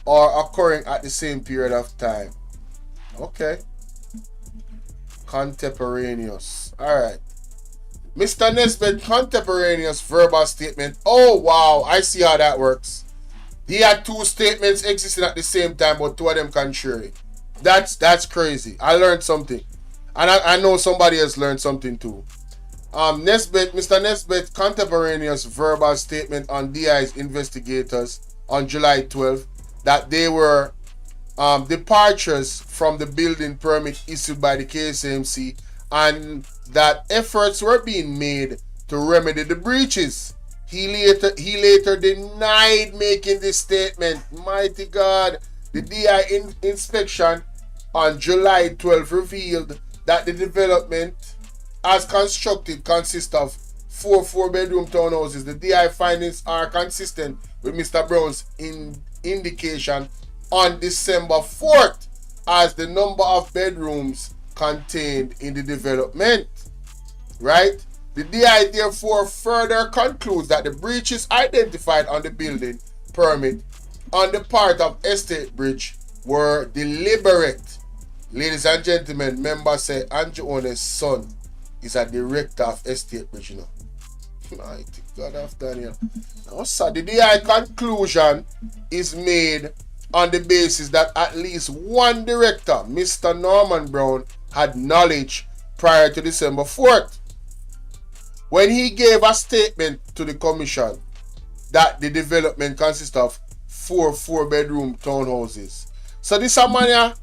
or occurring at the same period of time. Okay. Contemporaneous. Alright. Mr. Nesbitt, contemporaneous verbal statement. Oh wow, I see how that works. He had two statements existing at the same time, but two of them contrary. That's crazy. I learned something. And I know somebody else learned something too. Mr. Nesbitt, contemporaneous verbal statement on DI's investigators on July 12th that they were departures from the building permit issued by the KSMC and that efforts were being made to remedy the breaches. He later denied making this statement. Mighty God. The DI inspection on July 12 revealed that the development as constructed consists of 4 4-bedroom townhouses. The DI findings are consistent with Mr. Brown's indication on December 4th as the number of bedrooms contained in the development. Right? The DI therefore further concludes that the breaches identified on the building permit on the part of Estate Bridge were deliberate. Ladies and gentlemen, members say Andrew One's son is a director of Estate Bridge, you know. Mighty God of Daniel. Now, so the DI conclusion is made on the basis that at least one director, Mr. Norman Brown, had knowledge prior to December 4th when he gave a statement to the commission that the development consists of 4 4-bedroom townhouses. So this a man here,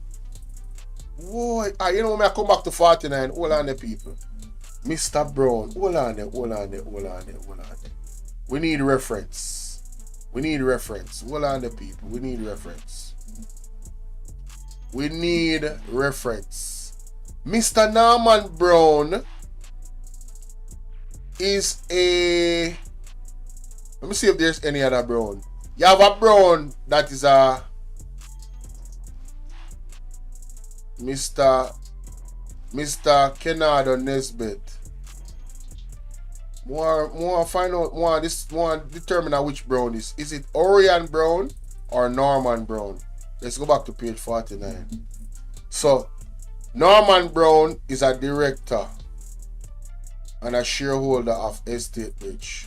boy, you know when I come back to 49, hold on the people. Mr. Brown, hold on there. We need reference. Hold on the people. We need reference. Mr. Norman Brown is a... Let me see if there's any other Brown. You have a Brown that is a... Mr. Kennard Nesbitt. More find out more determine which Brown is. Is it Orion Brown or Norman Brown? Let's go back to page 49. So Norman Brown is a director and a shareholder of Estate Bridge.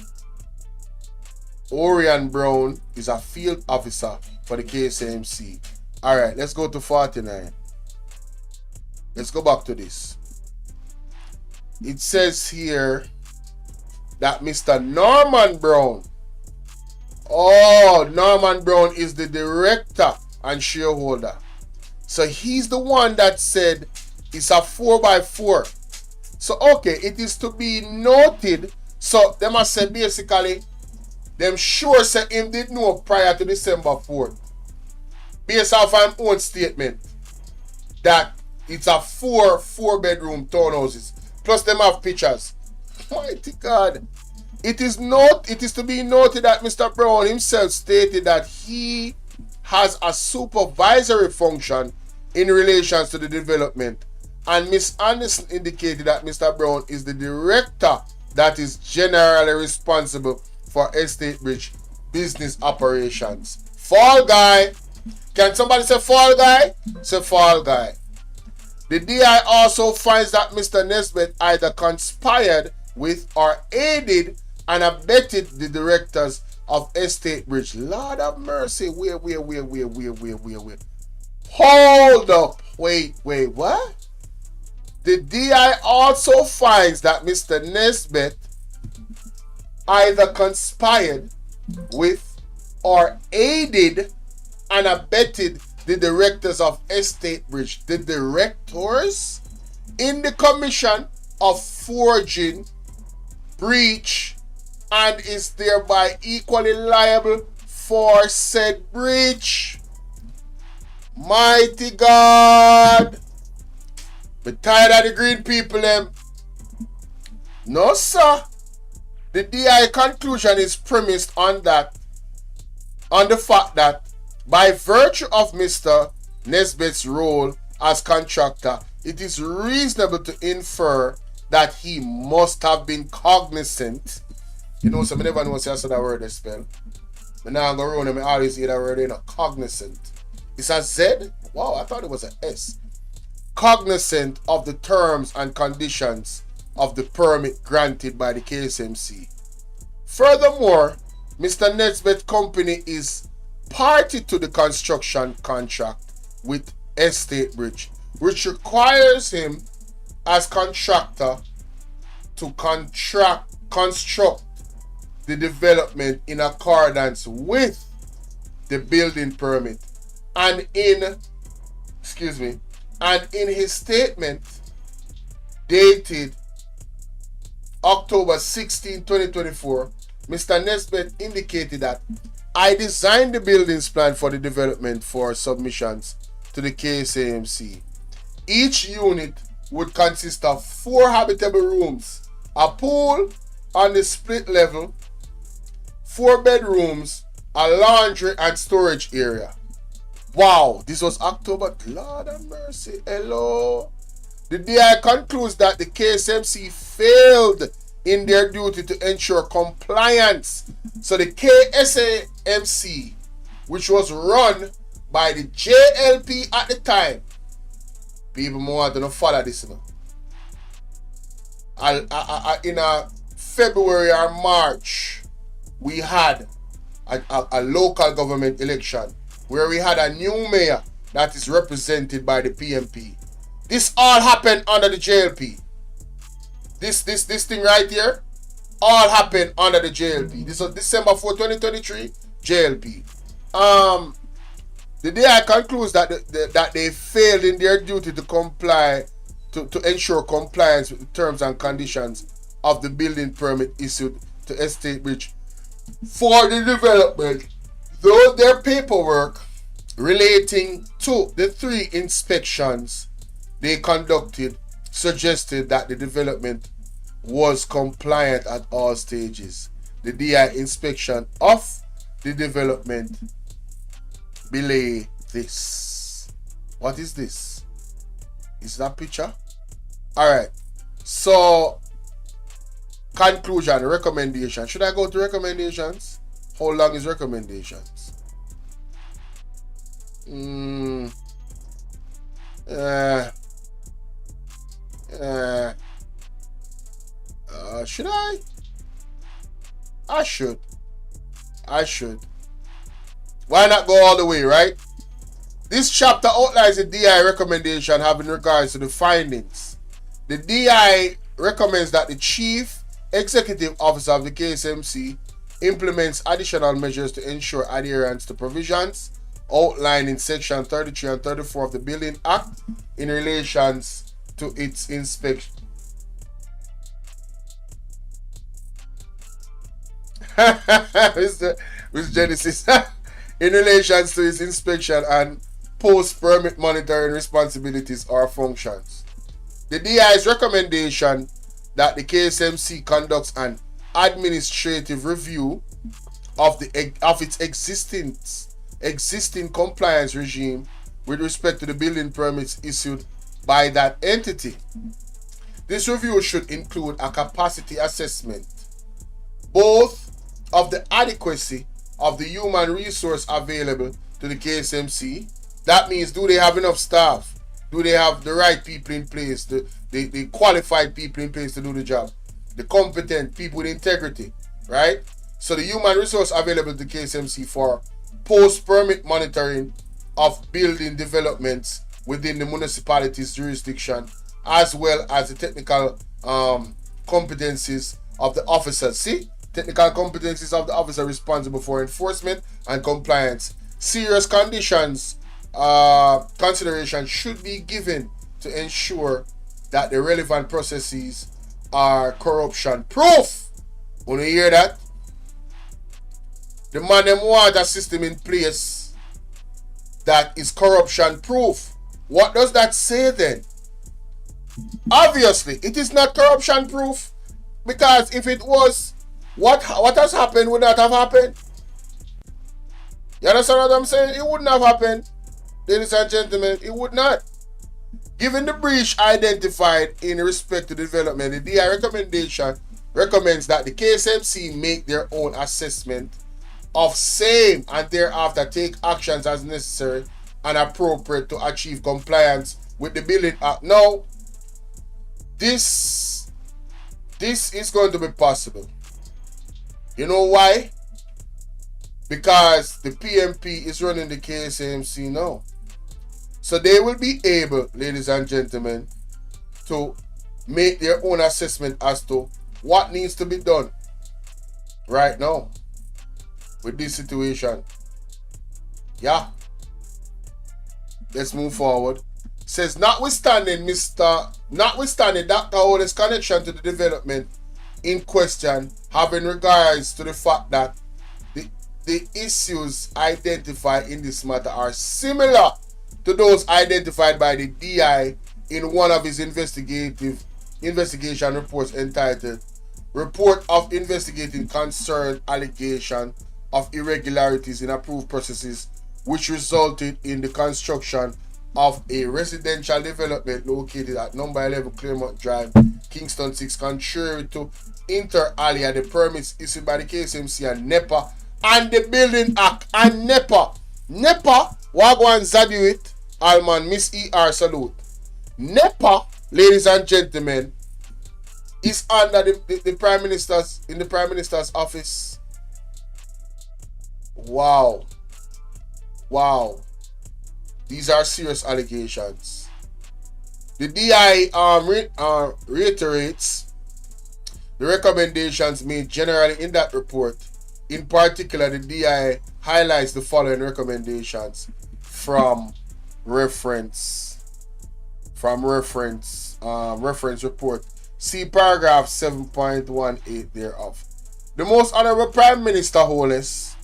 Orion Brown is a field officer for the KSMC. Alright, let's go to 49. Let's go back to this. It says here that Mr. Norman Brown. Oh, Norman Brown is the director and shareholder. So he's the one that said it's a 4x4. So okay, it is to be noted. So they must say basically, them sure say him did know prior to December 4th. Based off his own statement that it's a 4 4-bedroom townhouses. Plus them have pictures. Mighty God. It is to be noted that Mr. Brown himself stated that he has a supervisory function in relation to the development. And Ms. Anderson indicated that Mr. Brown is the director that is generally responsible for Estate Bridge business operations. Fall guy. Can somebody say fall guy? Say fall guy. The DI also finds that Mr. Nesbitt either conspired with or aided and abetted the directors of Estate Bridge. Lord of mercy. Wait. Hold up. Wait, what? The DI also finds that Mr. Nesbitt either conspired with or aided and abetted the directors of Estate Bridge. The directors in the commission of forging, breach, and is thereby equally liable for said breach. Mighty God. But tired of the green people them. No sir. The DI conclusion is premised on the fact that by virtue of Mr. Nesbitt's role as contractor, it is reasonable to infer that he must have been cognizant. You know, so I never know say I said that word spell. But now I'm going to run and I always hear that word, cognizant. It's a Z? Wow, I thought it was an S. Cognizant of the terms and conditions of the permit granted by the KSMC. Furthermore, Mr. Nesbitt's company is party to the construction contract with Estate Bridge, which requires him as contractor to construct the development in accordance with the building permit. And in his statement dated October 16, 2024, Mr. Nesbitt indicated that I designed the buildings plan for the development for submissions to the KSAMC. Each unit would consist of 4 habitable rooms, a pool on the split level, 4 bedrooms, a laundry and storage area. Wow, this was October. Lord have mercy. Hello. The DI concludes that the KSMC failed in their duty to ensure compliance. So the KSAMC, which was run by the JLP at the time, people more want to follow this. In February or March, we had a local government election where we had a new mayor that is represented by the PMP. This all happened under the JLP. This thing right here all happened under the JLP. This was December 4, 2023, JLP. The DI concludes that that they failed in their duty to comply to ensure compliance with the terms and conditions of the building permit issued to Estate Bridge for the development, though their paperwork relating to the 3 inspections they conducted suggested that the development was compliant at all stages. The DI inspection of the development belay this. What is this? Is that picture? Alright. So, conclusion, recommendation. Should I go to recommendations? How long is recommendations? Should I? I should. Why not go all the way, right? This chapter outlines the DI recommendation having regards to the findings. The DI recommends that the Chief Executive Officer of the KSMC implements additional measures to ensure adherence to provisions outlined in Section 33 and 34 of the Building Act in relation to its inspection. With Genesis. In relation to its inspection and post-permit monitoring responsibilities or functions. The DI's recommendation that the KSMC conducts an administrative review of its existing compliance regime with respect to the building permits issued by that entity. This review should include a capacity assessment, both of the adequacy of the human resource available to the KSMC. That means, do they have enough staff? Do they have the right people in place, the qualified people in place to do the job? The competent people with integrity, right? So the human resource available to the KSMC for post-permit monitoring of building developments within the municipality's jurisdiction, as well as the technical competencies of the officers. See? Technical competencies of the officer responsible for enforcement and compliance. Serious conditions consideration should be given to ensure that the relevant processes are corruption proof. When you hear that? The man them want a system in place that is corruption proof. What does that say then? Obviously, it is not corruption proof, because if it was, What has happened would not have happened. You understand what I'm saying? It wouldn't have happened, ladies and gentlemen. It would not. Given the breach identified in respect to development, the DI recommendation recommends that the KSMC make their own assessment of same and thereafter take actions as necessary and appropriate to achieve compliance with the Building Act. Now, this is going to be possible. You know why? Because the PMP is running the KSMC now. So they will be able, ladies and gentlemen, to make their own assessment as to what needs to be done right now with this situation. Yeah. Let's move forward. Says, notwithstanding Dr. Holden's connection to the development in question, having regards to the fact that the issues identified in this matter are similar to those identified by the DI in one of his investigation reports entitled Report of Investigating Concerned Allegation of Irregularities in Approved Processes which resulted in the construction of a residential development located at number 11 Claremont Drive, Kingston 6, contrary to inter alia the permits issued by the KSMC and NEPA and the Building Act and NEPA. NEPA, Wagwan Zabiwit, Alman, Miss ER salute. NEPA, ladies and gentlemen, is under the Prime Minister's, in the Prime Minister's office. Wow. Wow. These are serious allegations. The DI reiterates the recommendations made generally in that report. In particular, the DI highlights the following recommendations from reference report. See paragraph 7.18 thereof. The Most Honorable Prime Minister Holness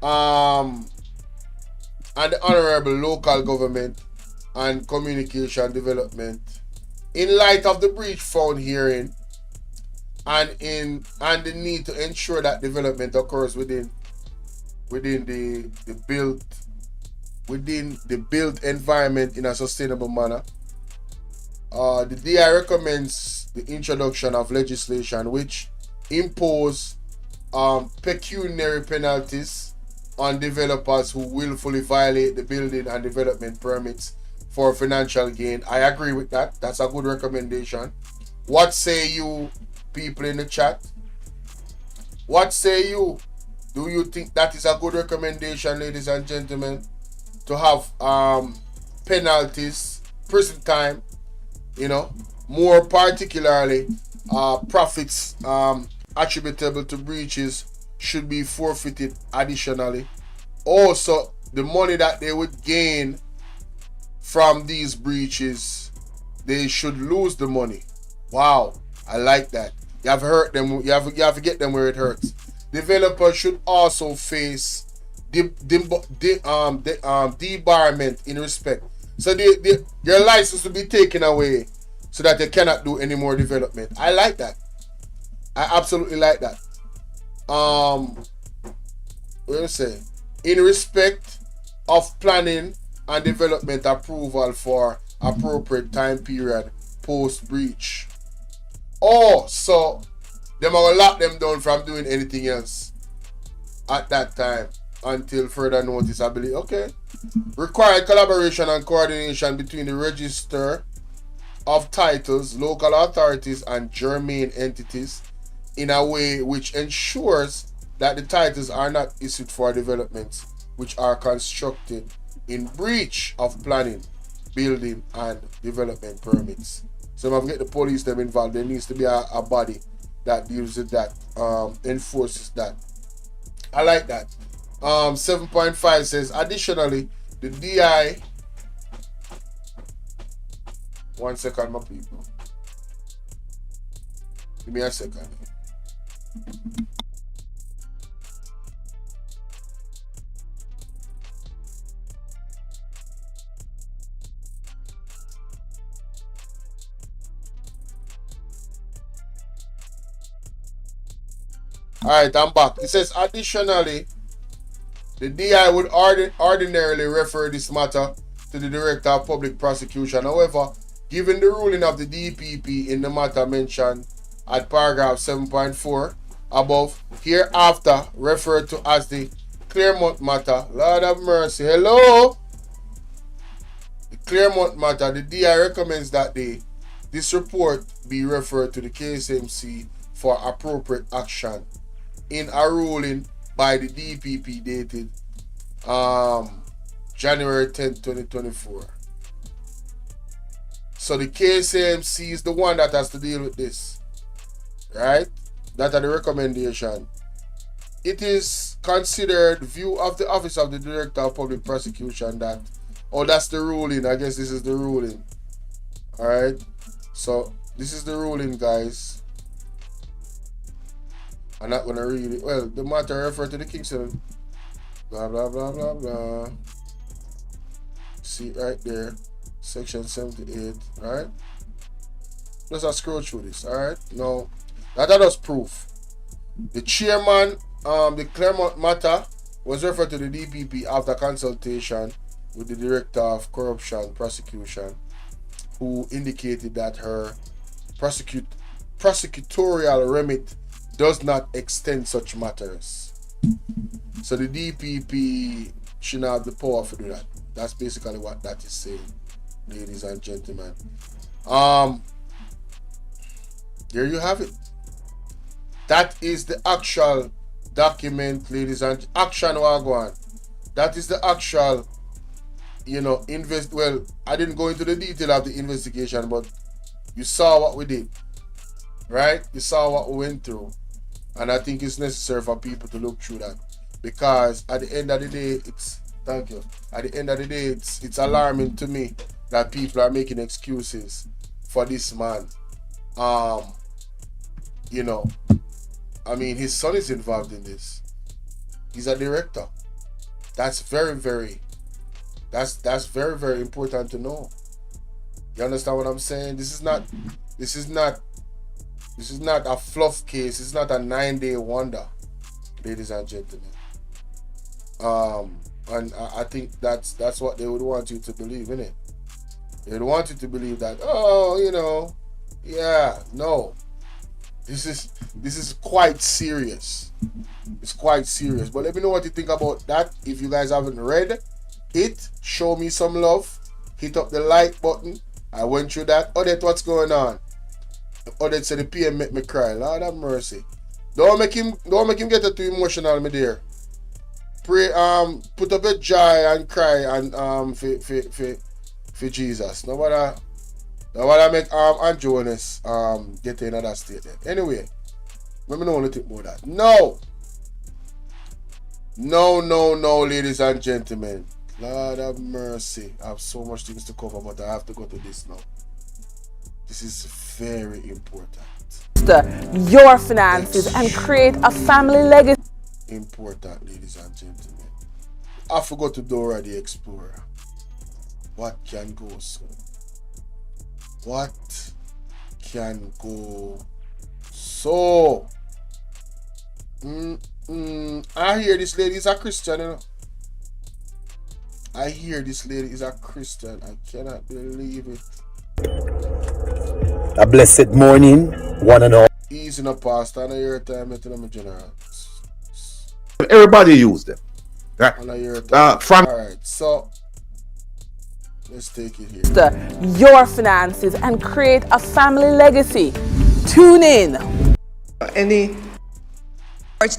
and the Honorable Local Government and Communication Development, in light of the breach found herein and the need to ensure that development occurs within the built environment in a sustainable manner, the DI recommends the introduction of legislation which impose pecuniary penalties on developers who willfully violate the building and development permits for financial gain. I agree with that. That's a good recommendation. What say you, people in the chat? What say you? Do you think that is a good recommendation, ladies and gentlemen, to have penalties, prison time, more particularly profits attributable to breaches should be forfeited additionally. Also, the money that they would gain from these breaches, they should lose the money. Wow, I like that. You have hurt them. You have to get them where it hurts. Developers should also face debarment in respect. So their license will be taken away so that they cannot do any more development. I like that. I absolutely like that. What do you say? In respect of planning and development approval for appropriate time period post breach. Oh, so them are gonna lock them down from doing anything else at that time until further notice, I believe. Okay. Required collaboration and coordination between the register of titles, local authorities, and germane entities in a way which ensures that the titles are not issued for developments which are constructed in breach of planning, building, and development permits. So if I get the police them involved, there needs to be a body that deals with that, enforces that. I like that. 7.5 says, additionally, the DI... One second, my people. Give me a second. Alright, I'm back. It says, additionally, the DI would ordinarily refer this matter to the Director of Public Prosecution. However, given the ruling of the DPP in the matter mentioned at paragraph 7.4 above, hereafter referred to as the Claremont matter, Lord have mercy, hello? The Claremont matter, the DI recommends that this report be referred to the KSMC for appropriate action in a ruling by the DPP dated January 10, 2024. So the KSMC is the one that has to deal with this, right? That are the recommendation. It is considered view of the Office of the Director of Public Prosecution that, oh, that's the ruling. I guess this is the ruling. All right. So this is the ruling, guys. I'm not gonna read it. Well, the matter referred to the Kingston. Blah blah blah blah blah. See right there, section 78. Right. Let's scroll through this. All right. Now that does proof. The chairman, the Claremont matter was referred to the DPP after consultation with the Director of Corruption Prosecution, who indicated that her prosecutorial remit does not extend such matters. So the DPP should not have the power to do that. That's basically what that is saying, ladies and gentlemen. There you have it. That is the actual document, ladies and action wagwan. That is the actual, well, I didn't go into the detail of the investigation, but you saw what we did, right? You saw what we went through. And I think it's necessary for people to look through that. Because at the end of the day, at the end of the day, it's alarming to me that people are making excuses for this man. I mean, his son is involved in this. He's a director. That's very, very important to know. You understand what I'm saying? This is not a fluff case. It's not a 9-day wonder, ladies and gentlemen. And I think that's what they would want you to believe, innit? They would want you to believe that, no. This is quite serious. It's quite serious. But let me know what you think about that. If you guys haven't read it, show me some love. Hit up the like button. I went through that. Odette, what's going on? Odette said the PM make me cry. Lord have mercy. Don't make him get too emotional, me dear. Pray, put up a joy and cry and for Jesus. Nobody make and Jonas get in another state there. Anyway, let me know what you think about that. No, ladies and gentlemen. Lord have mercy. I have so much things to cover, but I have to go to this now. This is very important. Your finances and create a family legacy. Important, ladies and gentlemen. I forgot to Dora the Explorer. What can go so? What can go so? I hear this lady is a Christian, I hear this lady is a Christian. I cannot believe it. A blessed morning, one and all. Easy no pastor, and I hear time to them general. Everybody use them. Right? Frank. Alright, so let's take it here. Your finances and create a family legacy. Tune in.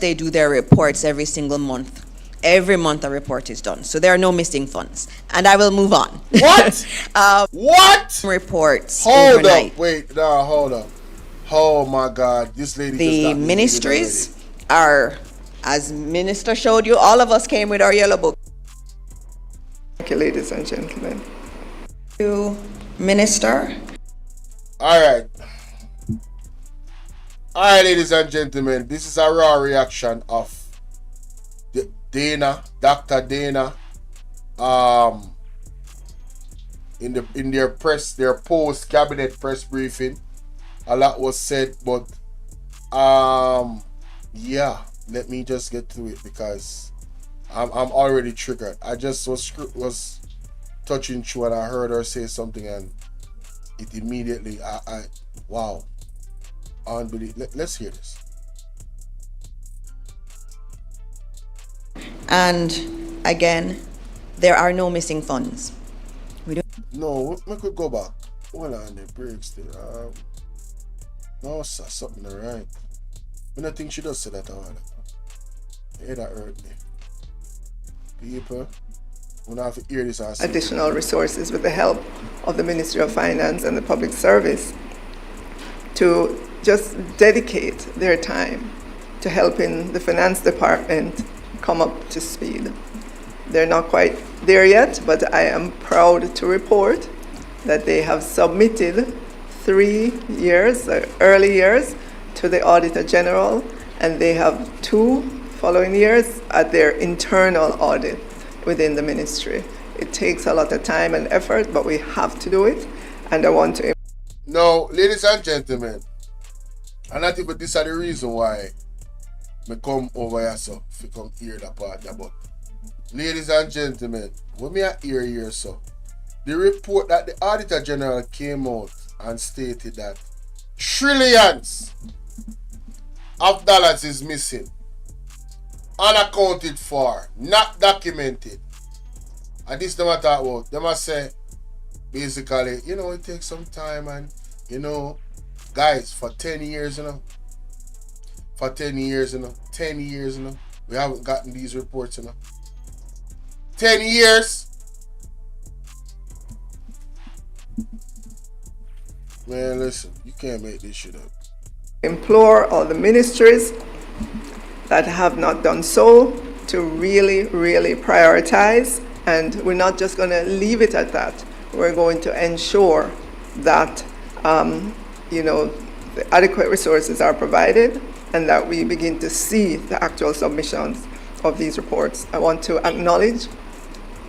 They do their reports every single month. Every month a report is done. So there are no missing funds. And I will move on. What? What? Reports hold overnight. Up. Wait, no, hold up. Oh my God. This lady The ministries are, as Minister showed you, all of us came with our yellow book. Thank you, ladies and gentlemen. You, Minister. Alright, ladies and gentlemen, this is a raw reaction of Dr. Dana, in their post cabinet press briefing. A lot was said, but Yeah, let me just get to it because I'm already triggered. I just was touching through and I heard her say something and it immediately I wow, unbelievable. Let's hear this. And again, there are no missing funds. No, we could go back. Hold on, the breaks there. No, sir, something alright. I don't think she does say that all. Yeah, that hurt me. People, we don't have to hear this. Additional resources with the help of the Ministry of Finance and the Public Service to just dedicate their time to helping the Finance Department come up to speed. They're not quite there yet, but I am proud to report that they have submitted 3 years, early years, to the Auditor General, and they have 2 following years at their internal audit within the ministry. It takes a lot of time and effort, but we have to do it, and I want to... No, ladies and gentlemen, and I think this is the reason why I come over here, so if you come hear that part, but ladies and gentlemen, when me hear here, so the report that the Auditor General came out and stated that trillions of dollars is missing, unaccounted for, not documented. And this them I talk about. They must say, basically, you know, it takes some time and, you know, guys, for 10 years, you know, for 10 years, you know, 10 years, you know, we haven't gotten these reports, you know. 10 years. Man, listen, you can't make this shit up. Implore all the ministries that have not done so to really, really prioritize, and we're not just going to leave it at that. We're going to ensure that, you know, the adequate resources are provided and that we begin to see the actual submissions of these reports. I want to acknowledge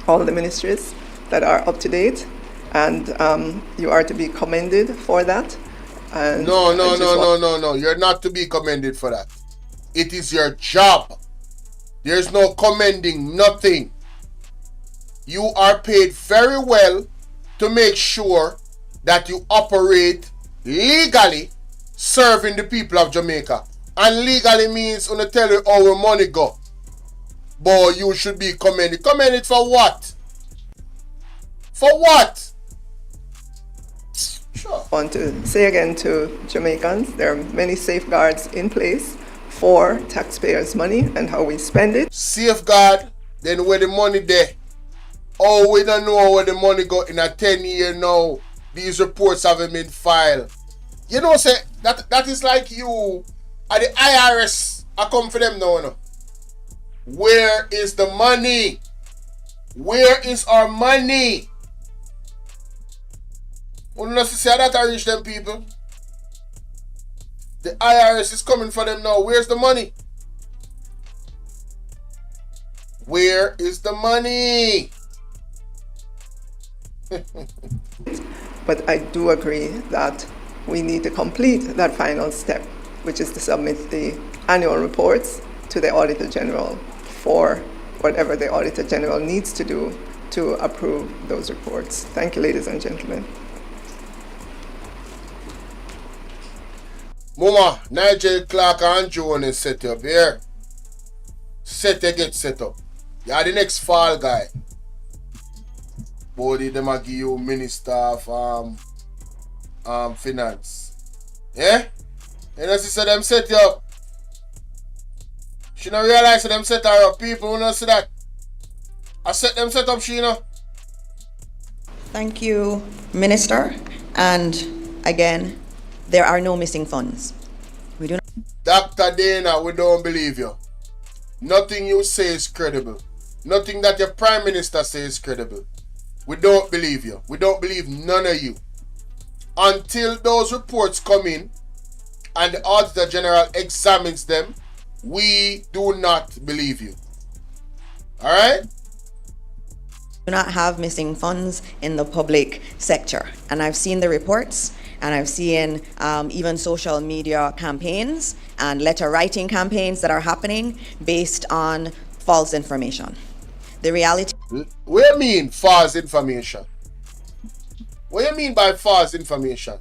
all the ministries that are up to date, and you are to be commended for that. And no, you're not to be commended for that. It is your job. There's no commending, nothing. You are paid very well to make sure that you operate legally, serving the people of Jamaica. And legally means when I tell you how money go. Boy, you should be commended. Commended for what? For what? I want to say again to Jamaicans, there are many safeguards in place for taxpayers' money and how we spend it. Safeguard, then where the money there. Oh, we don't know where the money go in a 10 year now. These reports haven't been filed. You know, say that is like you at the IRS. I come for them now, no. Where is the money? Where is our money? We don't say that I reach them people. The IRS is coming for them now. Where's the money? Where is the money? But I do agree that we need to complete that final step, which is to submit the annual reports to the Auditor General for whatever the Auditor General needs to do to approve those reports. Thank you, ladies and gentlemen. Mama, Nigel Clark and Joan is set up here. Get set up. You are the next fall guy. Body them a give you Minister of Finance. Yeah? You know, she said them set you up. She don't realize that them set her up. People will not see that. I set them set up, she you know. Thank you, Minister. And again, there are no missing funds. We do not. Dr. Dana, we don't believe you. Nothing you say is credible. Nothing that your Prime Minister says is credible. We don't believe you. We don't believe none of you. Until those reports come in and the Auditor General examines them, we do not believe you. Alright? Do not have missing funds in the public sector. And I've seen the reports. And I've seen even social media campaigns and letter writing campaigns that are happening based on false information. The reality... What do you mean false information? What do you mean by false information?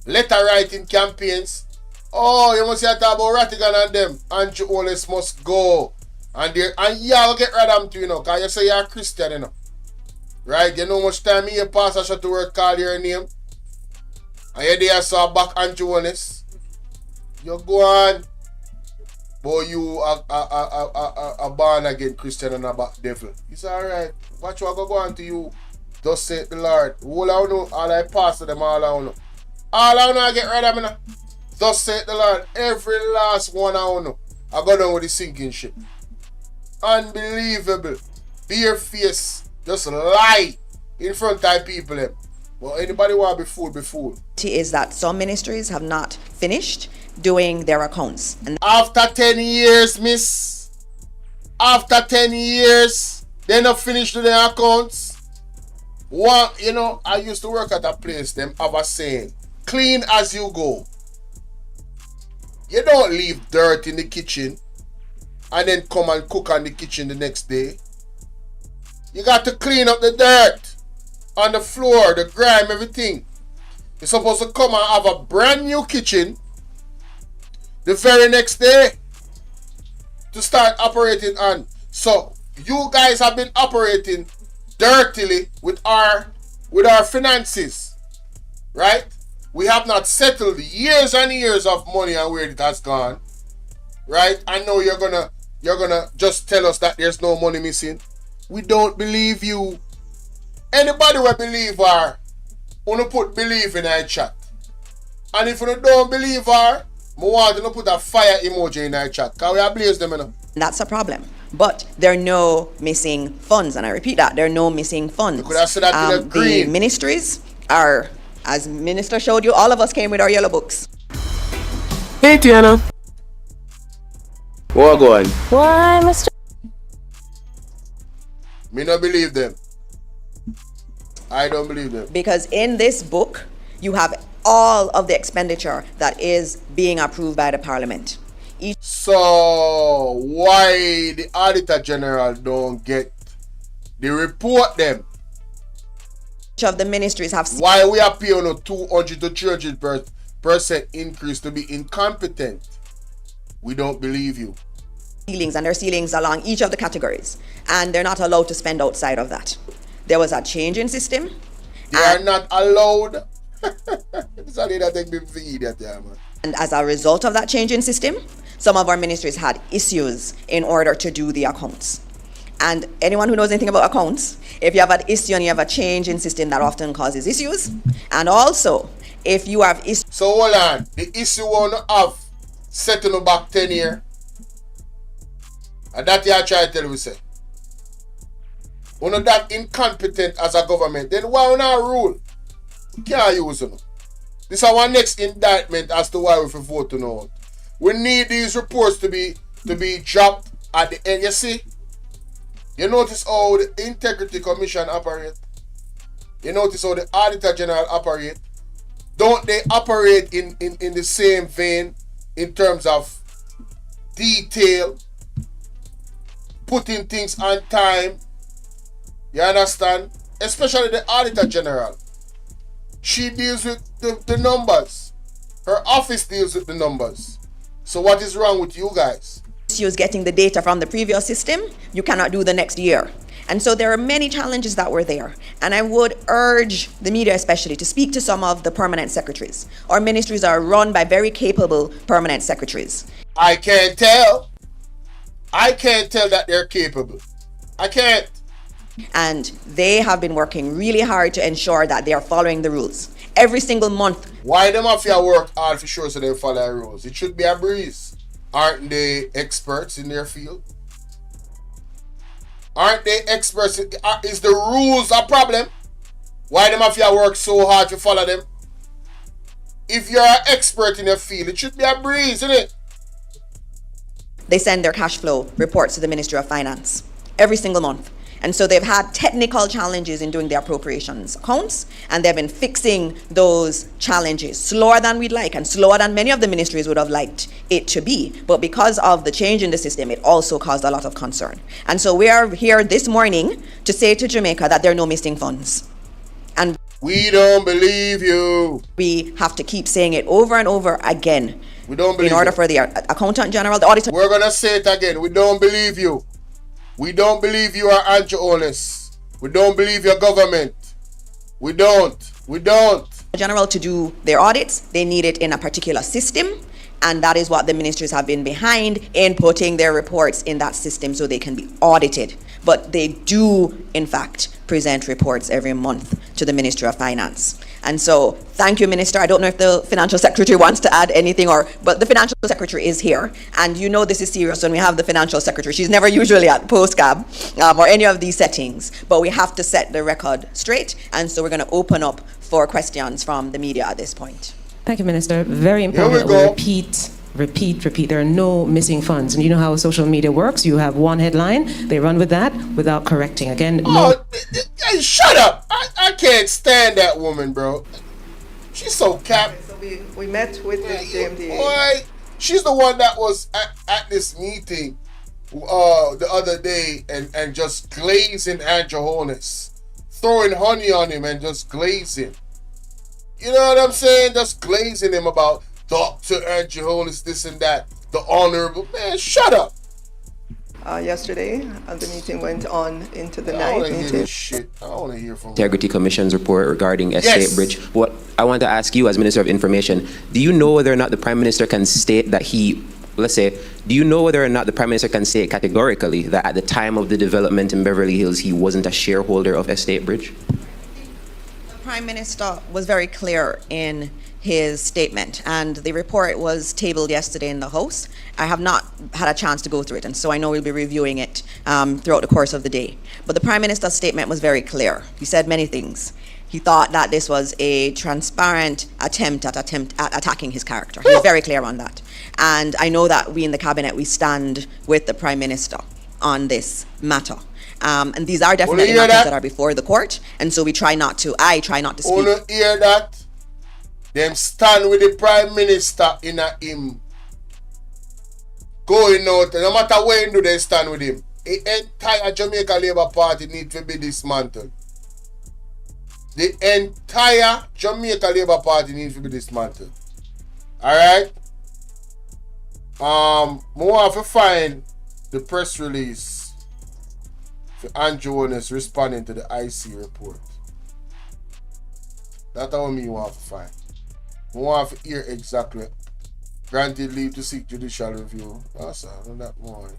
Letter writing campaigns? Oh, you must say talk about Rattigan and them. Andrew Holness must go. And y'all get rid of them too, you know, because you say you're a Christian, you know. Right? You know how much time you pastor shut to work call your name. And you there saw back Andrew Holness. You go on. Boy, you a born again Christian and a back devil. It's alright. Watch what go on to you. Thus saith the Lord. All I know, all I pastor them, all I know. All I know I get rid of them now. Thus saith the Lord. Every last one I know. I go down with the sinking ship. Unbelievable. Bare face. Just lie in front of people. Them. Well, anybody want to be fooled, be fooled. is that some ministries have not finished doing their accounts. And after 10 years, miss. After 10 years, they not finished doing their accounts. One, you know, I used to work at a place, them have a saying, clean as you go. You don't leave dirt in the kitchen and then come and cook on the kitchen the next day. You got to clean up the dirt on the floor, the grime, everything. You're supposed to come and have a brand new kitchen the very next day to start operating on. So you guys have been operating dirtily with our finances, right? We have not settled years and years of money and where it has gone, right? I know you're gonna just tell us that there's no money missing. We don't believe you. Anybody will believe her, wanna put believe in our chat. And if you don't believe her, I want to put a fire emoji in our chat. Because we are blaze them, you know. That's a problem. But there are no missing funds. And I repeat that, there are no missing funds. You could have said that in the green. The ministries are, as Minister showed you, all of us came with our yellow books. Hey, Tiana. What going? Why, Mr. Me not believe them. I don't believe them. Because in this book, you have all of the expenditure that is being approved by the Parliament. So why the Auditor General don't get the report them? Each of the ministries have... Why we are paying a 200 to 300% increase to be incompetent? We don't believe you. Ceilings, and there are ceilings along each of the categories. And they're not allowed to spend outside of that. There was a change in system. They are not allowed. This only that take me for idiot, yeah, man. And as a result of that change in system, some of our ministries had issues in order to do the accounts. And anyone who knows anything about accounts, if you have an issue and you have a change in system, that often causes issues. And also, if you have issues... So hold on, the issue won't have set on back 10 years. And that you try to tell we say. We're not that incompetent as a government, then why we not rule? We can't use it. This is our next indictment as to why we vote to know. We need these reports to be dropped at the end. You see? You notice how the Integrity Commission operate? You notice how the Auditor General operate? Don't they operate in the same vein in terms of detail, putting things on time? You understand? Especially the Auditor General. She deals with the numbers. Her office deals with the numbers. So what is wrong with you guys? She was getting the data from the previous system. You cannot do the next year. And so there are many challenges that were there. And I would urge the media especially to speak to some of the permanent secretaries. Our ministries are run by very capable permanent secretaries. I can't tell. I can't tell that they're capable. I can't. And they have been working really hard to ensure that they are following the rules. Every single month. Why them have to work hard for sure so they follow the rules? It should be a breeze. Aren't they experts in their field? Aren't they experts? Is the rules a problem? Why them have to work so hard to follow them? If you're an expert in your field, it should be a breeze, isn't it? They send their cash flow reports to the Ministry of Finance every single month. And so they've had technical challenges in doing the appropriations accounts, and they've been fixing those challenges slower than we'd like and slower than many of the ministries would have liked it to be. But because of the change in the system, it also caused a lot of concern. And so we are here this morning to say to Jamaica that there are no missing funds. And we don't believe you. We have to keep saying it over and over again. We don't believe in order you. For the Accountant General, the Auditor. We're going to say it again. We don't believe you. We don't believe you are anti-honest. We don't believe your government. We don't. We don't. General to do their audits, they need it in a particular system. And that is what the ministries have been behind in putting their reports in that system so they can be audited. But they do, in fact, present reports every month to the Ministry of Finance. And so, thank you, Minister. I don't know if the Financial Secretary wants to add anything, but the Financial Secretary is here. And you know this is serious when we have the Financial Secretary. She's never usually at PostCab or any of these settings. But we have to set the record straight. And so we're going to open up for questions from the media at this point. Thank you, Minister. Very important that we repeat. There are no missing funds. And you know how social media works. You have one headline, they run with that without correcting. Again, hey, shut up. I can't stand that woman, bro. She's so capped. So we met with the JMDA. Boy, she's the one that was at this meeting the other day and just glazing Andrew Holness. Throwing honey on him and just glazing. You know what I'm saying? Just glazing him about Dr. Andrew Holness, this and that. The honorable man, shut up. Yesterday, the meeting went on into the night. I want to hear this shit. I want to hear from Integrity Commission's report regarding Estate Yes. Bridge. What I want to ask you as Minister of Information, do you know whether or not the Prime Minister can state that do you know whether or not the Prime Minister can say categorically that at the time of the development in Beverly Hills, he wasn't a shareholder of Estate Bridge? The Prime Minister was very clear in his statement, and the report was tabled yesterday in the House. I have not had a chance to go through it, and so I know we'll be reviewing it throughout the course of the day. But the Prime Minister's statement was very clear. He said many things. He thought that this was a transparent attempt at attacking his character. He was very clear on that. And I know that we in the Cabinet, we stand with the Prime Minister on this matter. And these are definitely matters that are before the court, and so I try not to speak. Wanna hear that? Them stand with the Prime Minister in a him going out, and no matter when do they stand with him. The entire Jamaica Labour Party need to be dismantled. The entire Jamaica Labour Party needs to be dismantled. Alright? I want to find the press release for Andrew Holness responding to the IC report. That's what me want to find. I want to hear exactly. Granted leave to seek judicial review. That's that more.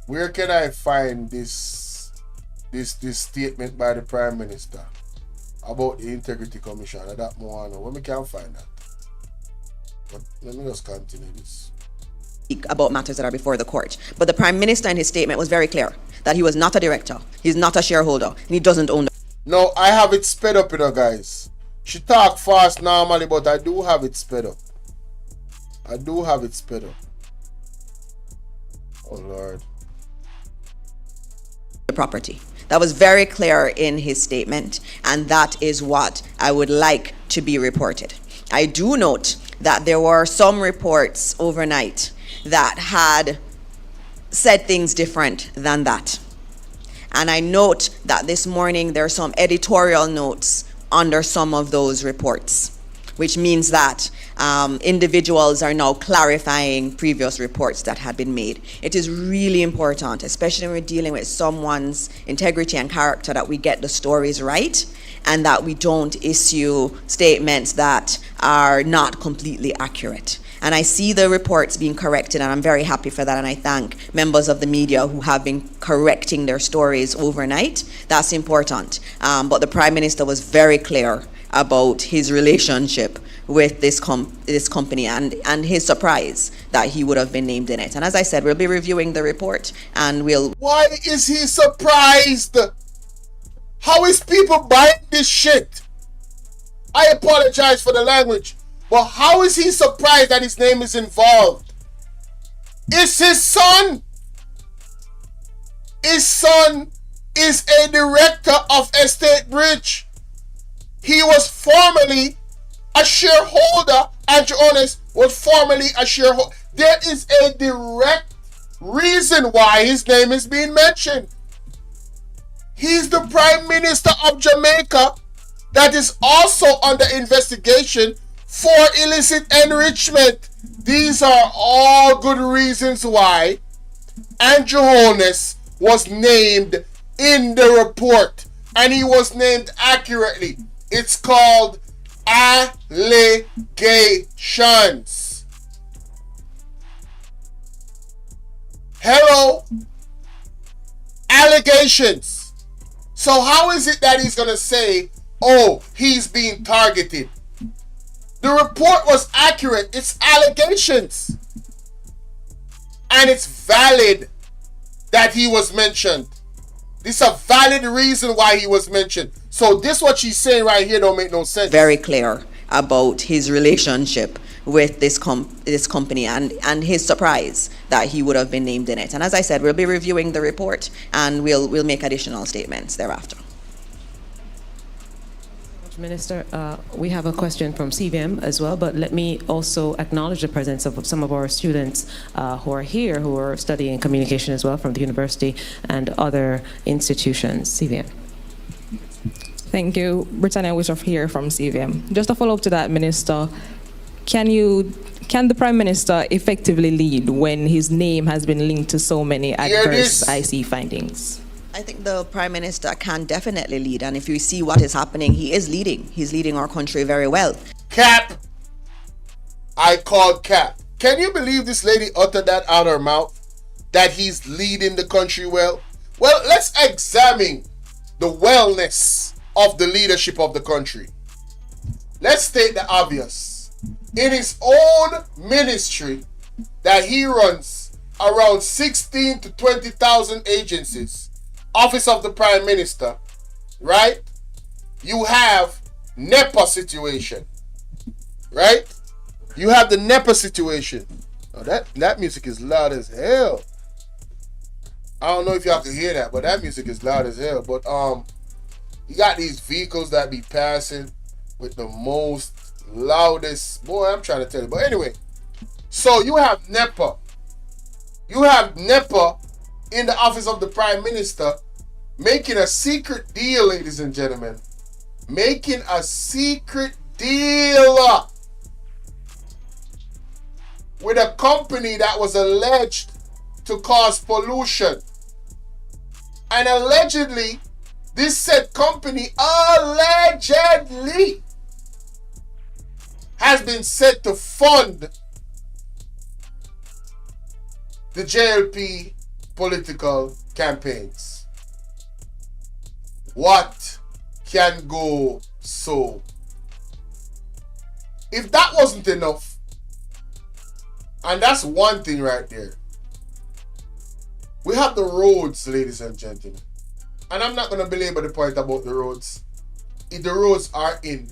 Where can I find this statement by the Prime Minister about the Integrity Commission? That more. Where we can find that? But let me just continue this. About matters that are before the court. But the Prime Minister in his statement was very clear that he was not a director, he's not a shareholder, and he doesn't own the... No, I have it sped up, guys. She talk fast normally, but I do have it sped up. I do have it sped up. Oh, Lord. The property. That was very clear in his statement, and that is what I would like to be reported. I do note that there were some reports overnight that had said things different than that. And I note that this morning there are some editorial notes under some of those reports, which means that individuals are now clarifying previous reports that had been made. It is really important, especially when we're dealing with someone's integrity and character, that we get the stories right and that we don't issue statements that are not completely accurate. And I see the reports being corrected, and I'm very happy for that, and I thank members of the media who have been correcting their stories overnight. That's important. But the Prime Minister was very clear about his relationship with this company and his surprise that he would have been named in it. And as I said, we'll be reviewing the report, and we'll... Why is he surprised? How is people buying this shit? I apologize for the language. But how is he surprised that his name is involved? It's his son. His son is a director of Estate Bridge. He was formerly a shareholder. Andrew Honest was formerly a shareholder. There is a direct reason why his name is being mentioned. He's the Prime Minister of Jamaica that is also under investigation for illicit enrichment. These are all good reasons why Andrew Holness was named in the report, and he was named accurately. It's called allegations. Hello? Allegations. So how is it that he's going to say, oh, he's being targeted? The report was accurate. It's allegations. And it's valid that he was mentioned. This is a valid reason why he was mentioned. So this what she's saying right here don't make no sense. Very clear about his relationship with this company and his surprise that he would have been named in it. And as I said, we'll be reviewing the report and we'll make additional statements thereafter. Minister, we have a question from CVM as well, but let me also acknowledge the presence of some of our students who are here, who are studying communication as well from the university and other institutions. CVM. Thank you. Britannia Wishoff here from CVM. Just a follow-up to that, Minister. Can the Prime Minister effectively lead when his name has been linked to so many adverse IC findings? I think the Prime Minister can definitely lead, and if you see what is happening, he is leading. He's leading our country very well. Cap. I called Cap. Can you believe this lady uttered that out of her mouth? That he's leading the country well? Well, let's examine the wellness of the leadership of the country. Let's state the obvious. In his own ministry that he runs around 16 to 20,000 agencies, Office of the Prime Minister, right? You have NEPA situation, right? You have the NEPA situation. Oh, that music is loud as hell. I don't know if y'all can hear that, but that music is loud as hell. But you got these vehicles that be passing with the most loudest. Boy, I'm trying to tell you. But anyway, so you have NEPA. You have NEPA in the Office of the Prime Minister making a secret deal, ladies and gentlemen. Making a secret deal with a company that was alleged to cause pollution. And allegedly, this said company allegedly has been said to fund the JLP political campaigns. What can go so? If that wasn't enough, and that's one thing right there, we have the roads, ladies and gentlemen. And I'm not going to belabor the point about the roads. The roads are in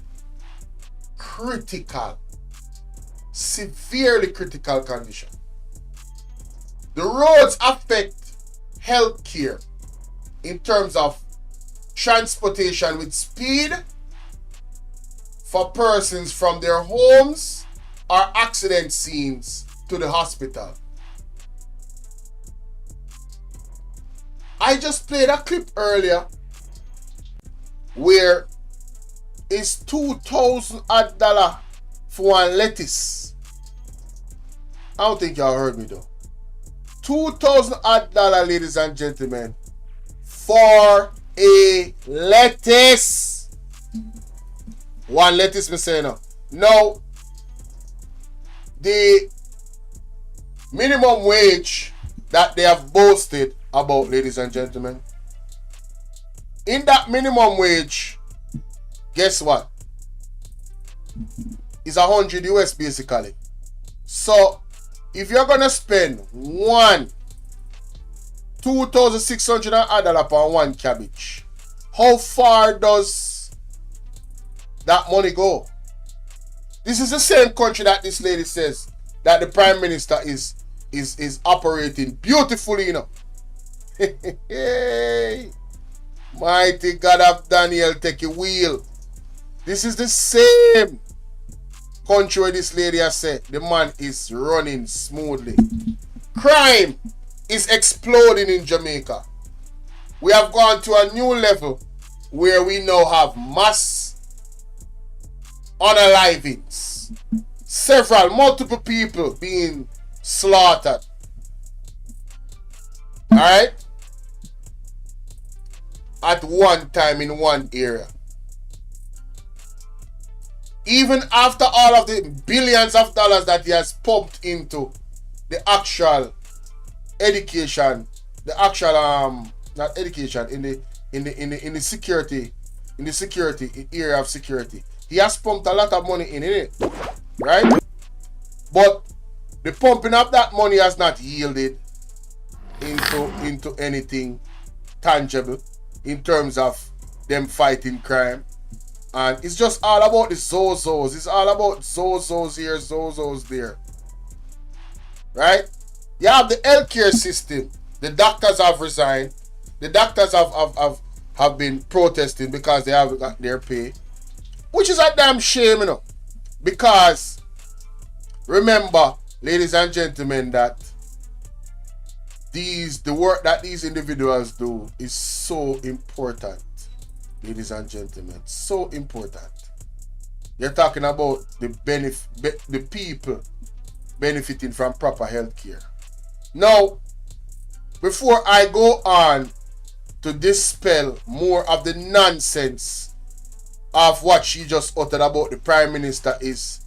critical, severely critical condition. The roads affect healthcare in terms of transportation with speed for persons from their homes or accident scenes to the hospital. I just played a clip earlier where it's $2,000 for one lettuce. I don't think y'all heard me though. $2,000, ladies and gentlemen, for a lettuce. One lettuce, me say now. Now, the minimum wage that they have boasted about, ladies and gentlemen, in that minimum wage, guess what? It's 100 US basically. So if you're gonna spend $2,600 upon one cabbage, how far does that money go? This is the same country that this lady says that the Prime Minister is operating beautifully, you know. Hey, mighty God of Daniel, take a wheel. This is the same country where this lady has said the man is running smoothly. Crime is exploding in Jamaica. We have gone to a new level where we now have mass unalivings. Multiple people being slaughtered. Alright? At one time in one area. Even after all of the billions of dollars that he has pumped into the actual education, the actual not education, in the security area of security. He has pumped a lot of money in it. Right? But the pumping of that money has not yielded into anything tangible in terms of them fighting crime. And it's just all about the Zozos. It's all about Zozos here, Zozos there. Right? You have the healthcare system. The doctors have resigned. The doctors have been protesting because they haven't got their pay. Which is a damn shame, you know. Because remember, ladies and gentlemen, that the work that these individuals do is so important. Ladies and gentlemen, so important. You're talking about the people benefiting from proper health care. Now, before I go on to dispel more of the nonsense of what she just uttered about the Prime Minister is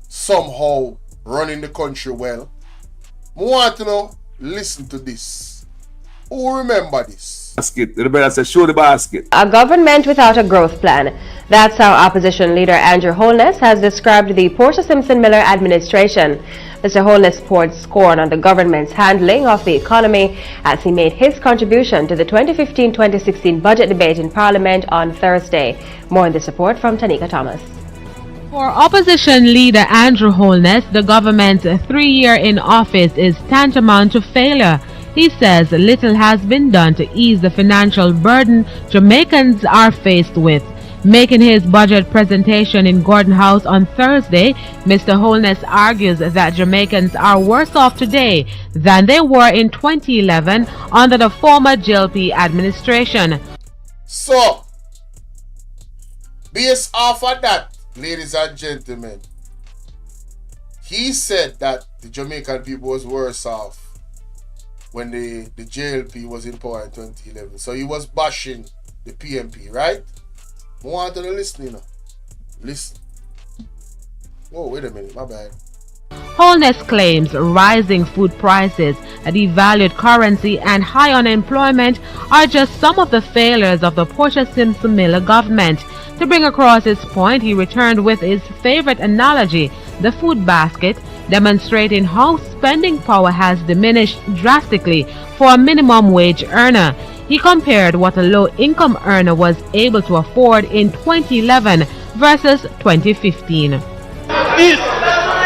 somehow running the country well, I want to know, listen to this. Who remember this? Basket. The brother said, show the basket. A government without a growth plan. That's how opposition leader Andrew Holness has described the Portia Simpson Miller administration. Mr. Holness poured scorn on the government's handling of the economy as he made his contribution to the 2015-2016 budget debate in Parliament on Thursday. More in this report from Tanika Thomas. For opposition leader Andrew Holness, the government's 3-year in office is tantamount to failure. He says little has been done to ease the financial burden Jamaicans are faced with. Making his budget presentation in Gordon House on Thursday, Mr. Holness argues that Jamaicans are worse off today than they were in 2011 under the former JLP administration. So, based off of that, ladies and gentlemen, he said that the Jamaican people was worse off when the JLP was in power in 2011. So he was bashing the PMP, right? I want to listen, you know. Listen. Oh, wait a minute, my bad. Holness claims rising food prices, a devalued currency, and high unemployment are just some of the failures of the Portia Simpson Miller government. To bring across his point, he returned with his favorite analogy, the food basket, demonstrating how spending power has diminished drastically for a minimum wage earner. He compared what a low-income earner was able to afford in 2011 versus 2015. This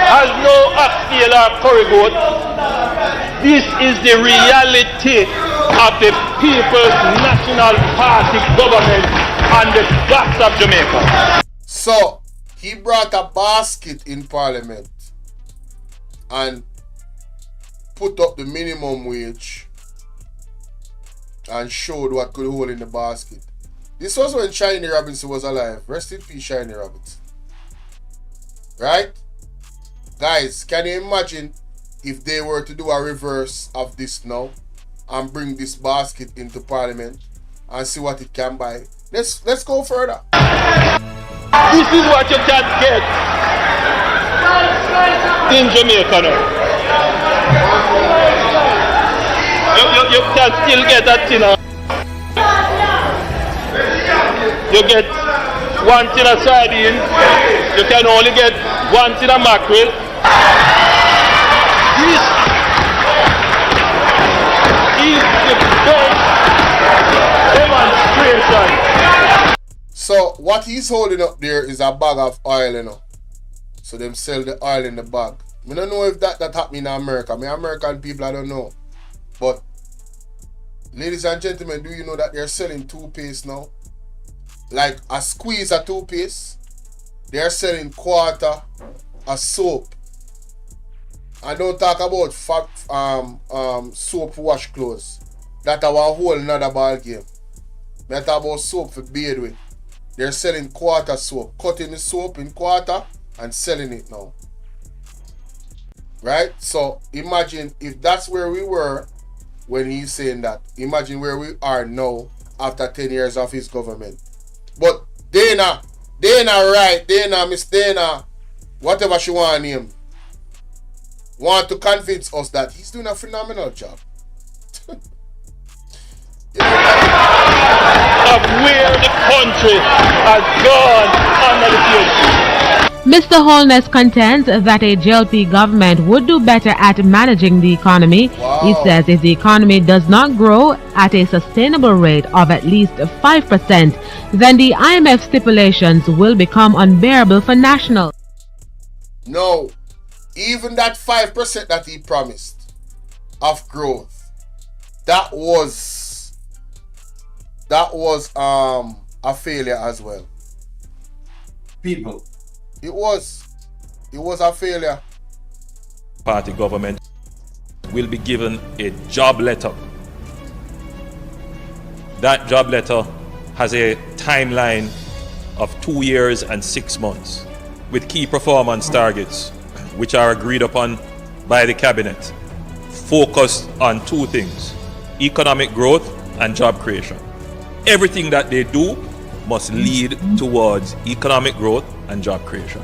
has no oxtail or curry goat. This is the reality of the People's National Party government and the guts of Jamaica. So, he brought a basket in Parliament and put up the minimum wage and showed what could hold in the basket. This was when Shiny Robinson was alive. Rest in peace, Shiny Robinson. Right? Guys, can you imagine if they were to do a reverse of this now and bring this basket into Parliament and see what it can buy? Let's go further. This is what you can get in Jamaica now. You can still get that tin. You get one tin of sardine. You can only get one tin of mackerel. This is the best demonstration. So what he's holding up there is a bag of oil, you know. So them sell the oil in the bag. I don't know if that happened in America. American people, I don't know. But, ladies and gentlemen, do you know that they're selling toothpaste now? Like a squeeze of toothpaste, they're selling quarter a soap. I don't talk about soap wash clothes. That's our whole another ball game. I talk about soap for bathe with. They're selling quarter soap, cutting the soap in quarter and selling it now. Right? So imagine if that's where we were when he's saying that. Imagine where we are now after 10 years of his government. But Dana right, Miss Dana, whatever she want to name, want to convince us that he's doing a phenomenal job. Of where the country has gone under the PhD. Mr. Holness contends that a JLP government would do better at managing the economy. Wow. He says if the economy does not grow at a sustainable rate of at least 5%, then the IMF stipulations will become unbearable for nationals. No, even that 5% that he promised of growth, that was a failure as well. People. It was a failure. Party government will be given a job letter. That job letter has a timeline of 2 years and 6 months with key performance targets which are agreed upon by the cabinet, focused on two things: economic growth and job creation. Everything that they do must lead towards economic growth and job creation.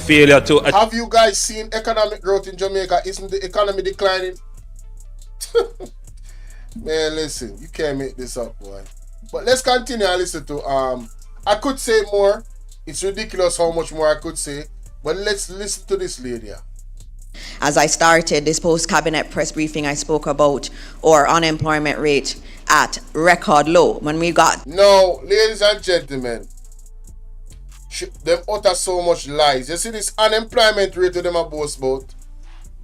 Failure to... Have you guys seen economic growth in Jamaica? Isn't the economy declining? Man, listen, you can't make this up, boy. But let's continue and listen to I could say more. It's ridiculous how much more I could say. But let's listen to this lady. As I started this post-cabinet press briefing, I spoke about our unemployment rate at record low. When we got... No, ladies and gentlemen, them utter so much lies. You see this unemployment rate them a boast about?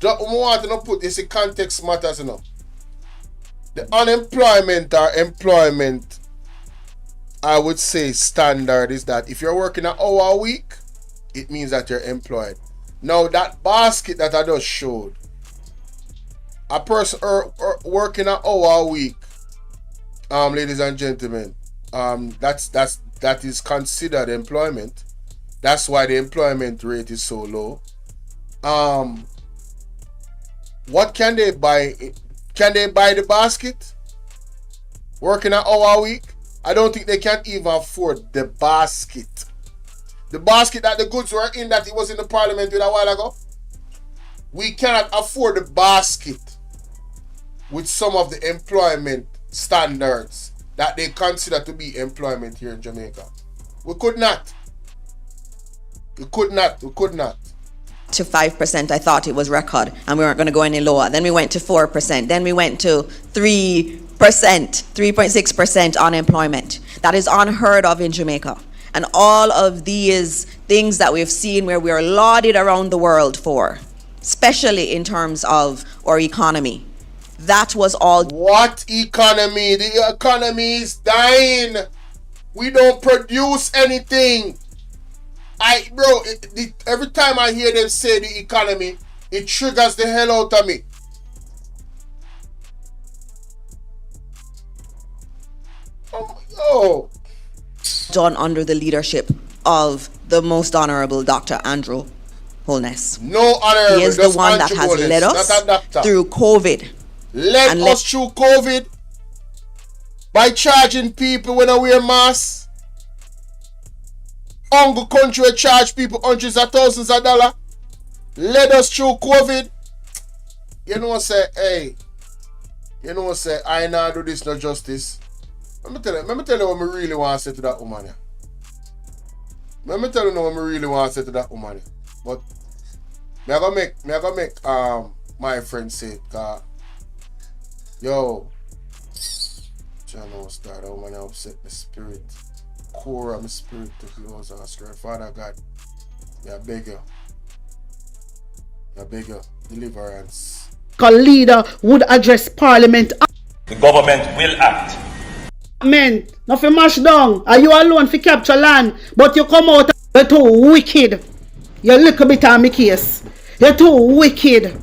I want to put this in context matters, you know. The unemployment or employment, I would say standard is that if you're working an hour a week, it means that you're employed. Now that basket that I just showed, a person working an hour a week, ladies and gentlemen, that is considered employment. That's why the employment rate is so low. What can they buy? Can they buy the basket? Working an hour a week? I don't think they can even afford the basket. The basket that the goods were in, that it was in the parliament with a while ago. We cannot afford the basket with some of the employment standards that they consider to be employment here in Jamaica. We could not. We could not. To 5%, I thought it was record, and we weren't going to go any lower. Then we went to 4%. Then we went to 3%, 3.6% unemployment. That is unheard of in Jamaica. And all of these things that we've seen where we are lauded around the world for, especially in terms of our economy, that was all... What economy? The economy is dying. We don't produce anything. Every time I hear them say the economy, it triggers the hell out of me. Oh. Done under the leadership of the most honorable Dr. Andrew Holness. No honorable. He is the one that has led us through COVID. Led us through COVID by charging people when I wear masks. Uncle country charge people hundreds of thousands of dollars. Led us through COVID. You know what say, hey. You know what say, I not do this no justice. Let me tell you what I really want to say to that woman here. Let me tell you what I really want to say to that woman here. But me I gonna make my friend say it, cause yo, I know start that woman upset my spirit. Core of my spirit to close and straight. Father God, I beg you. I beg you, deliverance. A leader would address Parliament. The government will act. Man, nothing mash down. Are you alone for capture land? But you come out you're too wicked. You little bit on my case. You're too wicked.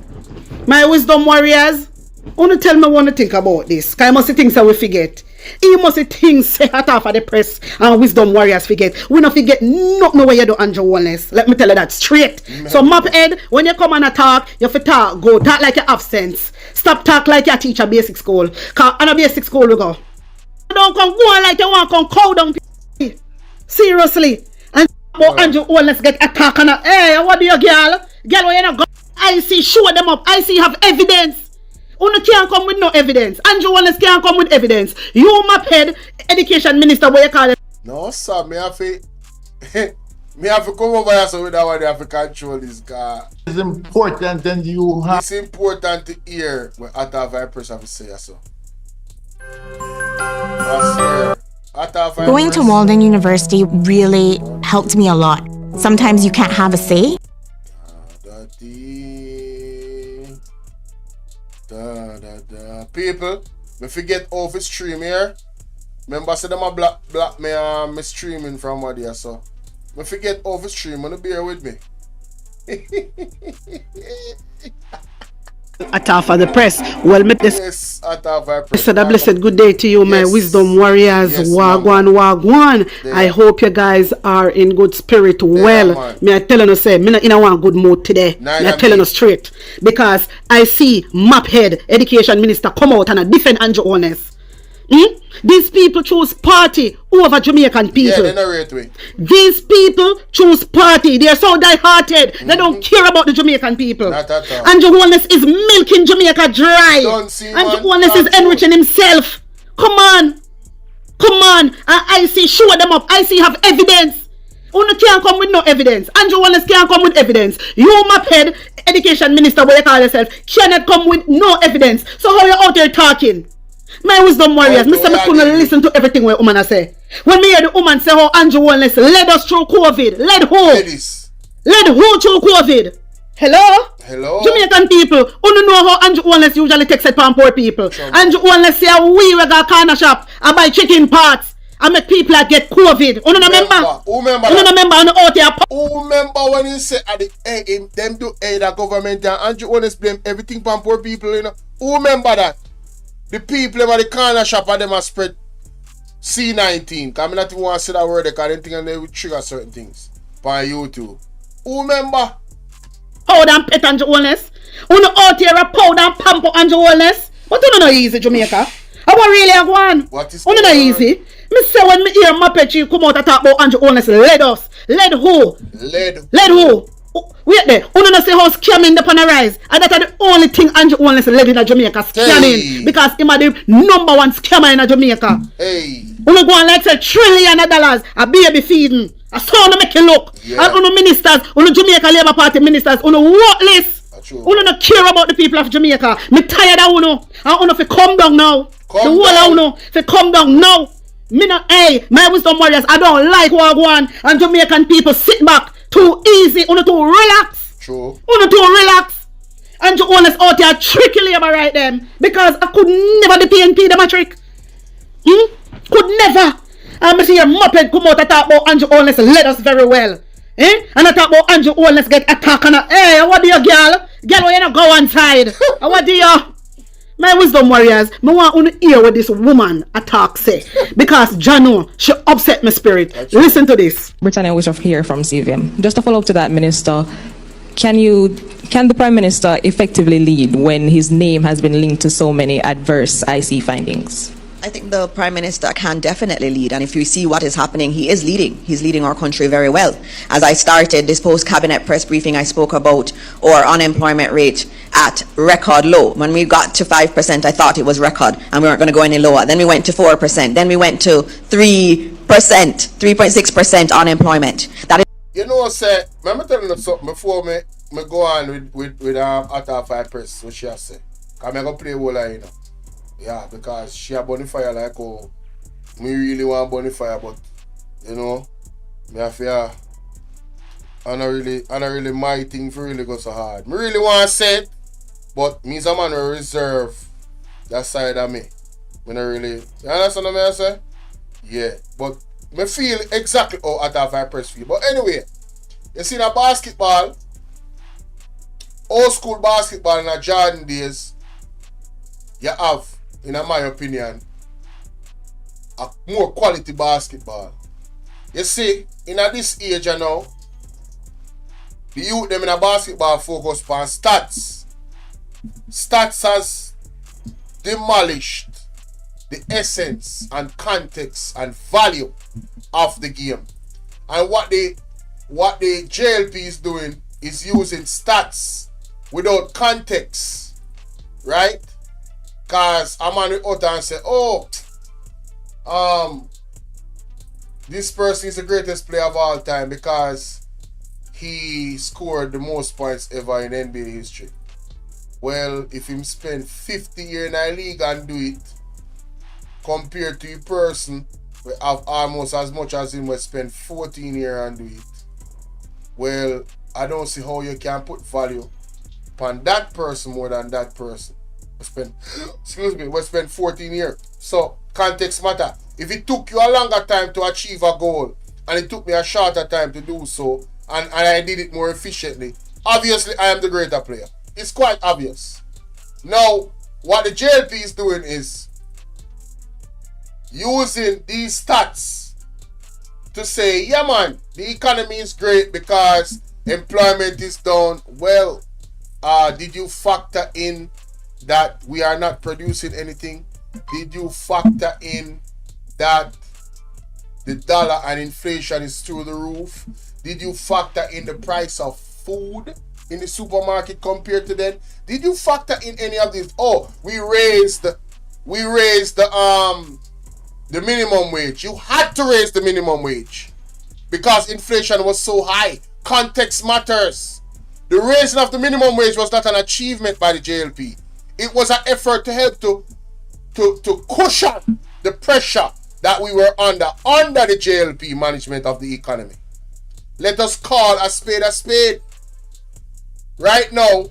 My wisdom warriors, wanna tell me what you think about this. Cause I must think so we forget. You must think say hat off of the press and wisdom warriors forget. We not forget nothing where you do Andrew Wallace. Let me tell you that straight. So map head, when you come and talk, you have to talk, go talk like you have sense. Stop talk like you teach a basic school. Cause on a basic school we go. Don't come go on like you want to come cow down people. Seriously. And Andrew Wallace get attacked and hey, what do you girl? Girl, when you not go, I see show them up. I see have evidence. You can't come with no evidence. Andrew Wallace can't come with evidence. You map head, education minister, what you call it? No, sir, me have to come over here so we don't have to control this guy. It's important and you have. It's important to hear what Atta Vice President say so. Going to Walden University really helped me a lot. Sometimes you can't have a say. People, me forget off the stream here. Remember, say them a block me me streaming from what there, so me forget off the stream. Wanna bear with me. Attack for the press. Well, me this. Yes, attack for press. Said a blessed good day to you, my wisdom warriors. Yes, wagwan. I hope you guys are in good spirit. Well, me I telling you say, me not in a one good mood today. Me I telling you straight because I see Maphead Education Minister come out and defend Andrew Honest. These people choose party over Jamaican people. Yeah, they're right way. These people choose party. They are so die-hearted. They don't care about the Jamaican people. Not at all. Andrew Wallace is milking Jamaica dry. Andrew Wallace is enriching himself. Come on. And I see show them up. I see have evidence. You can't come with no evidence. Andrew Wallace can't come with evidence. You, Maphead Education Minister, what you call yourself, cannot come with no evidence. So how you out there talking? My wisdom warriors, Mr. I couldn't listen to everything what woman say. When me hear the woman say how Andrew Wallace led us through COVID. Led who? Led who through COVID? Hello? Jamaican people, you know how Andrew Wallace usually takes it from poor people. Andrew Wallace say we go corner shop and buy chicken parts and make people that get COVID. You remember? Who remember? You remember on the out here? Who remember when he said at the them do aid the government and Andrew Wallace blame everything from poor people, you know? Who remember that? The people at the corner shop and them are spread C19. Because I not even want to say that word because I don't think they will trigger certain things on YouTube. Who remember? Powder and pet Andrew Wallace. Who know out here a powder and pamper Andrew Wallace. But you know easy, Jamaica. I want really a one. What is not easy? Me say when me hear Maphead come out and talk about Andrew Wallace, led us. Led who? Led who? Wait there. You know say how scamming the pan rise. And that's the only thing Andrew Wallace led in Jamaica. Scamming. Because him are the number one scammer in Jamaica. You know go on like say $1 trillion a baby feeding. I saw no make you look. And you know ministers, you know Jamaica Labour Party ministers, you know worthless. You know not care about the people of Jamaica. Me tired of you know. And you know if you come down now. The whole of you know if you come down now. Me no, my wisdom warriors, I don't like what I want. And Jamaican people sit back. Too easy, you know, too relax. True. You know, too relax. And you honest out here tricky labor right them. Because I could never the PNP them a trick. Could never. And I see your Maphead come out and talk about Andrew Honest led us very well. And I talk about Andrew Honest get attacked and what do you girl? Girl, why you not go inside? What do you? My wisdom warriors, I want to hear what this woman attack say. Because Jano, she upset my spirit. Listen to this. Britannia Wishoff here from CVM. Just to follow up to that, Minister, can the Prime Minister effectively lead when his name has been linked to so many adverse IC findings? I think the Prime Minister can definitely lead, and if you see what is happening, he is leading. He's leading our country very well. As I started this post-cabinet press briefing, I spoke about our unemployment rate at record low. When we got to 5%, I thought it was record, and we weren't going to go any lower. Then we went to 4%. Then we went to 3%, 3.6% unemployment. That is. You know, say, remember telling you something before me go on with Atta Vice President, what she has said. Because I'm going to play a role, you know. Yeah, because she a bonfire like oh, me really want bonfire, but you know, me have to and I really my thing for really go so hard. Me really want to say it, but me's a man will reserve that side of me. Me not really, you understand what I say? Yeah, but me feel exactly how Atta Vice Press feel. But anyway, you see the basketball, old school basketball in the Jordan days, you have, in my opinion, a more quality basketball. You see, in this age now, the youth them in a basketball focus on stats. Stats has demolished the essence and context and value of the game. And what the JLP is doing is using stats without context. Right? Cause a man will out and say, oh, this person is the greatest player of all time because he scored the most points ever in NBA history. Well, if him spend 50 years in a league and do it, compared to a person who have almost as much as him will spend 14 years and do it, well, I don't see how you can put value upon that person more than that person will spend 14 years. So, context matter. If it took you a longer time to achieve a goal and it took me a shorter time to do so, and I did it more efficiently, obviously I am the greater player. It's quite obvious. Now, what the JLP is doing is using these stats to say, yeah man, the economy is great because employment is down. Well, did you factor in that we are not producing anything? Did you factor in that the dollar and inflation is through the roof? Did you factor in the price of food in the supermarket compared to them? Did you factor in any of this? Oh, we raised the minimum wage. You had to raise the minimum wage because inflation was so high. Context matters. The raising of the minimum wage was not an achievement by the JLP. It was an effort to help to cushion the pressure that we were under the JLP management of the economy. Let us call a spade a spade. Right now,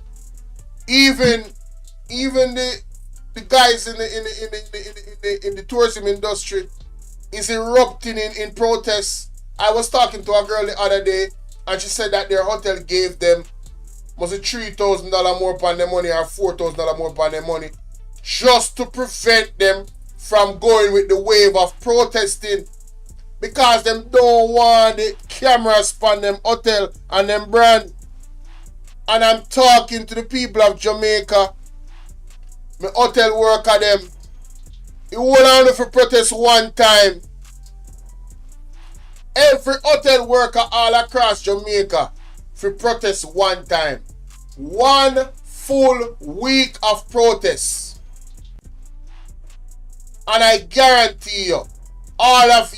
even the guys in the tourism industry is erupting in protests. I was talking to a girl the other day, and she said that their hotel gave them was it $3,000 more upon their money or $4,000 more upon their money, just to prevent them from going with the wave of protesting, because them don't want the cameras upon them hotel and them brand. And I'm talking to the people of Jamaica, my hotel worker them. You hold on for protest one time. Every hotel worker all across Jamaica for protest one time. 1 full week of protests. And I guarantee you, all of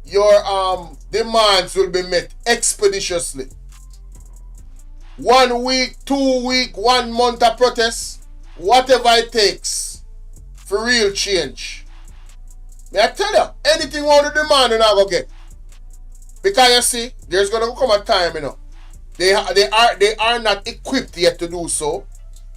your demands will be met expeditiously. 1 week, 2 week, 1 month of protests, whatever it takes for real change. May I tell you, anything you want to demand, you're not going to get. Because you see, there's going to come a time, you know. They are not equipped yet to do so,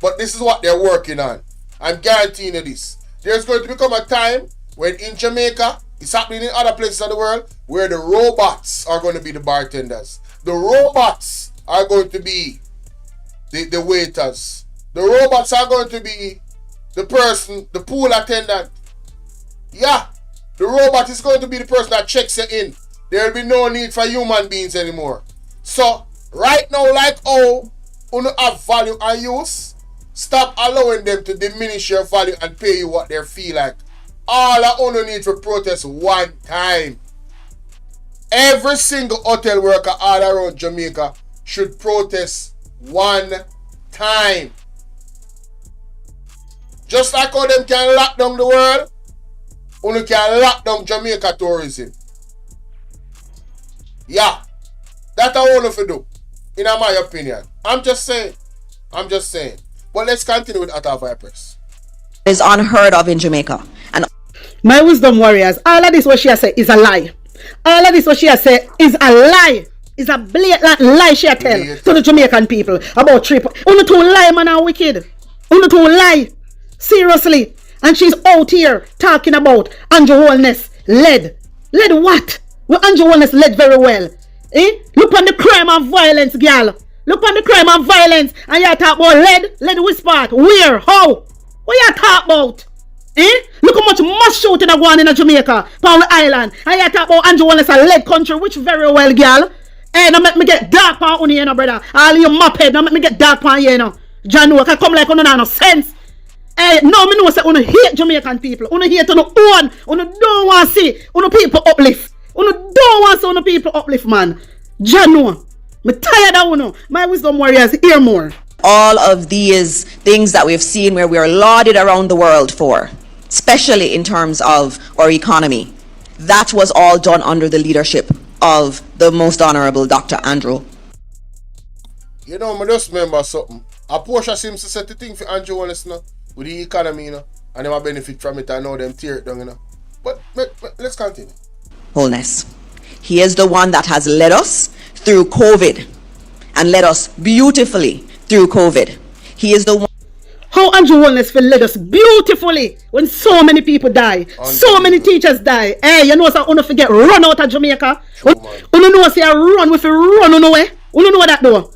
but this is what they're working on. I'm guaranteeing you this. There's going to become a time when in Jamaica, it's happening in other places of the world, where the robots are going to be the bartenders. The robots are going to be the waiters. The robots are going to be the person, the pool attendant. Yeah, the robot is going to be the person that checks you in. There will be no need for human beings anymore. So, right now, like how you have value and use, stop allowing them to diminish your value and pay you what they feel like. All I only need for protest one time. Every single hotel worker all around Jamaica should protest one time. Just like how them can lock down the world, only can lock down Jamaica tourism. Yeah, that's all I want to do, in my opinion. I'm just saying. But let's continue with Atta Vice Press. Is unheard of in Jamaica. And my wisdom warriors, all of this what she has said is a lie. All of this what she has said is a lie. Is a blatant lie she tell to the Jamaican people about trip. Uno too lie, man, and wicked. Uno too lie. Seriously. And she's out here talking about Andrew Holness led. Led what? Well, Andrew Holness led very well. Look on the crime and violence, girl. Look on the crime and violence. And you talk about lead? Lead which part? Where? How? What you talk about? Look how much mass shooting are going in Jamaica, Paul Island. And you talk about Andrew Holness a lead country, which very well, girl. Don't make me get dark on you, brother. All your mop head, don't make me get dark on you, John Noah, can come like on no sense. No, me know say uno hate Jamaican people. Uno hate uno own. Uno don't want to see uno people uplift. Uno don't want to see uno people uplift, man. John Noah, me tired of uno. My wisdom warriors hear more. All of these things that we've seen where we are lauded around the world for, especially in terms of our economy, that was all done under the leadership of the most honorable Dr. Andrew. You know, I just remember something. A Portia seems to set the thing for Andrew Holness now, with the economy, and them a benefit from it. I know them tear it down, But let's continue. Holness. He is the one that has led us through COVID and led us beautifully through COVID. He is the one. How Andrew Holness will lead us beautifully when so many people die, so many teachers die. You know, so uno forget run out of Jamaica. Uno know say run with a run on the way. Uno know that though.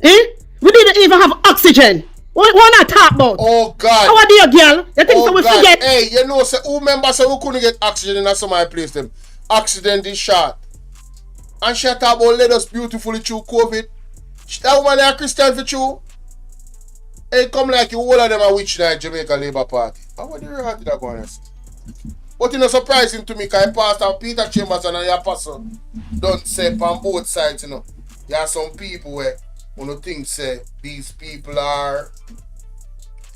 We didn't even have oxygen. What not talk about? Oh God! How are you, girl? You think so we forget? Hey, you know, say who remember say we couldn't get oxygen in some of my place them. Accident is shot. And she talk about led us beautifully through COVID. That woman a Christian for true. Hey, come like you all of them a witch night Jamaica Labour Party. How would you react to that going on? But it's not surprising to me because Pastor Peter Chambers and the apostle don't say on both sides, There are some people where think say these people are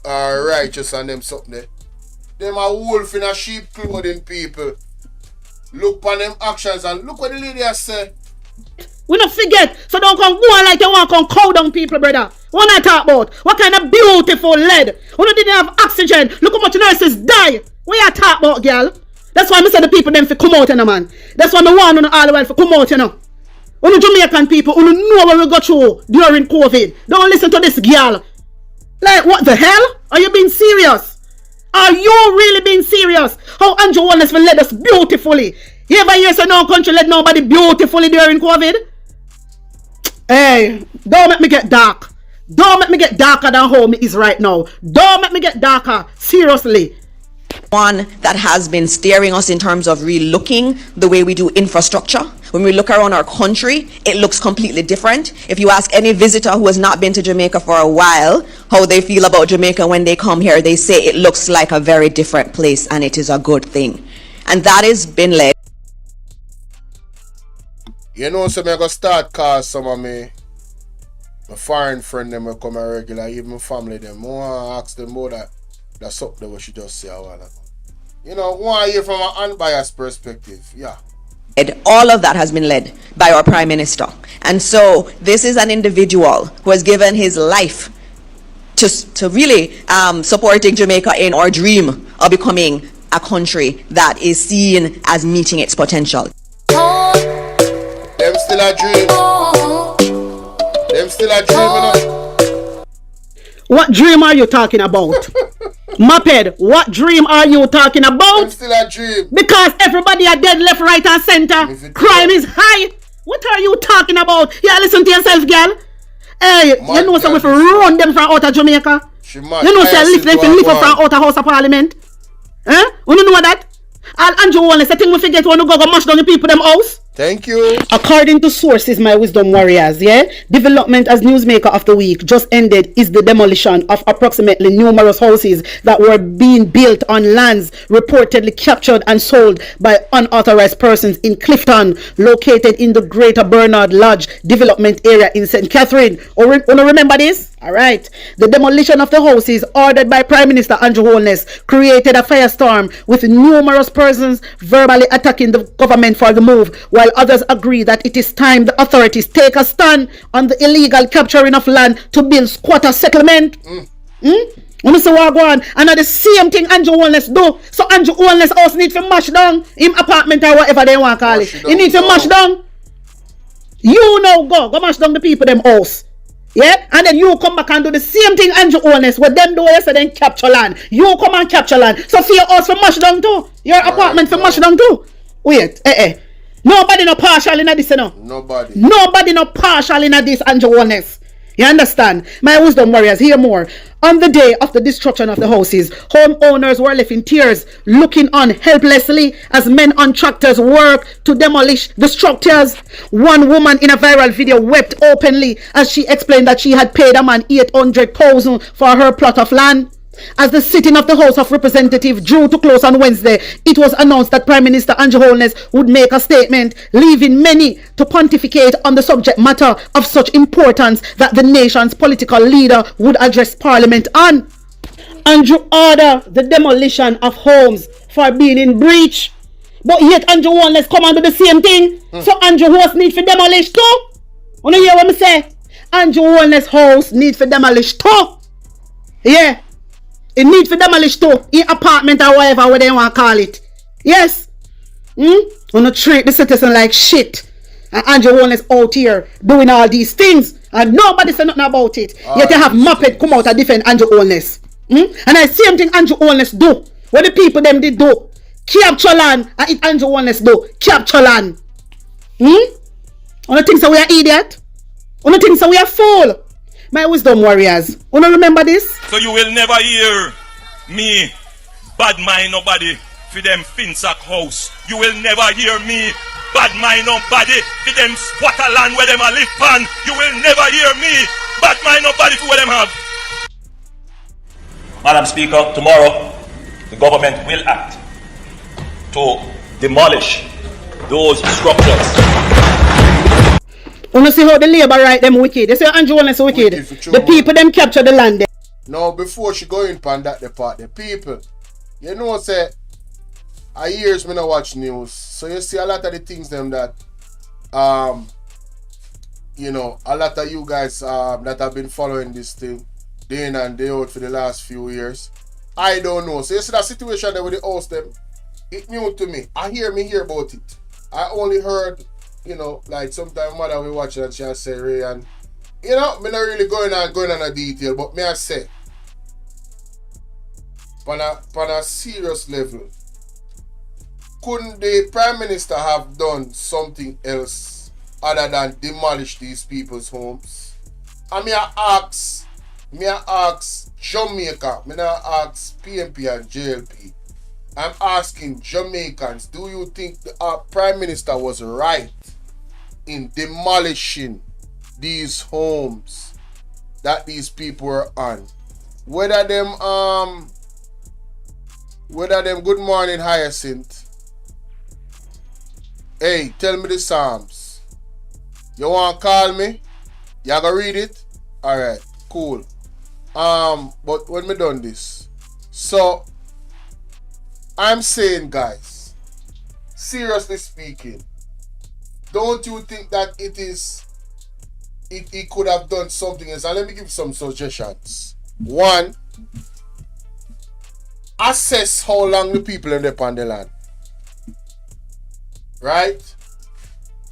righteous and them something there. Them a wolf in a sheep clothing people. Look on them actions and look what the lady has said. We don't forget, so don't come go on like you want to come cow down people, brother. What I talk about? What kind of beautiful lead? We didn't have oxygen. Look how much nurses die. What you talk about, girl? That's why I say the people them for come out, man. That's why I want all the while for come out, Only Jamaican people who know what we go through during COVID. Don't listen to this girl. Like, what the hell? Are you being serious? Are you really being serious? How Andrew Holness will lead us beautifully? You ever hear say no country led nobody beautifully during COVID? Hey, don't make me get dark. Don't make me get darker than how me is right now. Don't make me get darker. Seriously. One that has been steering us in terms of relooking the way we do infrastructure. When we look around our country, it looks completely different. If you ask any visitor who has not been to Jamaica for a while how they feel about Jamaica when they come here, they say it looks like a very different place, and it is a good thing. And that has been led. You know, so I'm going to start call some of my foreign friend them will come regular, even my family them. I want to ask them about that. That's something what she just say a while ago. You know, want to hear from an unbiased perspective. Yeah. All of that has been led by our Prime Minister. And so this is an individual who has given his life to really supporting Jamaica in our dream of becoming a country that is seen as meeting its potential. Them still a dream. Them still a dream, What dream are you talking about? Moped, what dream are you talking about? Them still a dream. Because everybody are dead left, right and center. Crime is high. What are you talking about? Yeah, listen to yourself, girl. Hey, you know some if run them from out of Jamaica. You know say lift them lift up from out of House of Parliament. You know that? And Andrew Holness, I think we forget when we go mash down the people them house. Thank you. According to sources, my wisdom warriors, development as newsmaker of the week just ended is the demolition of approximately numerous houses that were being built on lands reportedly captured and sold by unauthorized persons in Clifton, located in the Greater Bernard Lodge development area in St. Catherine. Remember this? All right. The demolition of the houses ordered by Prime Minister Andrew Holness created a firestorm with numerous persons verbally attacking the government for the move, while others agree that it is time the authorities take a stand on the illegal capturing of land to build squatter settlement. When say what go on, and the same thing Andrew Holness do. So Andrew Holness house need to mash down him apartment or whatever they want to call it. He need to mash down. You now go mash down the people them house. Yeah, and then you come back and do the same thing, Andrew Honest, with them do yesterday then capture land. You come and capture land. So for your house for mash down too. Your apartment for mash down too. Wait, Nobody no partial in this, you know. Nobody no partial in this, Andrew Honest. You understand? My wisdom warriors, hear more. On the day of the destruction of the houses, homeowners were left in tears, looking on helplessly as men on tractors work to demolish the structures. One woman in a viral video wept openly as she explained that she had paid a man 800,000 for her plot of land. As the sitting of the House of Representatives drew to close on Wednesday, it was announced that Prime Minister Andrew Holness would make a statement, leaving many to pontificate on the subject matter of such importance that the nation's political leader would address Parliament on. Andrew ordered the demolition of homes for being in breach, but yet Andrew Holness come and do the same thing. So Andrew house need for demolish too. You know hear what I say? Andrew Holness house need for demolish too. Yeah. It need for demolish too. In apartment or whatever what they want to call it. Yes. Wanna treat the citizen like shit. And Andrew Holness out here doing all these things. And nobody say nothing about it. Yet you have Muppet come out and defend Andrew Holness. And the same thing Andrew Holness do. What the people them did do. Capture land. And it Andrew Holness do. Capture land. Wanna think so we are idiot? Wanna think so we are fool? My wisdom warriors, wanna remember this? So you will never hear me bad mind nobody for them Finsack house. You will never hear me bad mind nobody for them squatter land where them a live pan. You will never hear me bad mind nobody for where them have. Madam Speaker, tomorrow the government will act to demolish those structures. You see how the Labour right them wicked. They say Andrew Holness wicked. The people them capture the land there. Now before she go in pan that part, the people, you know say I years me not watch news. So you see a lot of the things them that you know, a lot of you guys that have been following this thing day in and day out for the last few years. I don't know. So you see that situation there with the host them, it new to me. I hear about it. I only heard, you know, like sometimes mother will watch it and she'll say, Ray, and you know, me not really going on a detail, but me I say, on a serious level, couldn't the Prime Minister have done something else other than demolish these people's homes? And me I ask Jamaica, me not ask PMP and JLP. I'm asking Jamaicans, do you think the Prime Minister was right in demolishing these homes that these people were on? Whether them good morning Hyacinth. Hey, tell me the Psalms. You wanna call me? You gonna read it? Alright, cool. But when me done this, so I'm saying, guys, seriously speaking, don't you think that it could have done something else? And let me give some suggestions. One, assess how long the people in the on the land. Right?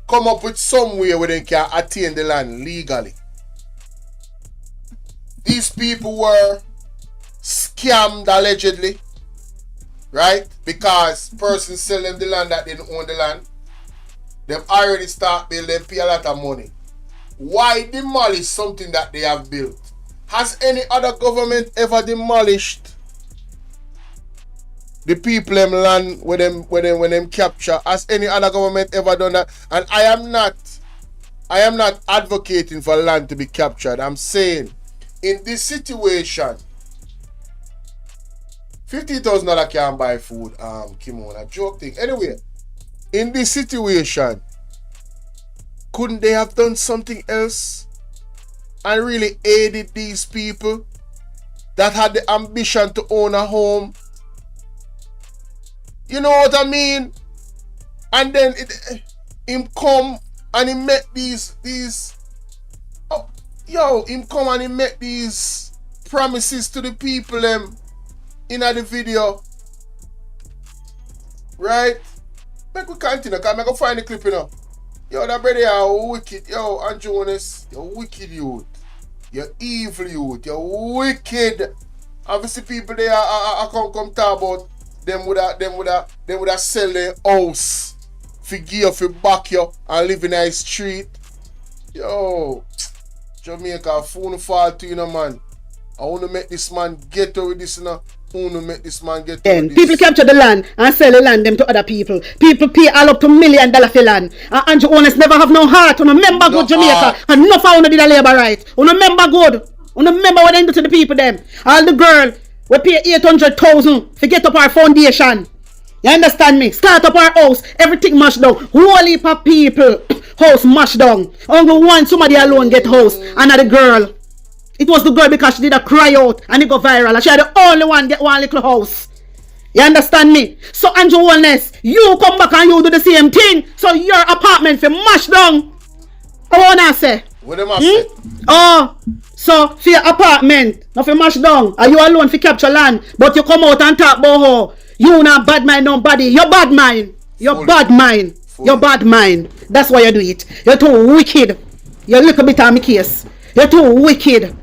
Come up with some way where they can attain the land legally. These people were scammed allegedly. Right? Because person sell them the land that didn't own the land. Them already start building, pay a lot of money. Why demolish something that they have built? Has any other government ever demolished the people them land when them capture? Has any other government ever done that? And I am not advocating for land to be captured. I'm saying in this situation, $50,000 can't buy food, Kimon, a joke thing. Anyway, in this situation, couldn't they have done something else and really aided these people that had the ambition to own a home? You know what I mean? And then him come and he met these him come and he met these promises to the people them in the video. Right? Make we continue, because I'm going to find the clip, you know. Yo, that brother, you're wicked. Yo, Andrew Honest, you're wicked youth. You're evil youth. You're wicked. Obviously, people there I come talk about them would have sell their house for give for back you and live in a street. Yo, Jamaica, phone fall to you, man. I want to make this man get with this, I want to make this man get with this. People capture the land and sell the land them to other people. People pay all up to $1 million for land. And Andrew Honest never have no heart. You remember good Jamaica. And enough I want to do the labor right. You remember good. You remember what they do to the people them. All the girl we pay 800,000 to get up our foundation. You understand me? Start up our house. Everything mashed down. Whole heap of people. House mashed down. Only one somebody alone get house. Another girl. It was the girl because she did a cry out and it go viral. And she had the only one get one little house. You understand me? So Andrew Honest, you come back and you do the same thing. So your apartment for mash down. What wanna say? What am I say? Oh, so for your apartment, not for mash down. Are you alone for capture land? But you come out and talk about how you not bad mind nobody. You're bad mind. You're bad mind. You're bad mind. That's why you do it. You're too wicked. You're a little bit on my case. You're too wicked.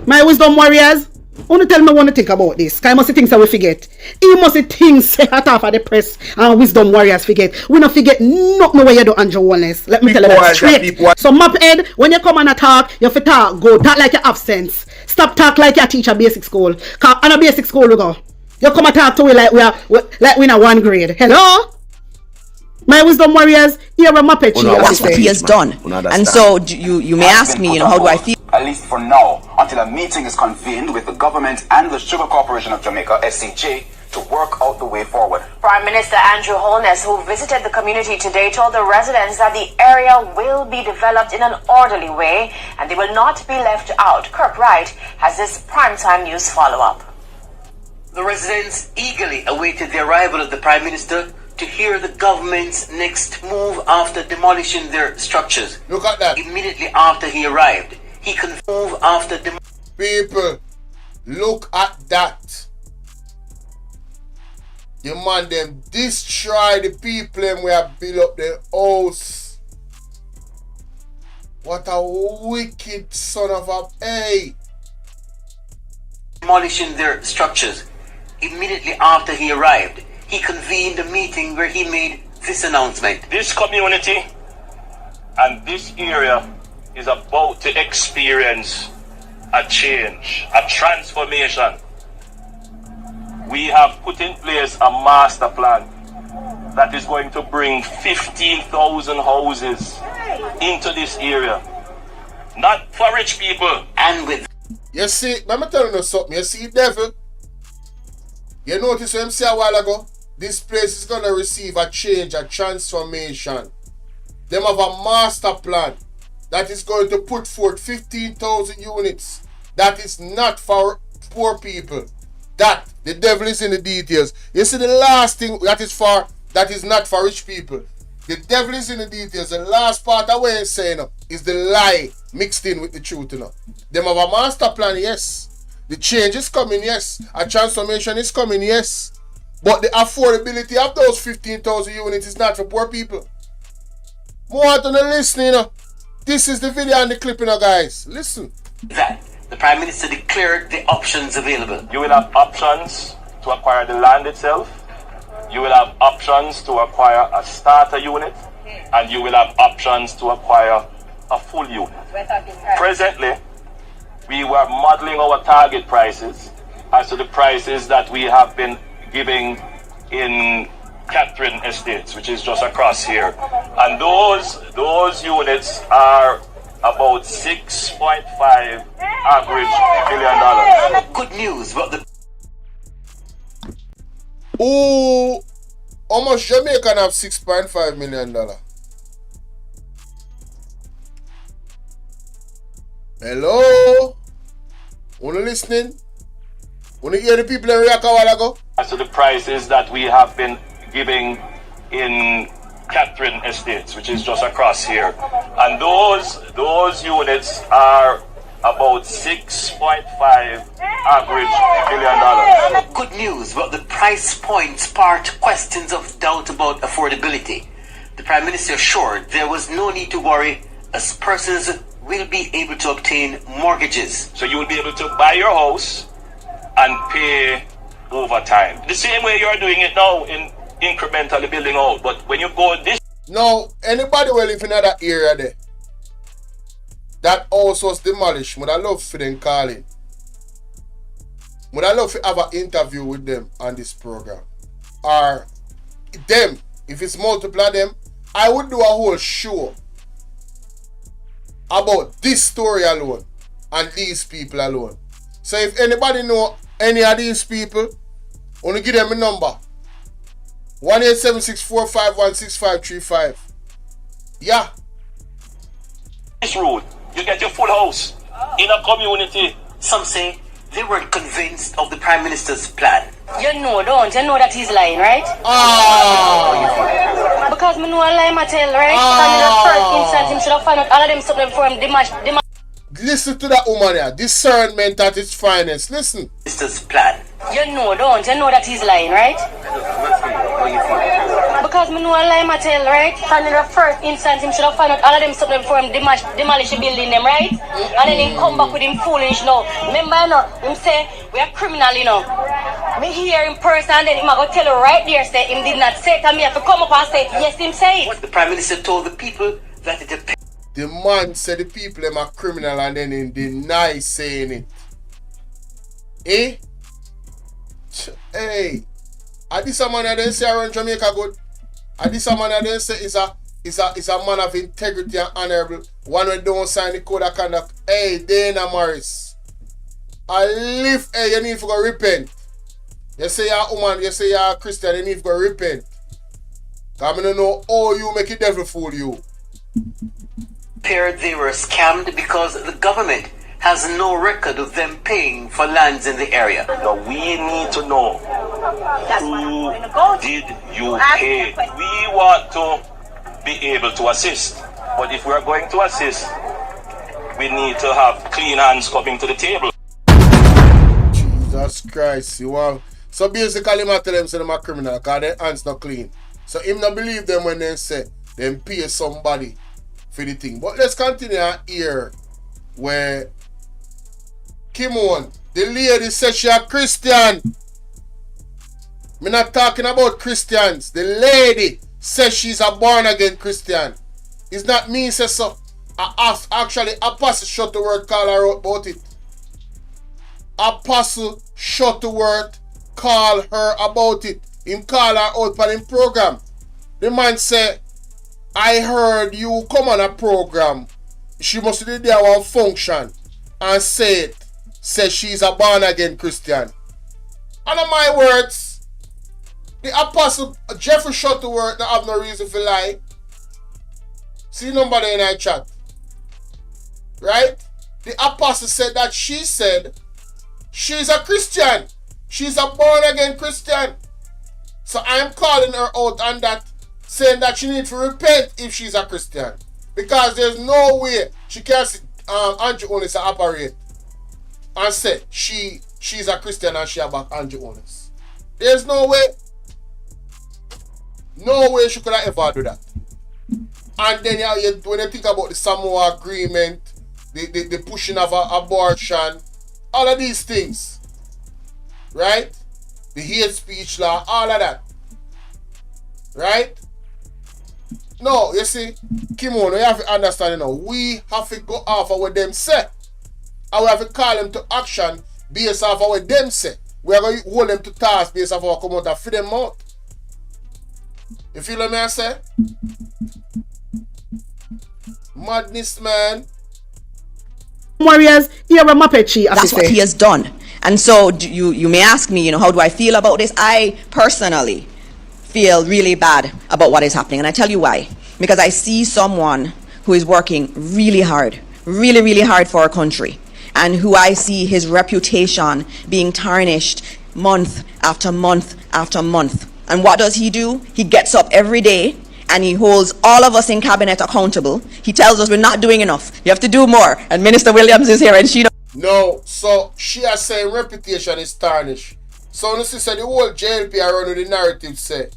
My wisdom warriors, only tell me what to think about this. Because I must think so we forget. You must think say at half of the press and wisdom warriors forget. We not forget nothing where you do Andrew Honest. Let me tell you that straight. So map head, when you come and talk, you have to talk good. Talk like you have sense. Stop talk like you teach a basic school. Because on a basic school we go. You come and talk to me like we in a 1 grade. Hello? My wisdom warriors, here are Muppet. That's what he has done. And so you may ask me, how do I feel? At least for now, until a meeting is convened with the government and the Sugar Corporation of Jamaica, SCJ, to work out the way forward. Prime Minister Andrew Holness, who visited the community today, told the residents that the area will be developed in an orderly way and they will not be left out. Kirk Wright has this primetime news follow-up. The residents eagerly awaited the arrival of the Prime Minister to hear the government's next move after demolishing their structures. Look at that. Immediately after he arrived, he can move after people, look at that. The man them destroy the people them we have built up their house. What a wicked son of a demolishing their structures. Immediately after he arrived, he convened a meeting where he made this announcement. This community and this area is about to experience a change, a transformation. We have put in place a master plan that is going to bring 15,000 houses into this area. Not for rich people. And with... You see, let me tell you something. You see, devil? You notice what I said a while ago? This place is going to receive a change, a transformation. Them have a master plan that is going to put forth 15,000 units. That is not for poor people. That, the devil is in the details. You see the last thing that is not for rich people. The devil is in the details. The last part of what I'm saying is the lie mixed in with the truth. Them have a master plan, yes. The change is coming, yes. A transformation is coming, yes. But the affordability of those 15,000 units is not for poor people. More to the listening. This is the video and the clip, guys. Listen. That the Prime Minister declared the options available. You will have options to acquire the land itself. You will have options to acquire a starter unit. And you will have options to acquire a full unit. Presently, we were modeling our target prices as to the prices that we have been giving in Catherine Estates, which is just across here. And those units are about $6.5 average $1 million. Good news, but the... Oh, how much Jamaica have $6.5 million? Hello? Wanna listening? Wanna hear the people in react a while ago? As to the prices that we have been giving in Catherine Estates, which is just across here. And those units are about $6.5 average $1 million. Good news, but the price point sparked questions of doubt about affordability. the Prime Minister assured there was no need to worry as persons will be able to obtain mortgages. So you will be able to buy your house and pay over time. The same way you're doing it now in incrementally building out. But when you go this... Now, anybody will live in that area there, that house was demolished, would I love for them calling. Would I love to have an interview with them on this program. Or them, if it's multiple of them, I would do a whole show about this story alone and these people alone. So if anybody know any of these people, I want to give them a number. 1-876-451-6535. Yeah. This road, you get your full house in a community. Some say they weren't convinced of the Prime Minister's plan. You know, don't you know that he's lying, right? Because me know a lie, I tell, right? And in the first instance, him should have found out all of them something before him dimash. Listen to that woman here. Discernment at its finest. Listen. Minister's plan. You know, don't you know that he's lying, right? Because me know a lie, I tell, right? And in the first instance, him should have found out all of them something before him demolish the building them, right? And then him come back with him foolish now. Remember, you know, him say, we are criminal, you know. Me hear in person and then him go tell you right there, say him did not say it, and me have to come up and say, yes, him say it. The Prime Minister told the people that it depends. The man said the people them are criminal and then he deny saying it. Eh? Hey. Are this a man that they say around Jamaica good? Are this a man that they say is a man of integrity and honorable? One who don't sign the code of conduct. Hey, Dana Morris. I live, hey, you need to go repent. You say you're a woman, you say you're a Christian, you need to go repent. Because I don't know how you make the devil fool you. They were scammed because the government has no record of them paying for lands in the area. Now we need to know who did you pay. We want to be able to assist. But if we are going to assist, we need to have clean hands coming to the table. Jesus Christ, you want. So basically, I tell them say them a criminal because their hands not clean. So him not believe them when they say them pay somebody for the thing. But let's continue here where Kimon, the lady says she a Christian. Me not talking about Christians. The lady says she's a born again Christian. It's not me say so. Actually, Apostle Shuttleworth call her out about it. Apostle Shuttleworth call her about it. Him call her out for him program. The man say, I heard you come on a program. She must be there one function and say it. Say she's a born again Christian. And in my words, the Apostle Jeffrey Shuttleworth don't have no reason for lie. See number there in our chat. Right? The Apostle said that she said she's a Christian. She's a born again Christian. So I am calling her out on that, saying that she needs to repent if she's a Christian. Because there's no way she can see Andrew Onis operate and say she's a Christian and she about Andrew Onis. There's no way. No way she could have ever do that. And then when you think about the Samoa agreement, the pushing of abortion, all of these things, right? The hate speech law, all of that, right? No, you see, Kimon, you have to understand, you know, we have to go off of what them say. And we have to call them to action based off of what them say. We are going to hold them to task based off of what come out and feed them out. You feel what I say? Madness, man. Warriors, here are Mapechi. That's what he has done. And so you may ask me, you know, how do I feel about this? I personally feel really bad about what is happening. And I tell you why. Because I see someone who is working really hard for our country, and who I see his reputation being tarnished month after month after month. And what does he do? He gets up every day and he holds all of us in cabinet accountable. He tells us we're not doing enough. You have to do more. And Minister Williams is here and she No, so she has saying reputation is tarnished. So you see, the whole JLP are running the narrative say.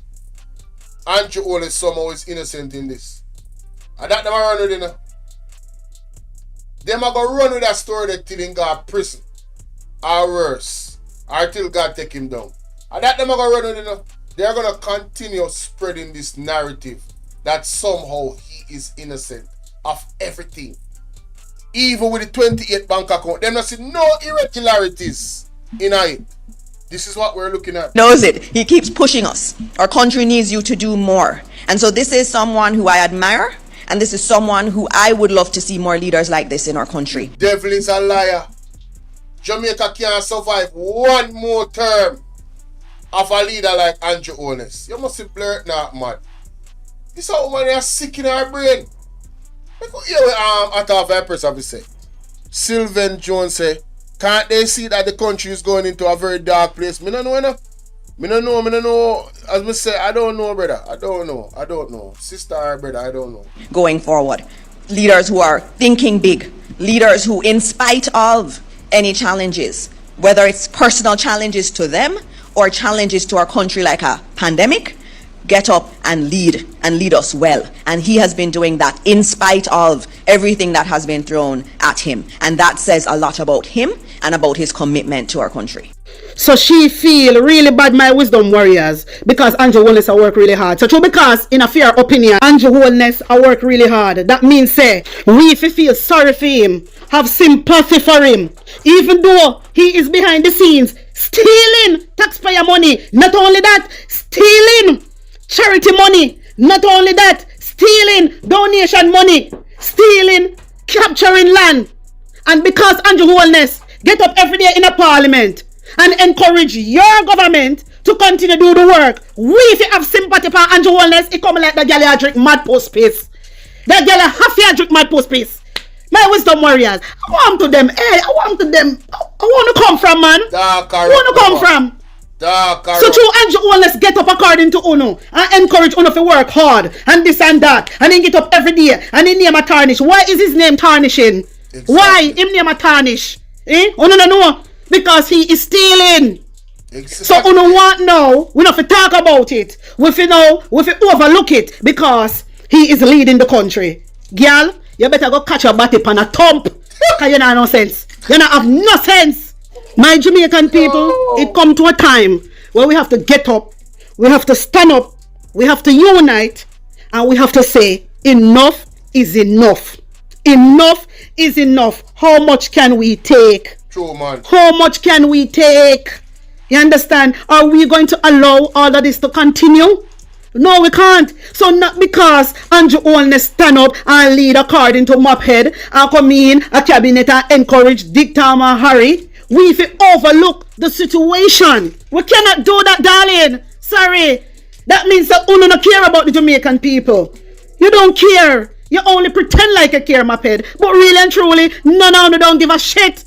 Andrew Holness somehow is innocent in this. And that them a run with, you know. Them a go run with that story that till him go to prison. Or worse. Or till God take him down. And that them a go run with, you know. They are going to continue spreading this narrative that somehow he is innocent of everything. Even with the 28 bank account, them not see no irregularities in it. This is what we're looking at. Knows it. He keeps pushing us. Our country needs you to do more. And so this is someone who I admire, and this is someone who I would love to see more leaders like this in our country. Devil is a liar. Jamaica can't survive one more term of a leader like Andrew Holness. You must be blurt now, man. This a woman is sick in her brain. Look what you at our vipers have said. Sylvan Jones say, can't they see that the country is going into a very dark place? Me no know, you know. Me no know. As me say, I don't know, brother. I don't know. Sister or brother, I don't know. Going forward, leaders who are thinking big, leaders who, in spite of any challenges, whether it's personal challenges to them or challenges to our country like a pandemic, get up and lead us well. And he has been doing that in spite of everything that has been thrown at him. And that says a lot about him and about his commitment to our country. So she feel really bad, my wisdom warriors, because Andrew Holness work really hard. So true, because in a fair opinion, Andrew Holness work really hard. That means say we feel sorry for him, have sympathy for him, even though he is behind the scenes stealing taxpayer money. Not only that, stealing charity money. Not only that, stealing donation money, stealing, capturing land. And because Andrew Holness get up every day in a parliament and encourage your government to continue to do the work, we if you have sympathy for Andrew Holness, it come like the girl you drink mad post paste. That girl have to drink mad post paste. My wisdom warriors, I want to them. I want to come from, man. I want to come from. So true, Andrew Holness get up according to Uno and encourage Uno to work hard and this and that, and then get up every day and then name a tarnish. Why is his name tarnishing? Exactly. Why him name a tarnish? Uno no know because he is stealing. Exactly. So Uno want now we not to talk about it. We overlook it because he is leading the country. Girl, you better go catch your body on a thump. Cause you not have no sense. You not have no sense. My Jamaican people, it come to a time where we have to get up, we have to stand up, we have to unite, and we have to say, enough is enough. Enough is enough. How much can we take? True, man. How much can we take? You understand? Are we going to allow all of this to continue? No, we can't. So not because Andrew Holness stand up and lead according to Mophead and come in a cabinet and encourage Dick Tom and Harry, we overlook the situation. We cannot do that, darling. Sorry. That means that you don't care about the Jamaican people. You don't care. You only pretend like you care, Mophead. But really and truly, none of you don't give a shit.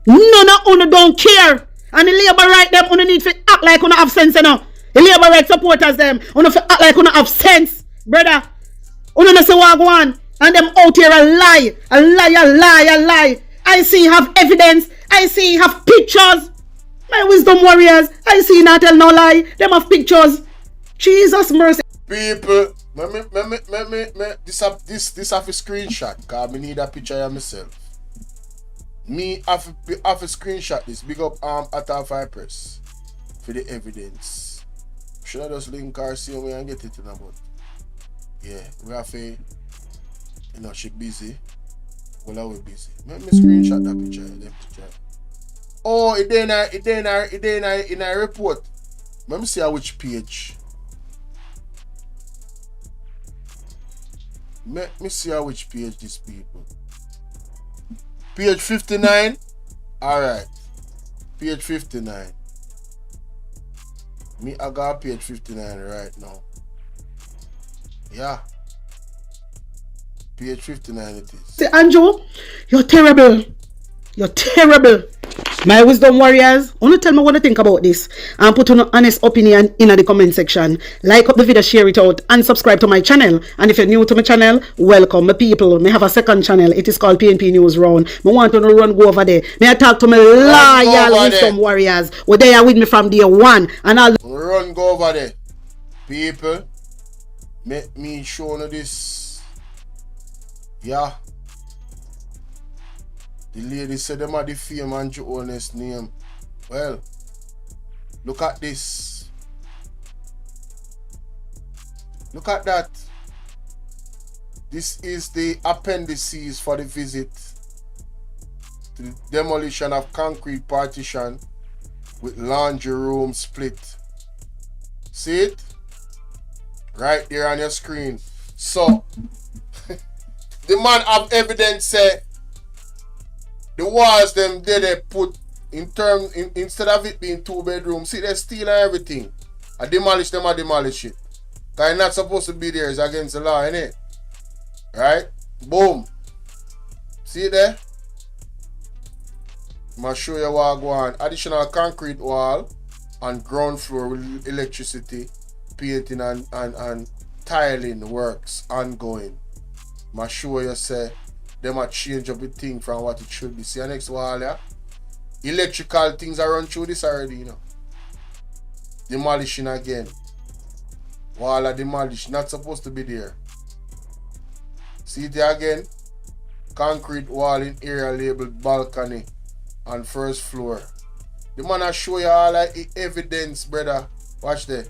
None of you don't care. And the Labour right them, you need to act like you have sense, you know. The Labour right supporters them, you need to act like you have sense, brother. You don't say what go on. And them out here a lie. I see you have evidence. I see you have pictures. My wisdom warriors, I see you not tell no lie. Them have pictures. Jesus mercy. People, this have a screenshot. Cause I need a picture of myself. Me have a screenshot this. Big up at our Vipers for the evidence. Should I just link her see me and get it in about? Yeah, we have a she busy. Well, I was busy. Let me screenshot that picture. Oh, it in a report. Let me see which page. Let me see which page this people. Page 59. Alright. Page 59. I got page 59 right now. Yeah. Page 59 it is. See, Andrew, you're terrible. You're terrible. My wisdom warriors, wanna tell me what you think about this and put an honest opinion in the comment section. Like up the video, share it out, and subscribe to my channel. And if you're new to my channel, welcome. My people, may have a second channel. It is called PNP News Round. I want to run go over there. May I talk to my loyal wisdom warriors. Well, they are with me from day one, and I'll run go over there. People, Make me show you this. Yeah. The lady said them are defame Andrew Honest name. Well, look at this. Look at that. This is the appendices for the visit to the demolition of concrete partition with laundry room split. See it? Right there on your screen. So, the man have evidence say the walls them there they put instead of it being 2 bedrooms, see they steal and everything. I demolish them, I demolish it. Cause it's not supposed to be there, it's against the law, innit? Right? Boom. See it there? I'm gonna show you what I go on. Additional concrete wall on ground floor with electricity, painting and tiling works ongoing. I'm gonna show you say them a change up the thing from what it should be. See the next wall here? Electrical things are run through this already, you know. Demolishing again. Wall are demolished, not supposed to be there. See it there again? Concrete wall in area labeled balcony on first floor. The man I show you all the evidence, brother. Watch that.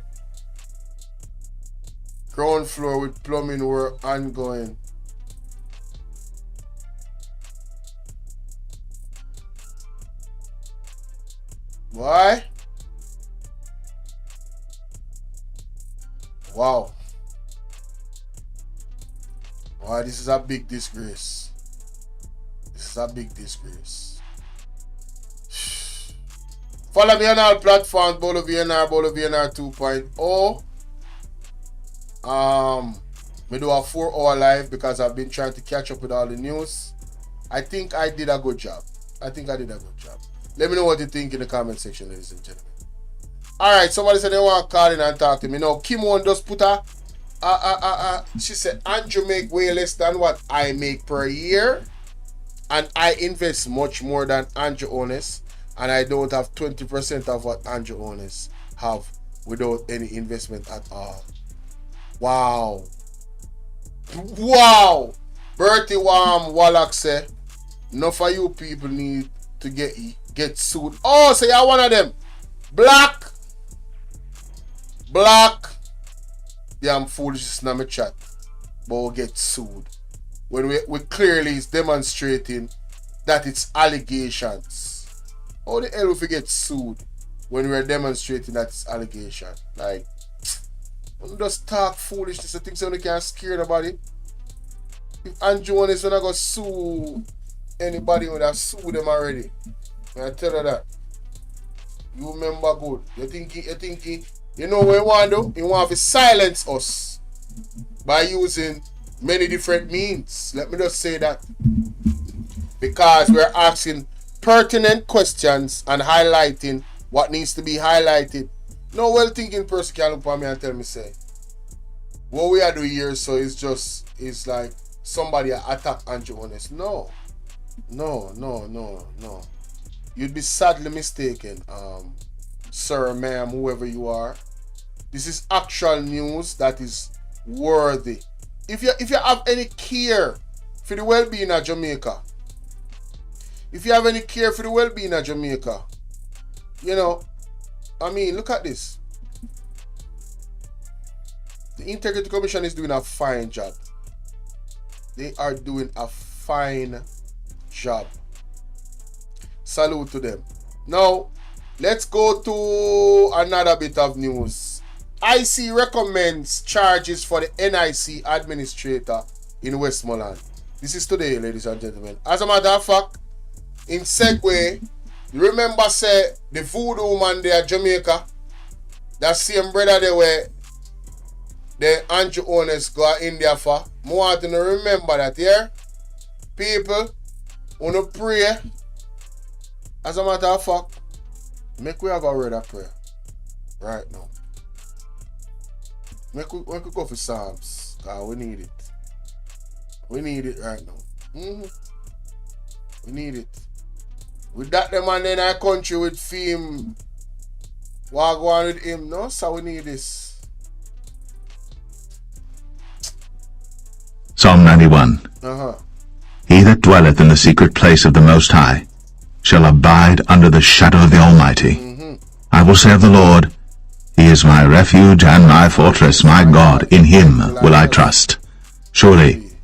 Ground floor with plumbing work ongoing. Why? Wow. Wow, this is a big disgrace. This is a big disgrace. Follow me on all platforms, Bolo VNR 2.0. We do a 4-hour live because I've been trying to catch up with all the news. I think I did a good job. Let me know what you think in the comment section, ladies and gentlemen. Alright, somebody said they want to call in and talk to me. Now, Kim Won just put she said, Andrew make way less than what I make per year. And I invest much more than Andrew Honest. And I don't have 20% of what Andrew Honest have without any investment at all. Wow. Wow. Bertie Wallach said, enough of you people need to get sued. Oh, so you're one of them. Black. Damn foolishness in my chat. But we'll get sued. When we clearly is demonstrating that it's allegations. How the hell we get sued when we're demonstrating that it's allegation? Like, don't just talk foolishness. I think somebody can't scare nobody. If Andrew Honest when I go sue anybody, would have sued them already. I tell her that. You remember good. You think you know what you want to do? You want to silence us by using many different means. Let me just say that. Because we're asking pertinent questions and highlighting what needs to be highlighted. No well-thinking person can look at me and tell me, say, what we are doing here, so it's like somebody attack Andrew Honest. No. You'd be sadly mistaken, sir, ma'am, whoever you are. This is actual news that is worthy. If you have any care for the well-being of Jamaica, you know, I mean, look at this. The Integrity Commission is doing a fine job. They are doing a fine job. Salute to them. Now, let's go to another bit of news. IC recommends charges for the NIC administrator in Westmoreland. This is today, ladies and gentlemen. As a matter of fact, in segue, you remember say the voodoo man there at Jamaica, that same brother they were the Andrew Honest go to India for. I want to remember that here. People, wanna pray. As a matter of fact, make we have a word of prayer right now. Make we go for Psalms, because we need it. We need it right now. We need it. With that, the man in our country with fame, what go on with him? No, so we need this. Psalm 91. Uh-huh. He that dwelleth in the secret place of the Most High shall abide under the shadow of the Almighty. I will say of the Lord, He is my refuge and my fortress, my God, in Him will I trust. Surely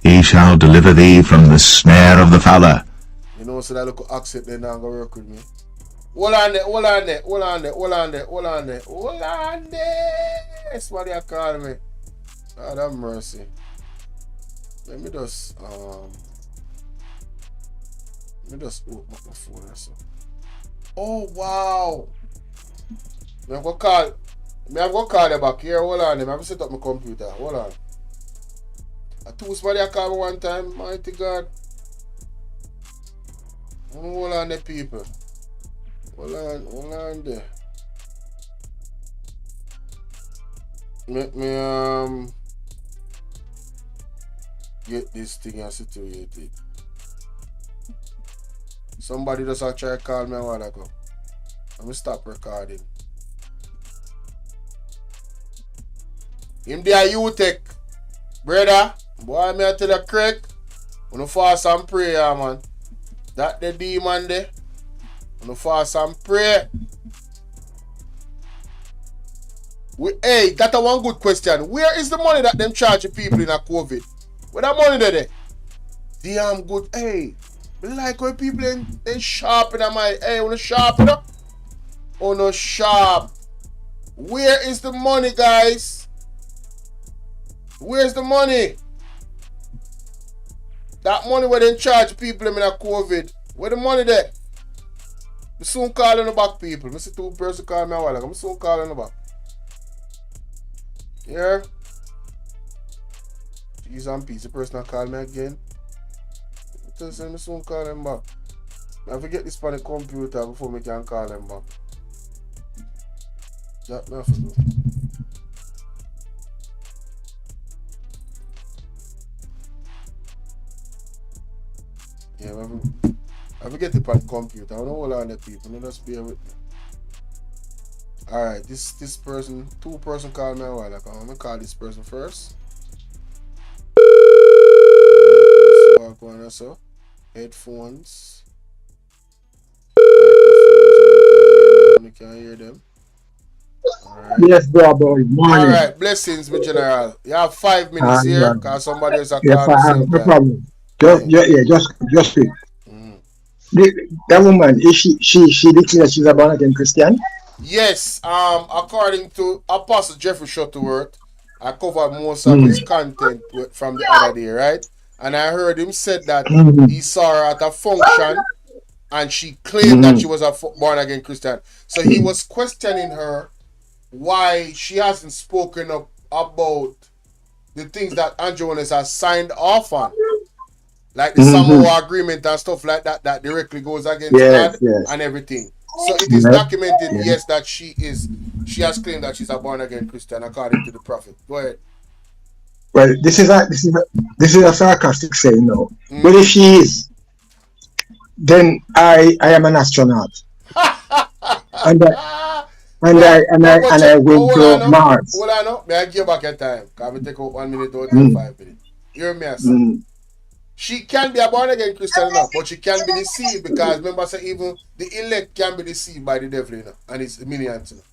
He shall deliver thee from the snare of the fowler. You know, so that little accent then now go work with me. Hold on there, hold on there, hold on there, hold on there, hold on there, hold on there. That's what they call me. God have mercy. Let me just open up my phone or so. Oh wow. I'm gonna call you back here. Hold on, I'm gonna set up my computer. Hold on. I two somebody I call me one time, mighty God. Hold on there, people. Hold on there. Let me get this thing situated. Somebody just try to call me a while ago. Let me stop recording. Him there you take, brother. Boy, me I tell you, Craig. When you fast and pray, man. That the demon there. When you fast and pray. Hey, that a one good question. Where is the money that them charge people in a COVID? Where that money there? Damn good. Hey, me like when people they sharp in my hey, wanna sharp it up? Oh no sharp. Where is the money, guys? Where's the money? That money where they charge people in a COVID. Where the money there? I'm soon calling the back, people. I see two person call me a while ago. I'm soon calling the back. Yeah. Jeez and peace. The person call me again. I'm soon call them back. I forget this on the computer before I can call them back. That me have to do. Yeah, I forget it on the computer. I don't know all on the people. No, just bear with me. Alright, this person, two person called me a while ago. I'm gonna call this person first. So going so. Headphones. You can hear them. Alright. Yes, brother. Morning. Alright, blessings, my general. You have 5 minutes here because somebody else are Yes, calling I the have same no time. problem. Just speak. That woman, is she declares she's a born again Christian? Yes, according to Apostle Jeffrey Shuttleworth, I covered most of his content from the other day, right? And I heard him said that he saw her at a function and she claimed that she was a born again Christian. So he was questioning her why she hasn't spoken up about the things that Andrew Jones has signed off on. Like the Samoa agreement and stuff like that, that directly goes against God and everything. So it is documented, yes, that she has claimed that she's a born again Christian according to the prophet. Go ahead. Well, this is a sarcastic saying now. But if she is, then I am an astronaut. and I went to Mars. Hold on now. May I give back your time? Can we take out 1 minute or 5 minutes? You hear me, I say? She can be a born again Christian enough, but she can be deceived because remember, say even the elect can be deceived by the devil, you know, and it's millions. You know.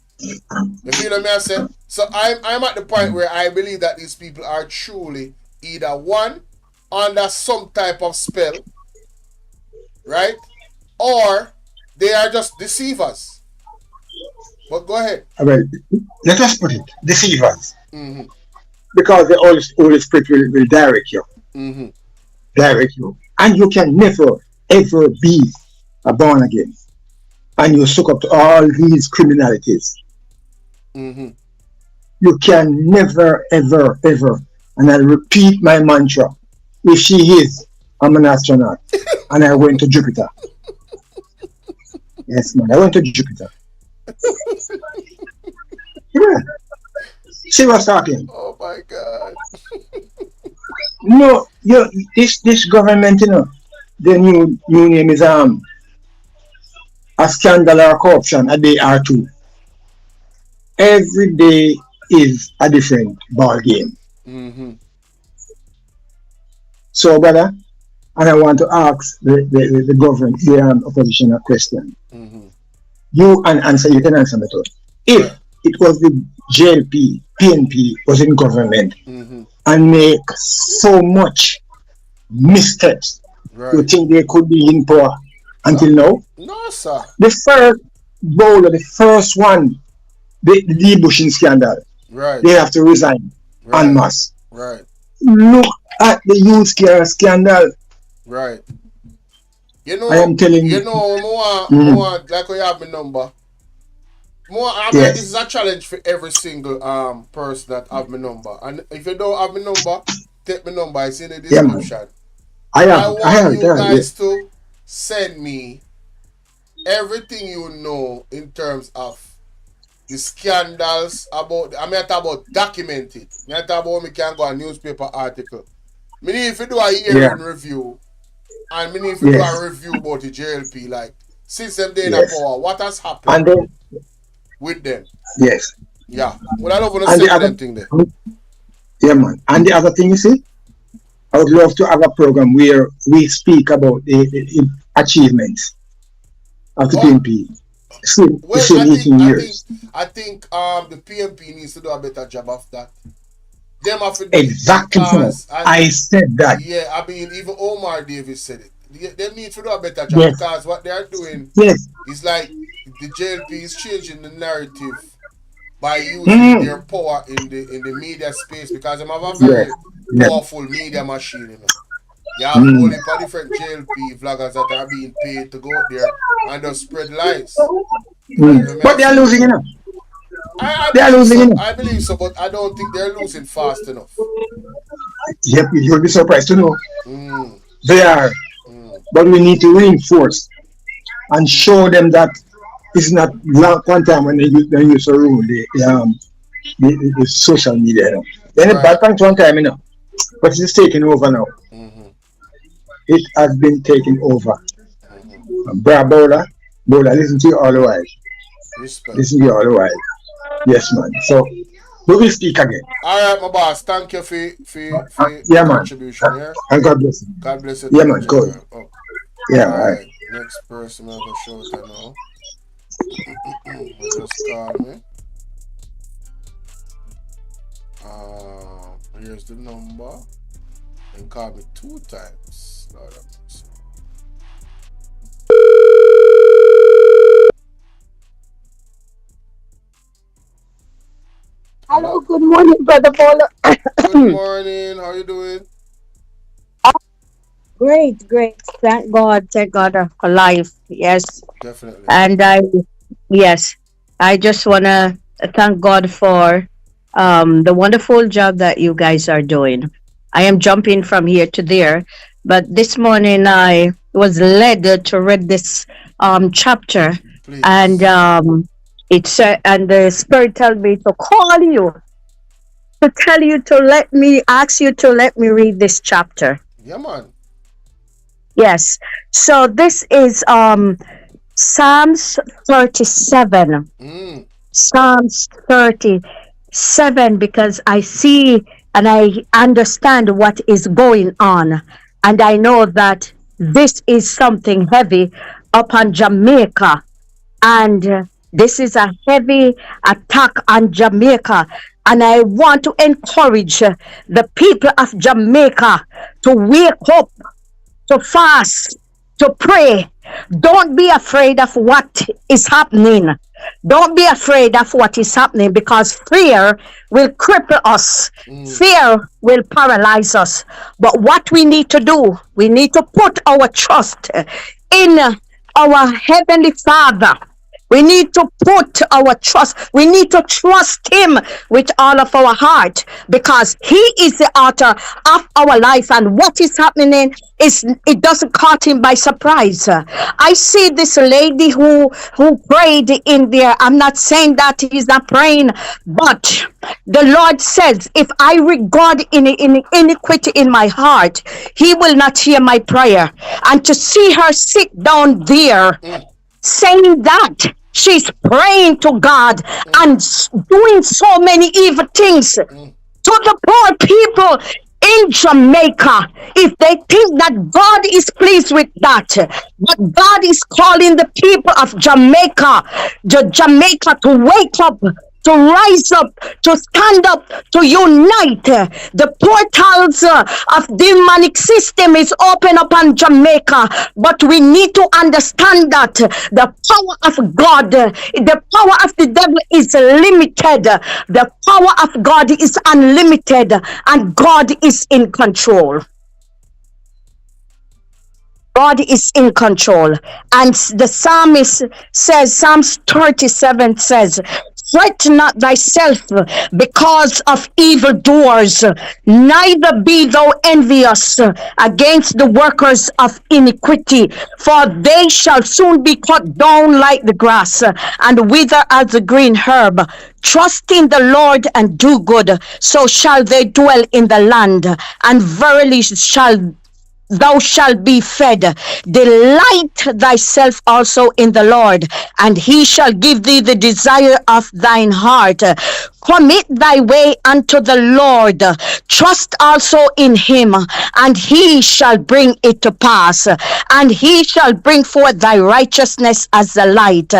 You feel what I say? So I'm at the point where I believe that these people are truly either one under some type of spell, right, or they are just deceivers. But go ahead. Well, let us put it, deceivers, because the Holy Spirit will direct you. Direct you, and you can never ever be a born again, and you suck up to all these criminalities. You can never ever, and I repeat my mantra: if she is, I'm an astronaut, and I went to Jupiter. Yes, man, I went to Jupiter. Yeah, she was talking. Oh my God. No, this government, you know, the new name is a scandal or corruption, and they are too. Every day is a different ball game. So, brother, and I want to ask the government, the opposition a question. You you can answer me too. If it was the JLP, PNP was in government and make so much missteps, you think they could be in power until now? No, sir. The first Bolo, the first one, the Bushing scandal, they have to resign en masse. Right. Look at the youth care scandal. Right. You know, I am telling you. You know, more like you have my number. This is a challenge for every single person that have my number. And if you don't have my number, take my number. It's in the description. I want you guys to send me everything you know in terms of the scandals about. I mean, I talk about documented. I talk about me can go a newspaper article. Me need if you do a hearing review, and me need if you do a review about the JLP, like since them day in power, what has happened with them? Yes. Yeah. Well, I don't want to say them thing there. Yeah, man. And the other thing you see, I would love to have a program where we speak about the achievements of the PNP. Same 18 years. I think the PNP needs to do a better job of that. Them have to do exactly. I said that. Yeah, I mean, even Omar Davis said it. They need to do a better job because what they are doing is like the JLP is changing the narrative by using their power in the media space because they have a very powerful media machine. You know. You have a whole heap of different JLP vloggers that are being paid to go out there and just spread lies. But they are losing enough. I believe so, but I don't think they're losing fast enough. Yep, you'll be surprised to know. They are. But we need to reinforce and show them that it's not one time when they used to rule the social media. You know. Then the bad times one time, you know. But it's taking over now. It has been taken over. Bolo, listen to you all the while. Listen to you all the while. Yes, man. So we will speak again. All right, my boss. Thank you for your contribution here. And God bless you. God bless you. Yeah, man. Good. Oh. Yeah, all right. Next person I'm gonna show it now. Just call me. Here's the number. And call me 2 times. Lord have mercy. Hello, good morning, Brother Bolo. Good morning. How you doing? Great. Thank God for life. Yes. Definitely. And I just wanna thank God for the wonderful job that you guys are doing. I am jumping from here to there, but this morning I was led to read this chapter. Please. And it said, and the Spirit told me to call you, to tell you ask you to let me read this chapter. Yeah, man. Yes. So this is Psalms 37. Psalms 37, because I see and I understand what is going on. And I know that this is something heavy upon Jamaica. And this is a heavy attack on Jamaica. And I want to encourage the people of Jamaica to wake up, to fast, to pray. Don't be afraid of what is happening. Don't be afraid of what is happening, because fear will cripple us. Fear will paralyze us. But what we need to do, we need to put our trust in our Heavenly Father. We need to put our trust. We need to trust Him with all of our heart, because He is the author of our life. And what is happening it doesn't caught Him by surprise. I see this lady who prayed in there. I'm not saying that He's not praying, but the Lord says, if I regard iniquity in my heart, He will not hear my prayer. And to see her sit down there saying that she's praying to God and doing so many evil things to the poor people in Jamaica, if they think that God is pleased with that, but God is calling the people of Jamaica to wake up, to rise up, to stand up, to unite. The portals of demonic system is open upon Jamaica, but we need to understand that the power of God, the power of the devil is limited. The power of God is unlimited, and God is in control. God is in control. And the psalmist says, Psalms 37 says, fret not thyself because of evildoers, neither be thou envious against the workers of iniquity, for they shall soon be cut down like the grass and wither as the green herb. Trust in the Lord and do good, so shall they dwell in the land, and verily thou shalt be fed. Delight thyself also in the Lord, and he shall give thee the desire of thine heart. Commit thy way unto the Lord. Trust also in him, and he shall bring it to pass. And he shall bring forth thy righteousness as the light,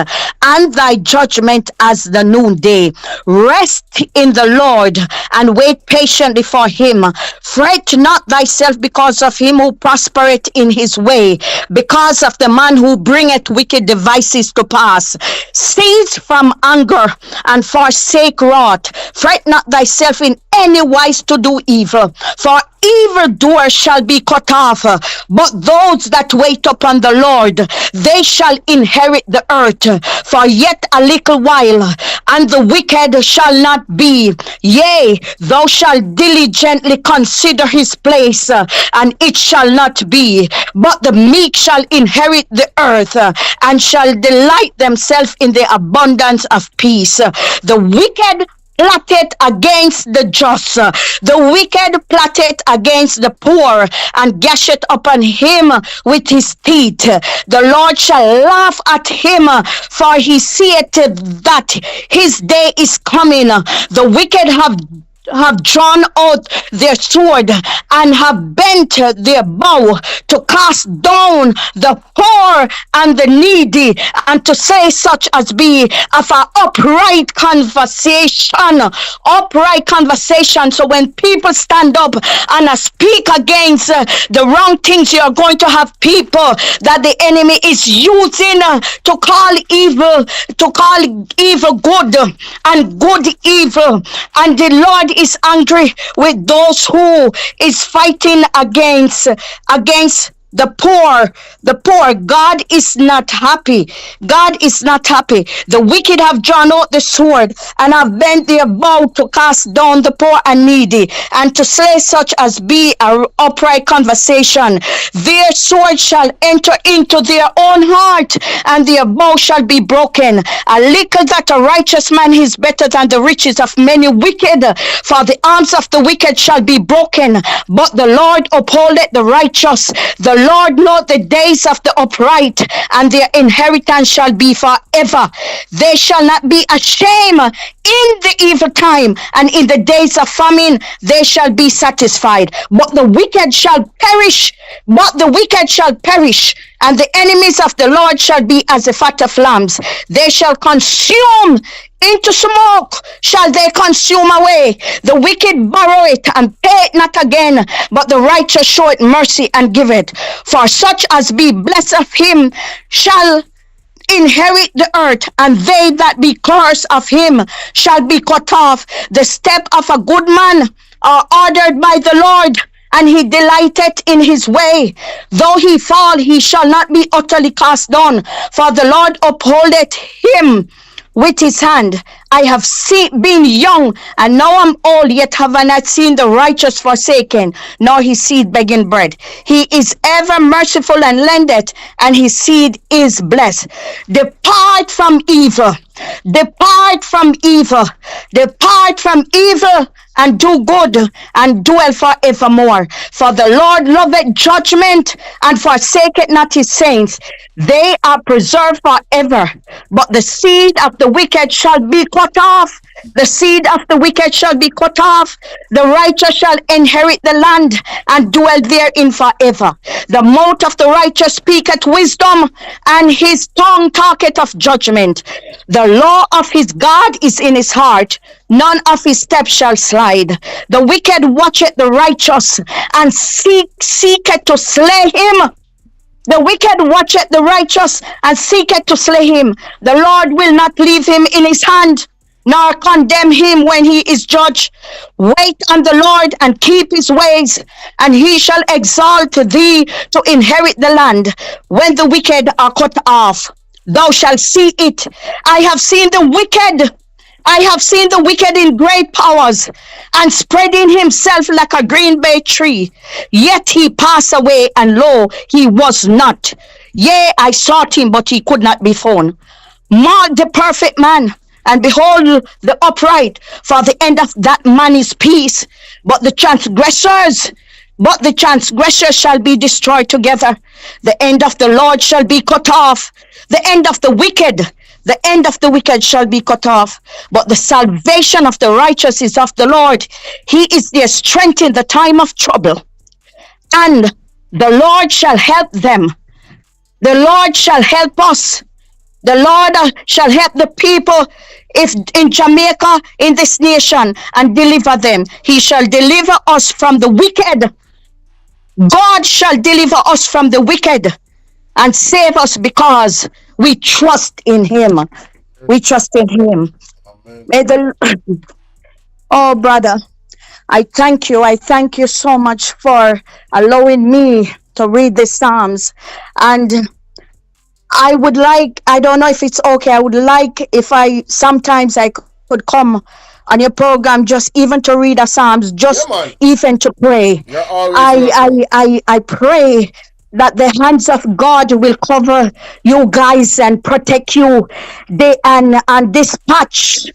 and thy judgment as the noonday. Rest in the Lord, and wait patiently for him. Fret not thyself because of him who prospereth in his way, because of the man who bringeth wicked devices to pass. Cease from anger and forsake wrath. Fret not thyself in any wise to do evil, for evildoers shall be cut off. But those that wait upon the Lord, they shall inherit the earth. For yet a little while, and the wicked shall not be. Yea, thou shalt diligently consider his place, and it shall not be. But the meek shall inherit the earth, and shall delight themselves in the abundance of peace. The wicked plotted against the just. The wicked plotted against the poor, and gasheth upon him with his teeth. The Lord shall laugh at him, for he seeth that his day is coming. The wicked have drawn out their sword and have bent their bow to cast down the poor and the needy, and to say such as be of an upright conversation. So when people stand up and speak against the wrong things, you're going to have people that the enemy is using to call evil good and good evil. And the Lord is angry with those who is fighting against the poor. God is not happy. God is not happy. The wicked have drawn out the sword and have bent their bow to cast down the poor and needy, and to slay such as be a upright conversation. Their sword shall enter into their own heart, and their bow shall be broken. A little that a righteous man is better than the riches of many wicked, for the arms of the wicked shall be broken, but the Lord upholdeth the righteous. The Lord knoweth the days of the upright, and their inheritance shall be forever. They shall not be ashamed in the evil time, and in the days of famine they shall be satisfied. But the wicked shall perish. And the enemies of the Lord shall be as the fat of lambs. They shall consume into smoke, shall they consume away. The wicked borrow it and pay it not again, but the righteous show it mercy and give it. For such as be blessed of him shall inherit the earth, and they that be cursed of him shall be cut off. The step of a good man are ordered by the Lord, and he delighteth in his way. Though he fall, he shall not be utterly cast down, for the Lord upholdeth him with his hand. I have been young, and now I'm old, yet have I not seen the righteous forsaken, nor his seed begging bread. He is ever merciful and lendeth, and his seed is blessed. Depart from evil. Depart from evil. Depart from evil, and do good, and dwell forevermore. For the Lord loveth judgment, and forsaketh not his saints. They are preserved forever, but the seed of the wicked shall be cut cut off. The seed of the wicked shall be cut off. The righteous shall inherit the land and dwell therein forever. The mouth of the righteous speaketh wisdom, and his tongue talketh of judgment. The law of his God is in his heart. None of his steps shall slide. The wicked watcheth the righteous and seeketh to slay him. The wicked watcheth the righteous and seeketh to slay him. The Lord will not leave him in his hand, nor condemn him when he is judged. Wait on the Lord and keep his ways, and he shall exalt thee to inherit the land. When the wicked are cut off, thou shalt see it. I have seen the wicked. I have seen the wicked in great powers and spreading himself like a green bay tree. Yet he passed away, and lo, he was not. Yea, I sought him, but he could not be found. Mark the perfect man, and behold the upright, for the end of that man is peace. But the transgressors shall be destroyed together. The end of the Lord shall be cut off. The end of the wicked shall be cut off. But the salvation of the righteous is of the Lord. He is their strength in the time of trouble. And the Lord shall help them. The Lord shall help us. The Lord shall help the people if in Jamaica, in this nation, and deliver them. He shall deliver us from the wicked. God shall deliver us from the wicked and save us because we trust in him. We trust in him. May the oh, brother, I thank you. I thank you so much for allowing me to read the Psalms. And I would like, I don't know if it's okay, I would like if sometimes I could come on your program just even to read the Psalms, just even to pray. I pray that the hands of God will cover you guys and protect you. And dispatch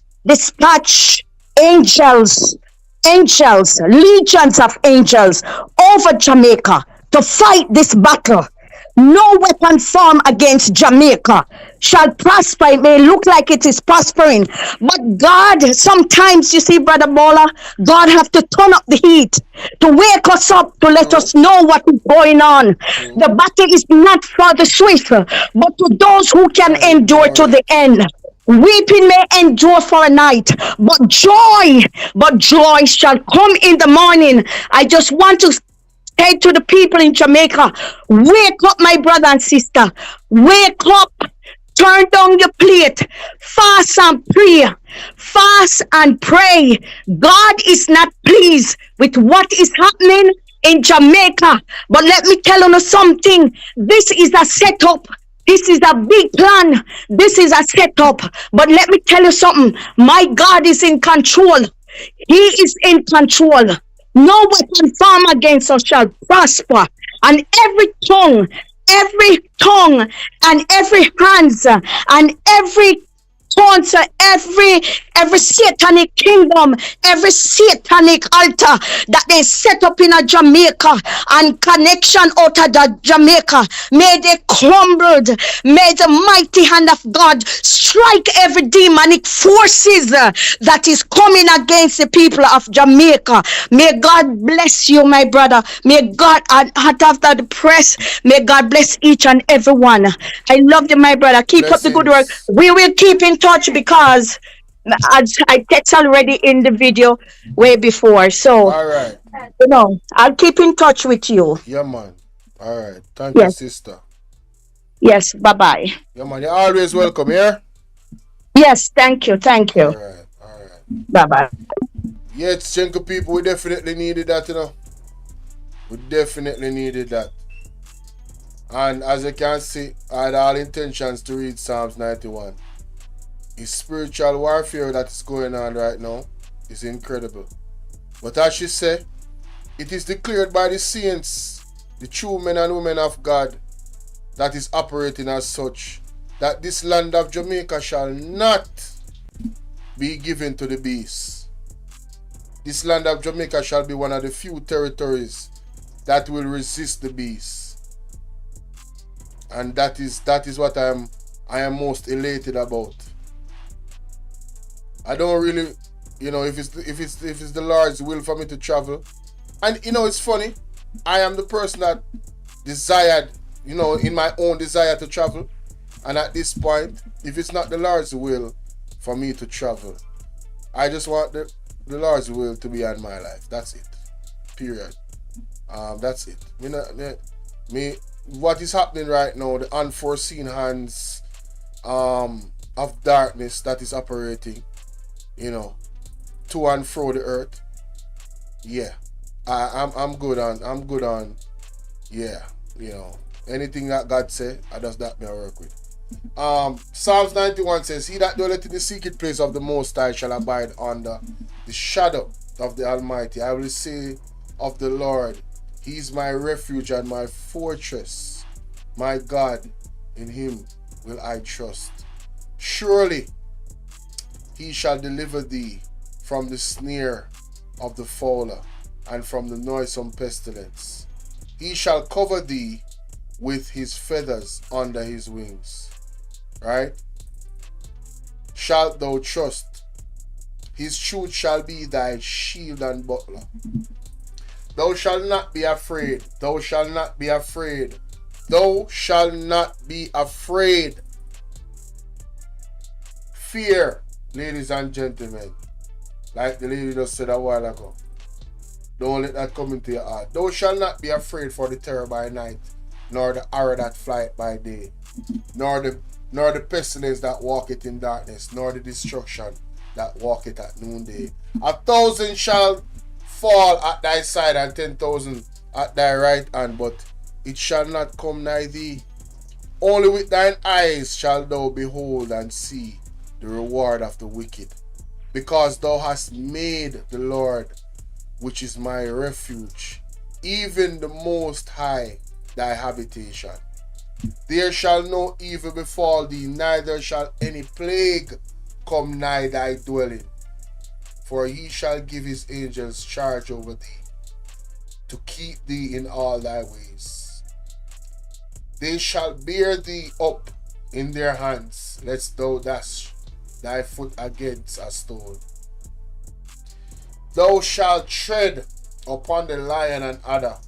angels, legions of angels over Jamaica to fight this battle. No weapon formed against Jamaica shall prosper. It may look like it is prospering, but God, sometimes, you see, Brother Bolo, God have to turn up the heat to wake us up, to let us know what is going on. The battle is not for the swift, but to those who can endure to the end. Weeping may endure for a night, but joy shall come in the morning. I just want to say to the people in Jamaica, wake up, my brother and sister. Wake up. Turn down your plate. Fast and pray. Fast and pray. God is not pleased with what is happening in Jamaica. But let me tell you something. This is a setup. This is a big plan. This is a setup. But let me tell you something. My God is in control. He is in control. No weapon formed against us shall prosper. And every tongue, and every hands, and every sponsor, every satanic kingdom, every satanic altar that they set up in a Jamaica and connection out of the Jamaica, may they crumbled. May the mighty hand of God strike every demonic forces that is coming against the people of Jamaica. May God bless you, my brother. May God, out after the press, may God bless each and every one. I love you, my brother. Keep up the good work. We will keep in touch because I text already in the video way before. So, all right. I'll keep in touch with you. Yeah, man. All right. Thank you, sister. Yes, bye-bye. Yeah, man. You're always welcome here. Yes, thank you. All right. Bye-bye. Yes, Chenko people, we definitely needed that, We definitely needed that. And as you can see, I had all intentions to read Psalms 91. It's spiritual warfare that is going on right now. It's incredible. But as she said, it is declared by the saints, the true men and women of God, that is operating as such, that this land of Jamaica shall not be given to the beast. This land of Jamaica shall be one of the few territories that will resist the beast. And that is what I am most elated about. I don't really, if it's the Lord's will for me to travel. And it's funny. I am the person that desired, in my own desire to travel. And at this point, if it's not the Lord's will for me to travel, I just want the Lord's will to be on my life. That's it. Period. That's it. What is happening right now, the unforeseen hands of darkness that is operating, to and fro the earth. Yeah. I'm good on yeah, anything that God say, I does that me work with. Psalms 91 says, he that dwelleth in the secret place of the Most High shall abide under the shadow of the Almighty. I will say of the Lord, he is my refuge and my fortress, my God, in him will I trust. Surely he shall deliver thee from the snare of the fowler and from the noisome pestilence. He shall cover thee with his feathers under his wings. Right? Shalt thou trust? His truth shall be thy shield and buckler. Thou shalt not be afraid. Thou shalt not be afraid. Thou shalt not be afraid. Fear, ladies and gentlemen, like the lady just said a while ago, don't let that come into your heart. Thou shalt not be afraid for the terror by night, nor the arrow that flieth by day, nor the pestilence that walketh in darkness, nor the destruction that walketh at noonday. 1,000 shall fall at thy side, and 10,000 at thy right hand, but it shall not come nigh thee. Only with thine eyes shalt thou behold and see the reward of the wicked, because thou hast made the Lord, which is my refuge, even the Most High, thy habitation. There shall no evil befall thee, neither shall any plague come nigh thy dwelling. For he shall give his angels charge over thee, to keep thee in all thy ways. They shall bear thee up in their hands, lest thou dash thy foot against a stone. Thou shalt tread upon the lion and adder,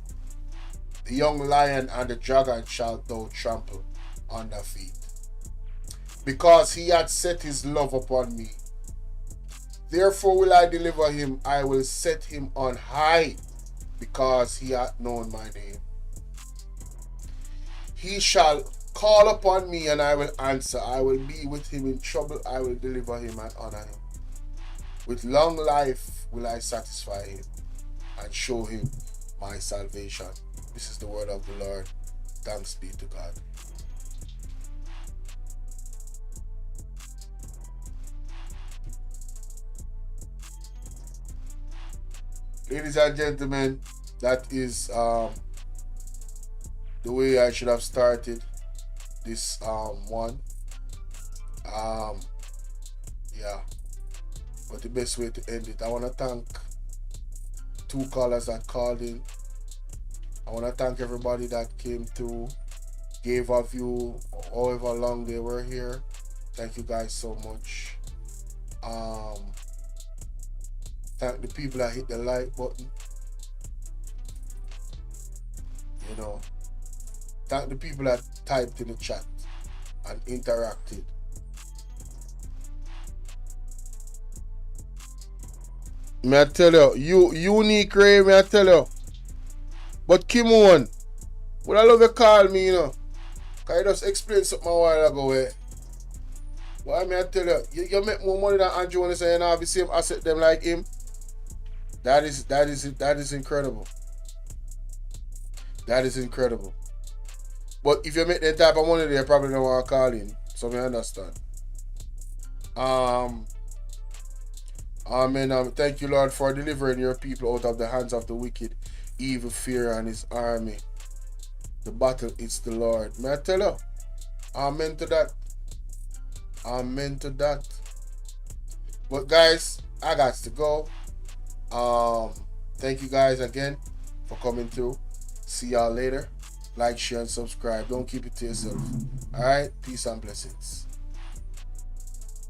the young lion and the dragon shalt thou trample under feet. Because he hath set his love upon me, therefore will I deliver him. I will set him on high, because he hath known my name. He shall call upon me, and I will answer. I will be with him in trouble. I will deliver him and honor him. With long life will I satisfy him and show him my salvation. This is the word of the Lord. Thanks be to God. Ladies and gentlemen, that is the way I should have started this one. Yeah. But the best way to end it, I want to thank 2 callers that called in. I want to thank everybody that came through, gave a view, however long they were here. Thank you guys so much. Thank the people that hit the like button. Thank the people that typed in the chat and interacted. May I tell you, unique Ray, may I tell you. But Kimon, would I love you call me, Cause I just explained something a while ago. Why may I tell you make more money than Andrew and say you have the same asset them like him. That is incredible. That is incredible. But if you make that type of money, they probably don't want to call in. So I understand. Amen. Thank you, Lord, for delivering your people out of the hands of the wicked, evil fear and his army. The battle is the Lord. May I tell you? Amen to that. Amen to that. But guys, I got to go. Thank you guys again for coming through. See y'all later. Like, share, and subscribe. Don't keep it to yourself. Alright? Peace and blessings.